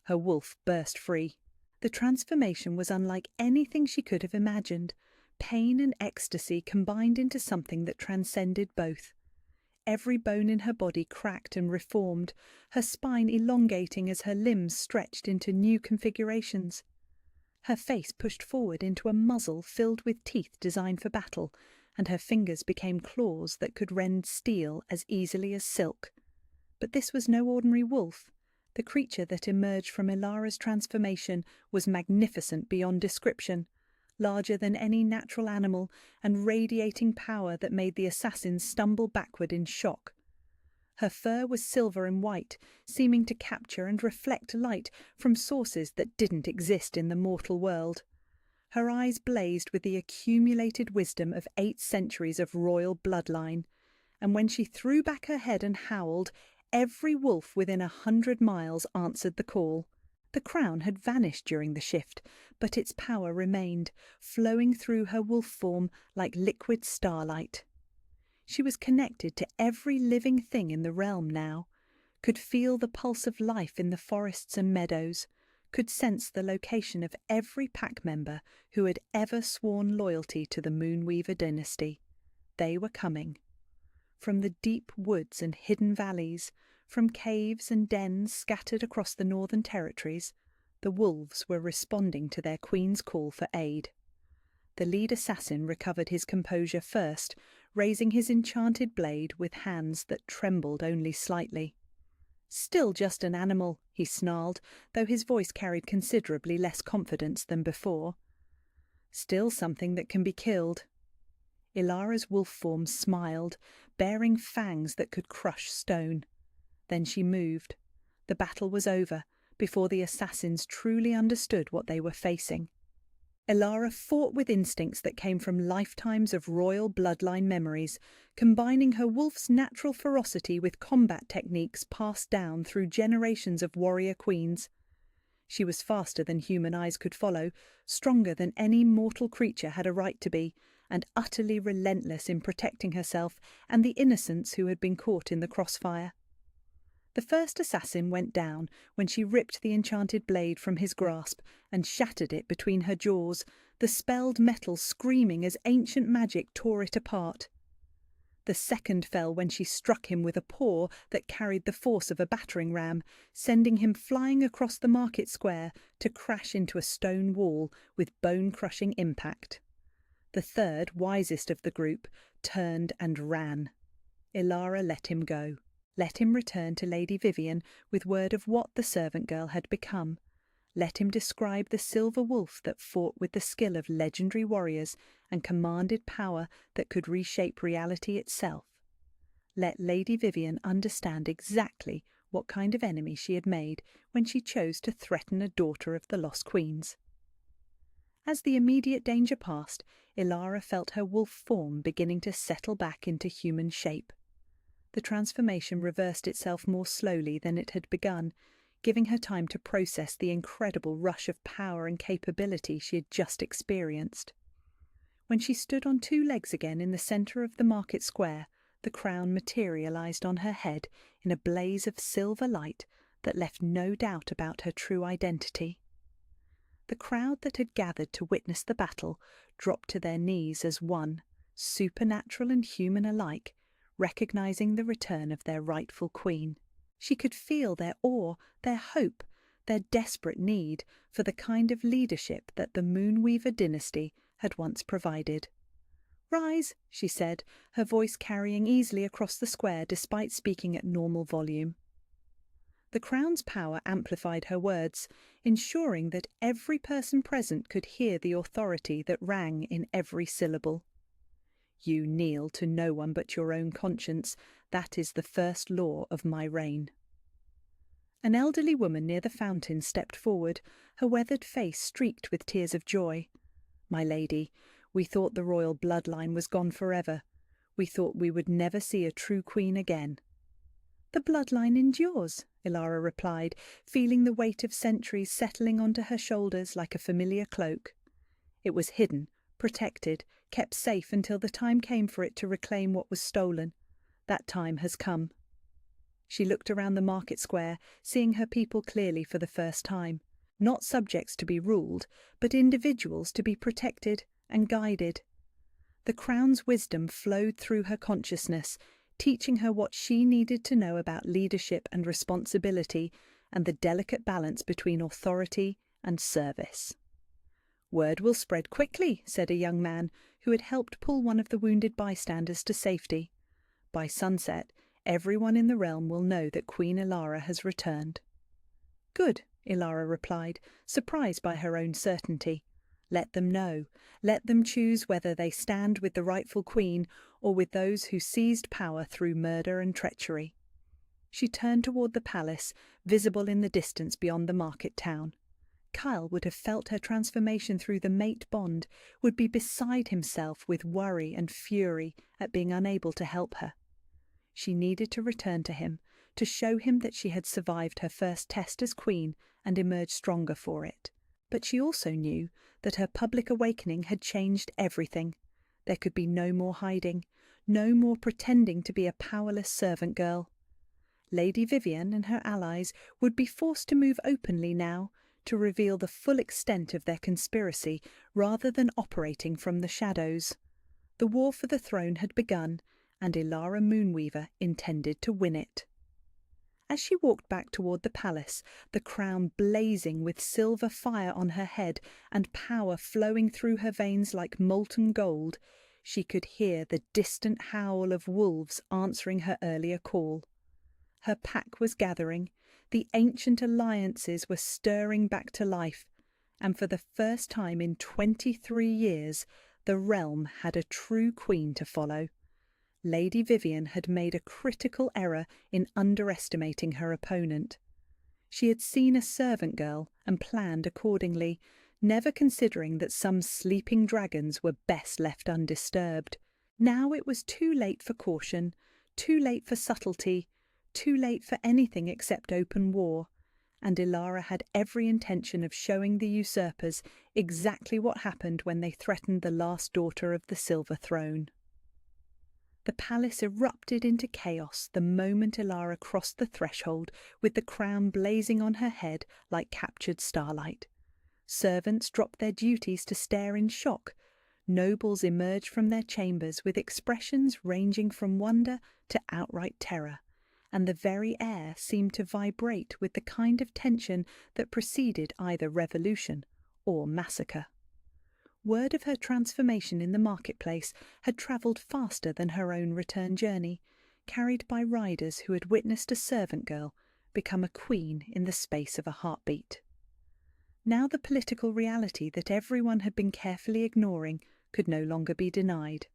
Her wolf burst free. The transformation was unlike anything she could have imagined. Pain and ecstasy combined into something that transcended both. Every bone in her body cracked and reformed, her spine elongating as her limbs stretched into new configurations. Her face pushed forward into a muzzle filled with teeth designed for battle, and her fingers became claws that could rend steel as easily as silk. But this was no ordinary wolf. The creature that emerged from Ilara's transformation was magnificent beyond description, larger than any natural animal and radiating power that made the assassins stumble backward in shock. Her fur was silver and white, seeming to capture and reflect light from sources that didn't exist in the mortal world. Her eyes blazed with the accumulated wisdom of 8 centuries of royal bloodline, and when she threw back her head and howled, every wolf within 100 miles answered the call. The crown had vanished during the shift, but its power remained, flowing through her wolf form like liquid starlight. She was connected to every living thing in the realm now, could feel the pulse of life in the forests and meadows, could sense the location of every pack member who had ever sworn loyalty to the Moonweaver dynasty. They were coming. From the deep woods and hidden valleys, from caves and dens scattered across the northern territories, the wolves were responding to their queen's call for aid. The lead assassin recovered his composure first, raising his enchanted blade with hands that trembled only slightly. "Still just an animal," he snarled, though his voice carried considerably less confidence than before. "Still something that can be killed." Ilara's wolf form smiled, bearing fangs that could crush stone. Then she moved. The battle was over, before the assassins truly understood what they were facing. Ilara fought with instincts that came from lifetimes of royal bloodline memories, combining her wolf's natural ferocity with combat techniques passed down through generations of warrior queens. She was faster than human eyes could follow, stronger than any mortal creature had a right to be, and utterly relentless in protecting herself and the innocents who had been caught in the crossfire. The first assassin went down when she ripped the enchanted blade from his grasp and shattered it between her jaws, the spelled metal screaming as ancient magic tore it apart. The second fell when she struck him with a paw that carried the force of a battering ram, sending him flying across the market square to crash into a stone wall with bone-crushing impact. The third, wisest of the group, turned and ran. Ilara let him go. Let him return to Lady Vivian with word of what the servant girl had become. Let him describe the silver wolf that fought with the skill of legendary warriors and commanded power that could reshape reality itself. Let Lady Vivian understand exactly what kind of enemy she had made when she chose to threaten a daughter of the Lost Queens. As the immediate danger passed, Ilara felt her wolf form beginning to settle back into human shape. The transformation reversed itself more slowly than it had begun, giving her time to process the incredible rush of power and capability she had just experienced. When she stood on two legs again in the centre of the market square, the crown materialized on her head in a blaze of silver light that left no doubt about her true identity. The crowd that had gathered to witness the battle dropped to their knees as one, supernatural and human alike, recognizing the return of their rightful queen. She could feel their awe, their hope, their desperate need for the kind of leadership that the Moonweaver dynasty had once provided. "Rise," she said, her voice carrying easily across the square despite speaking at normal volume. The crown's power amplified her words, ensuring that every person present could hear the authority that rang in every syllable. "You kneel to no one but your own conscience. That is the first law of my reign." An elderly woman near the fountain stepped forward, her weathered face streaked with tears of joy. "My lady, we thought the royal bloodline was gone forever. We thought we would never see a true queen again." "The bloodline endures," Ilara replied, feeling the weight of centuries settling onto her shoulders like a familiar cloak. "It was hidden, protected, kept safe until the time came for it to reclaim what was stolen. That time has come." She looked around the market square, seeing her people clearly for the first time. Not subjects to be ruled, but individuals to be protected and guided. The crown's wisdom flowed through her consciousness, teaching her what she needed to know about leadership and responsibility and the delicate balance between authority and service. "Word will spread quickly," said a young man who had helped pull one of the wounded bystanders to safety. "By sunset, everyone in the realm will know that Queen Ilara has returned." "Good," Ilara replied, surprised by her own certainty. "Let them know. Let them choose whether they stand with the rightful queen or with those who seized power through murder and treachery." She turned toward the palace, visible in the distance beyond the market town. Kyle would have felt her transformation through the mate bond, would be beside himself with worry and fury at being unable to help her. She needed to return to him, to show him that she had survived her first test as queen and emerged stronger for it. But she also knew that her public awakening had changed everything. There could be no more hiding, no more pretending to be a powerless servant girl. Lady Vivian and her allies would be forced to move openly now, to reveal the full extent of their conspiracy rather than operating from the shadows. The war for the throne had begun, and Ilara Moonweaver intended to win it. As she walked back toward the palace, the crown blazing with silver fire on her head and power flowing through her veins like molten gold, she could hear the distant howl of wolves answering her earlier call. Her pack was gathering, the ancient alliances were stirring back to life, and for the first time in 23 years, the realm had a true queen to follow. Lady Vivian had made a critical error in underestimating her opponent. She had seen a servant girl and planned accordingly, never considering that some sleeping dragons were best left undisturbed. Now it was too late for caution, too late for subtlety, too late for anything except open war, and Ilara had every intention of showing the usurpers exactly what happened when they threatened the last daughter of the Silver Throne. The palace erupted into chaos the moment Ilara crossed the threshold, with the crown blazing on her head like captured starlight. Servants dropped their duties to stare in shock. Nobles emerged from their chambers with expressions ranging from wonder to outright terror, and the very air seemed to vibrate with the kind of tension that preceded either revolution or massacre. Word of her transformation in the marketplace had travelled faster than her own return journey, carried by riders who had witnessed a servant girl become a queen in the space of a heartbeat. Now the political reality that everyone had been carefully ignoring could no longer be denied.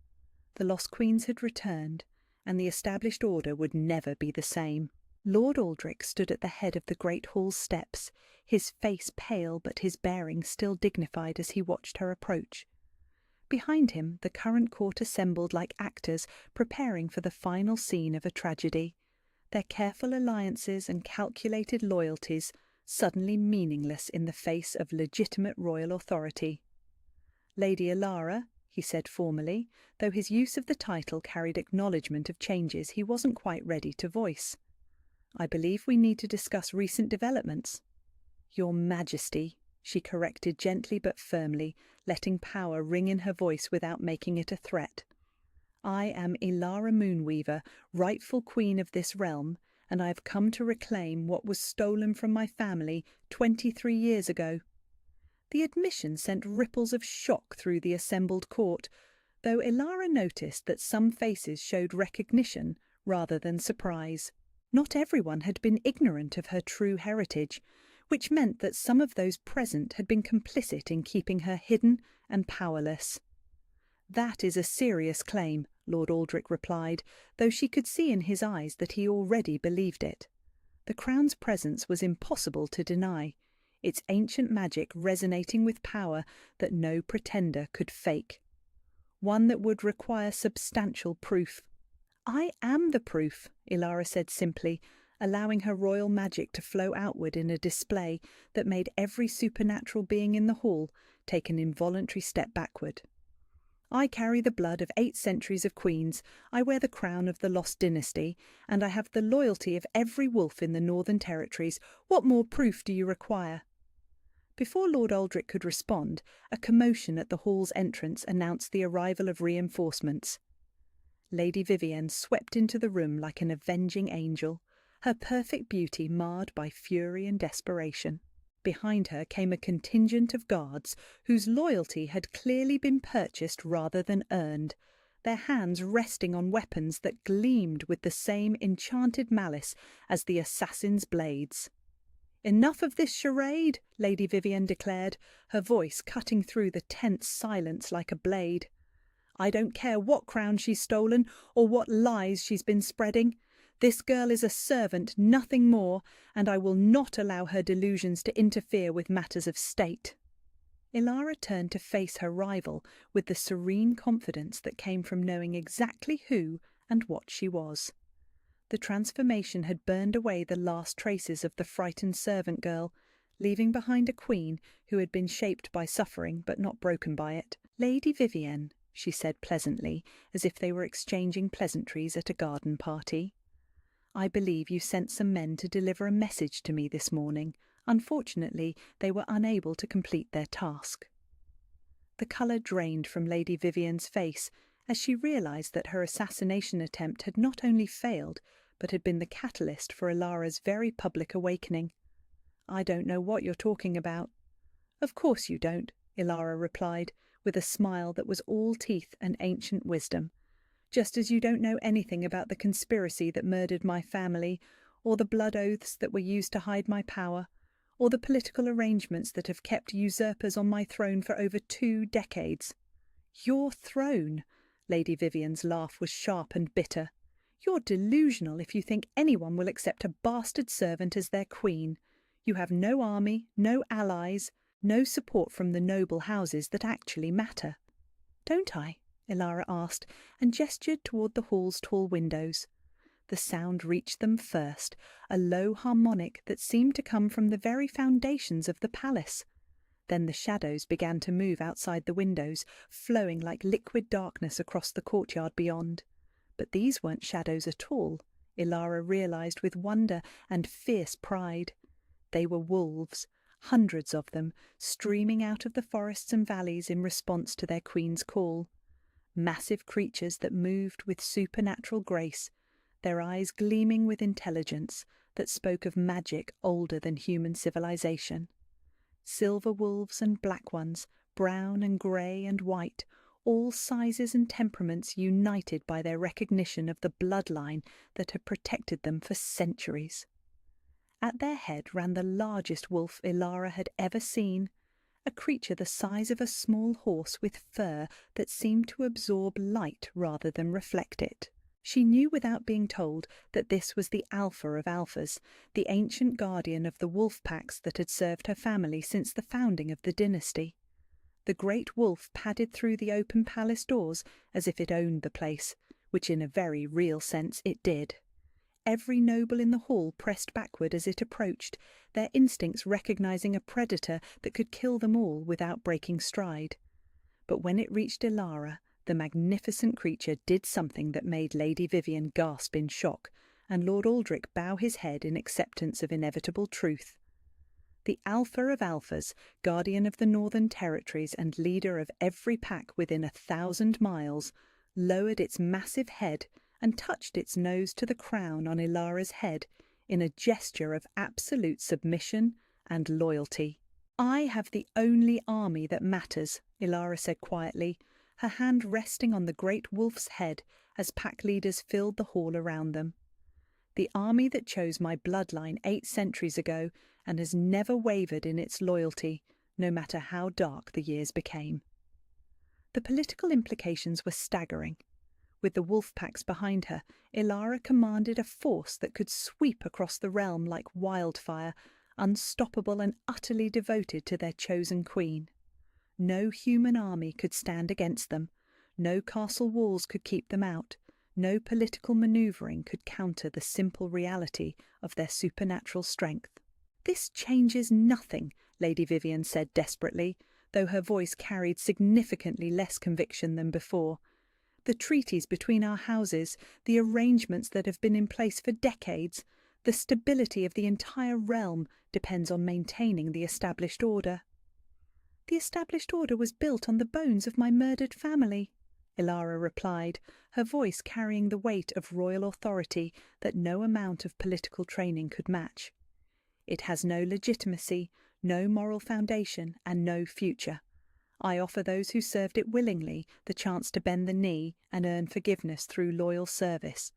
The lost queens had returned, and the established order would never be the same. Lord Aldrich stood at the head of the great hall's steps, his face pale but his bearing still dignified as he watched her approach. Behind him, the current court assembled like actors preparing for the final scene of a tragedy, their careful alliances and calculated loyalties suddenly meaningless in the face of legitimate royal authority. "Lady Ilara," he said formally, though his use of the title carried acknowledgment of changes he wasn't quite ready to voice. "I believe we need to discuss recent developments." "Your Majesty," she corrected gently but firmly, letting power ring in her voice without making it a threat. "I am Ilara Moonweaver, rightful queen of this realm, and I have come to reclaim what was stolen from my family 23 years ago." The admission sent ripples of shock through the assembled court, though Ilara noticed that some faces showed recognition rather than surprise. Not everyone had been ignorant of her true heritage, which meant that some of those present had been complicit in keeping her hidden and powerless. "That is a serious claim," Lord Aldrich replied, though she could see in his eyes that he already believed it. The crown's presence was impossible to deny, its ancient magic resonating with power that no pretender could fake. One that would require substantial proof. "I am the proof," Ilara said simply, allowing her royal magic to flow outward in a display that made every supernatural being in the hall take an involuntary step backward. "I carry the blood of 8 centuries of queens, I wear the crown of the lost dynasty, and I have the loyalty of every wolf in the Northern Territories. What more proof do you require?" Before Lord Aldrich could respond, a commotion at the hall's entrance announced the arrival of reinforcements. Lady Vivienne swept into the room like an avenging angel, her perfect beauty marred by fury and desperation. Behind her came a contingent of guards whose loyalty had clearly been purchased rather than earned, their hands resting on weapons that gleamed with the same enchanted malice as the assassin's blades. "Enough of this charade," Lady Vivienne declared, her voice cutting through the tense silence like a blade. "I don't care what crown she's stolen or what lies she's been spreading. This girl is a servant, nothing more, and I will not allow her delusions to interfere with matters of state." Ilara turned to face her rival with the serene confidence that came from knowing exactly who and what she was. The transformation had burned away the last traces of the frightened servant girl, leaving behind a queen who had been shaped by suffering but not broken by it. "Lady Vivienne," she said pleasantly, as if they were exchanging pleasantries at a garden party, "I believe you sent some men to deliver a message to me this morning. Unfortunately, they were unable to complete their task." The colour drained from Lady Vivienne's face as she realised that her assassination attempt had not only failed, but had been the catalyst for Ilara's very public awakening. "I don't know what you're talking about." "Of course you don't," Ilara replied, with a smile that was all teeth and ancient wisdom. "Just as you don't know anything about the conspiracy that murdered my family, or the blood oaths that were used to hide my power, or the political arrangements that have kept usurpers on my throne for over 2 decades. "Your throne?" Lady Vivienne's laugh was sharp and bitter. "You're delusional if you think anyone will accept a bastard servant as their queen. You have no army, no allies, no support from the noble houses that actually matter." "Don't I?" Ilara asked, and gestured toward the hall's tall windows. The sound reached them first, a low harmonic that seemed to come from the very foundations of the palace. Then the shadows began to move outside the windows, flowing like liquid darkness across the courtyard beyond. But these weren't shadows at all, Ilara realized with wonder and fierce pride. They were wolves, hundreds of them, streaming out of the forests and valleys in response to their queen's call. Massive creatures that moved with supernatural grace, their eyes gleaming with intelligence that spoke of magic older than human civilization. Silver wolves and black ones, brown and grey and white, all sizes and temperaments united by their recognition of the bloodline that had protected them for centuries. At their head ran the largest wolf Ilara had ever seen, a creature the size of a small horse with fur that seemed to absorb light rather than reflect it. She knew without being told that this was the Alpha of Alphas, the ancient guardian of the wolf packs that had served her family since the founding of the dynasty. The great wolf padded through the open palace doors as if it owned the place, which in a very real sense it did. Every noble in the hall pressed backward as it approached, their instincts recognizing a predator that could kill them all without breaking stride. But when it reached Ilara, the magnificent creature did something that made Lady Vivian gasp in shock, and Lord Aldrich bow his head in acceptance of inevitable truth. The Alpha of Alphas, guardian of the Northern Territories and leader of every pack within 1,000 miles, lowered its massive head and touched its nose to the crown on Ilara's head in a gesture of absolute submission and loyalty. "I have the only army that matters," Ilara said quietly, her hand resting on the great wolf's head as pack leaders filled the hall around them. "The army that chose my bloodline 8 centuries ago and has never wavered in its loyalty, no matter how dark the years became." The political implications were staggering. With the wolf packs behind her, Ilara commanded a force that could sweep across the realm like wildfire, unstoppable and utterly devoted to their chosen queen. No human army could stand against them, no castle walls could keep them out, no political manoeuvring could counter the simple reality of their supernatural strength. "This changes nothing," Lady Vivian said desperately, though her voice carried significantly less conviction than before. "The treaties between our houses, the arrangements that have been in place for decades, the stability of the entire realm depends on maintaining the established order." "The established order was built on the bones of my murdered family," Ilara replied, her voice carrying the weight of royal authority that no amount of political training could match. "It has no legitimacy, no moral foundation, and no future. I offer those who served it willingly the chance to bend the knee and earn forgiveness through loyal service.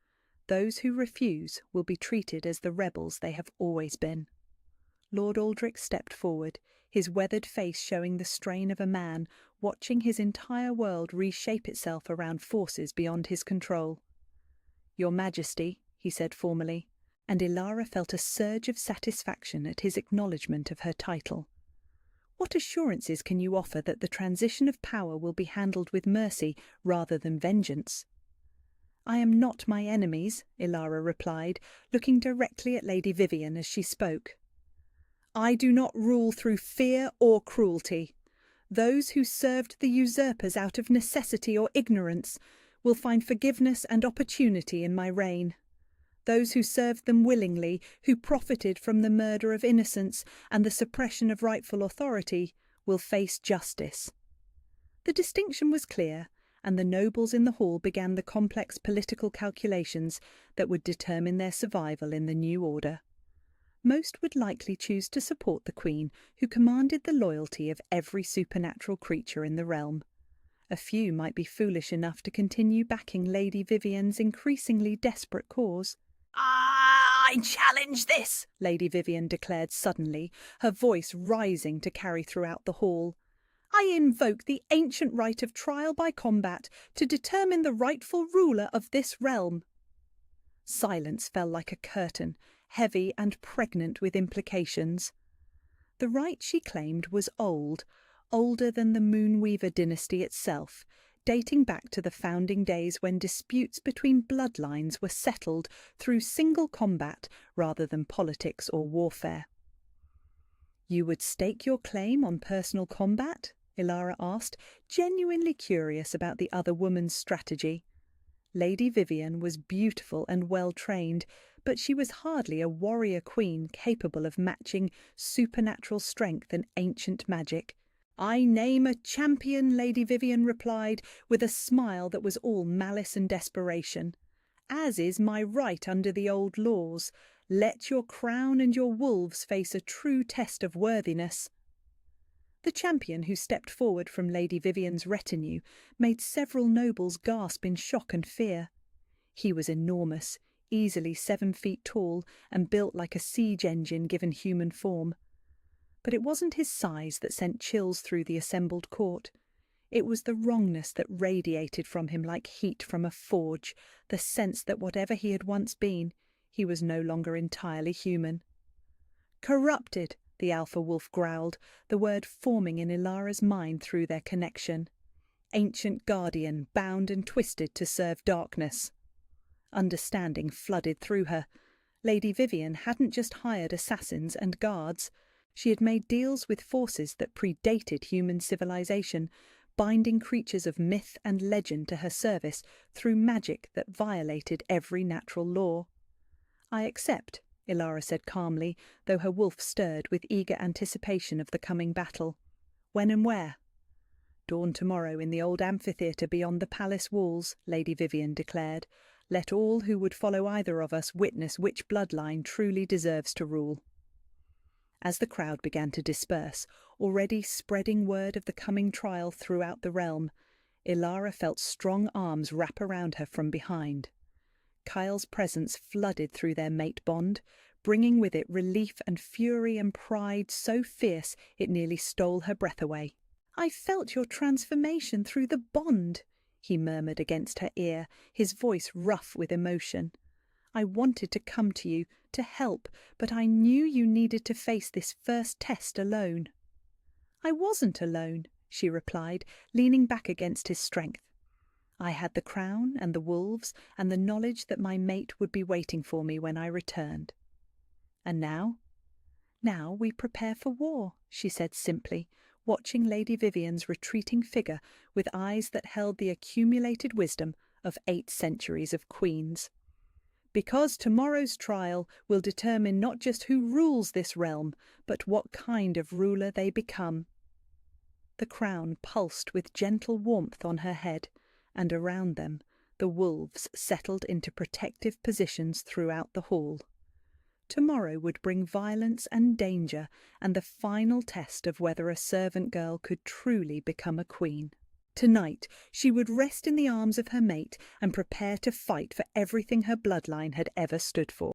Those who refuse will be treated as the rebels they have always been." Lord Aldrich stepped forward, his weathered face showing the strain of a man watching his entire world reshape itself around forces beyond his control. "Your Majesty," he said formally, and Ilara felt a surge of satisfaction at his acknowledgement of her title. "What assurances can you offer that the transition of power will be handled with mercy rather than vengeance?" "I am not my enemies," Ilara replied, looking directly at Lady Vivian as she spoke. "I do not rule through fear or cruelty. Those who served the usurpers out of necessity or ignorance will find forgiveness and opportunity in my reign. Those who served them willingly, who profited from the murder of innocents and the suppression of rightful authority, will face justice." The distinction was clear, and the nobles in the hall began the complex political calculations that would determine their survival in the new order. Most would likely choose to support the Queen, who commanded the loyalty of every supernatural creature in the realm. A few might be foolish enough to continue backing Lady Vivian's increasingly desperate cause. "I challenge this," Lady Vivian declared suddenly, her voice rising to carry throughout the hall. "I invoke the ancient right of trial by combat to determine the rightful ruler of this realm." Silence fell like a curtain, heavy and pregnant with implications. The right she claimed was old, older than the Moonweaver dynasty itself, dating back to the founding days when disputes between bloodlines were settled through single combat rather than politics or warfare. "You would stake your claim on personal combat?" Ilara asked, genuinely curious about the other woman's strategy. Lady Vivian was beautiful and well-trained, but she was hardly a warrior queen capable of matching supernatural strength and ancient magic. "I name a champion," Lady Vivian replied, with a smile that was all malice and desperation. "As is my right under the old laws. Let your crown and your wolves face a true test of worthiness." The champion who stepped forward from Lady Vivian's retinue made several nobles gasp in shock and fear. He was enormous, easily 7 feet tall, and built like a siege engine given human form. But it wasn't his size that sent chills through the assembled court. It was the wrongness that radiated from him like heat from a forge, the sense that whatever he had once been, he was no longer entirely human. "Corrupted," the alpha wolf growled, the word forming in Ilara's mind through their connection. Ancient guardian, bound and twisted to serve darkness. Understanding flooded through her. Lady Vivian hadn't just hired assassins and guards. She had made deals with forces that predated human civilization, binding creatures of myth and legend to her service through magic that violated every natural law. "I accept," Ilara said calmly, though her wolf stirred with eager anticipation of the coming battle. "When and where?" "Dawn tomorrow in the old amphitheatre beyond the palace walls," Lady Vivian declared. "Let all who would follow either of us witness which bloodline truly deserves to rule." As the crowd began to disperse, already spreading word of the coming trial throughout the realm, Ilara felt strong arms wrap around her from behind. Kyle's presence flooded through their mate bond, bringing with it relief and fury and pride so fierce it nearly stole her breath away. "I felt your transformation through the bond," he murmured against her ear, his voice rough with emotion. "I wanted to come to you, to help, but I knew you needed to face this first test alone." "I wasn't alone," she replied, leaning back against his strength. "I had the crown and the wolves and the knowledge that my mate would be waiting for me when I returned." "And now?" "Now we prepare for war," she said simply, watching Lady Vivian's retreating figure with eyes that held the accumulated wisdom of 8 centuries of queens. "Because tomorrow's trial will determine not just who rules this realm, but what kind of ruler they become." The crown pulsed with gentle warmth on her head, and around them the wolves settled into protective positions throughout the hall. Tomorrow would bring violence and danger, and the final test of whether a servant girl could truly become a queen. Tonight she would rest in the arms of her mate and prepare to fight for everything her bloodline had ever stood for.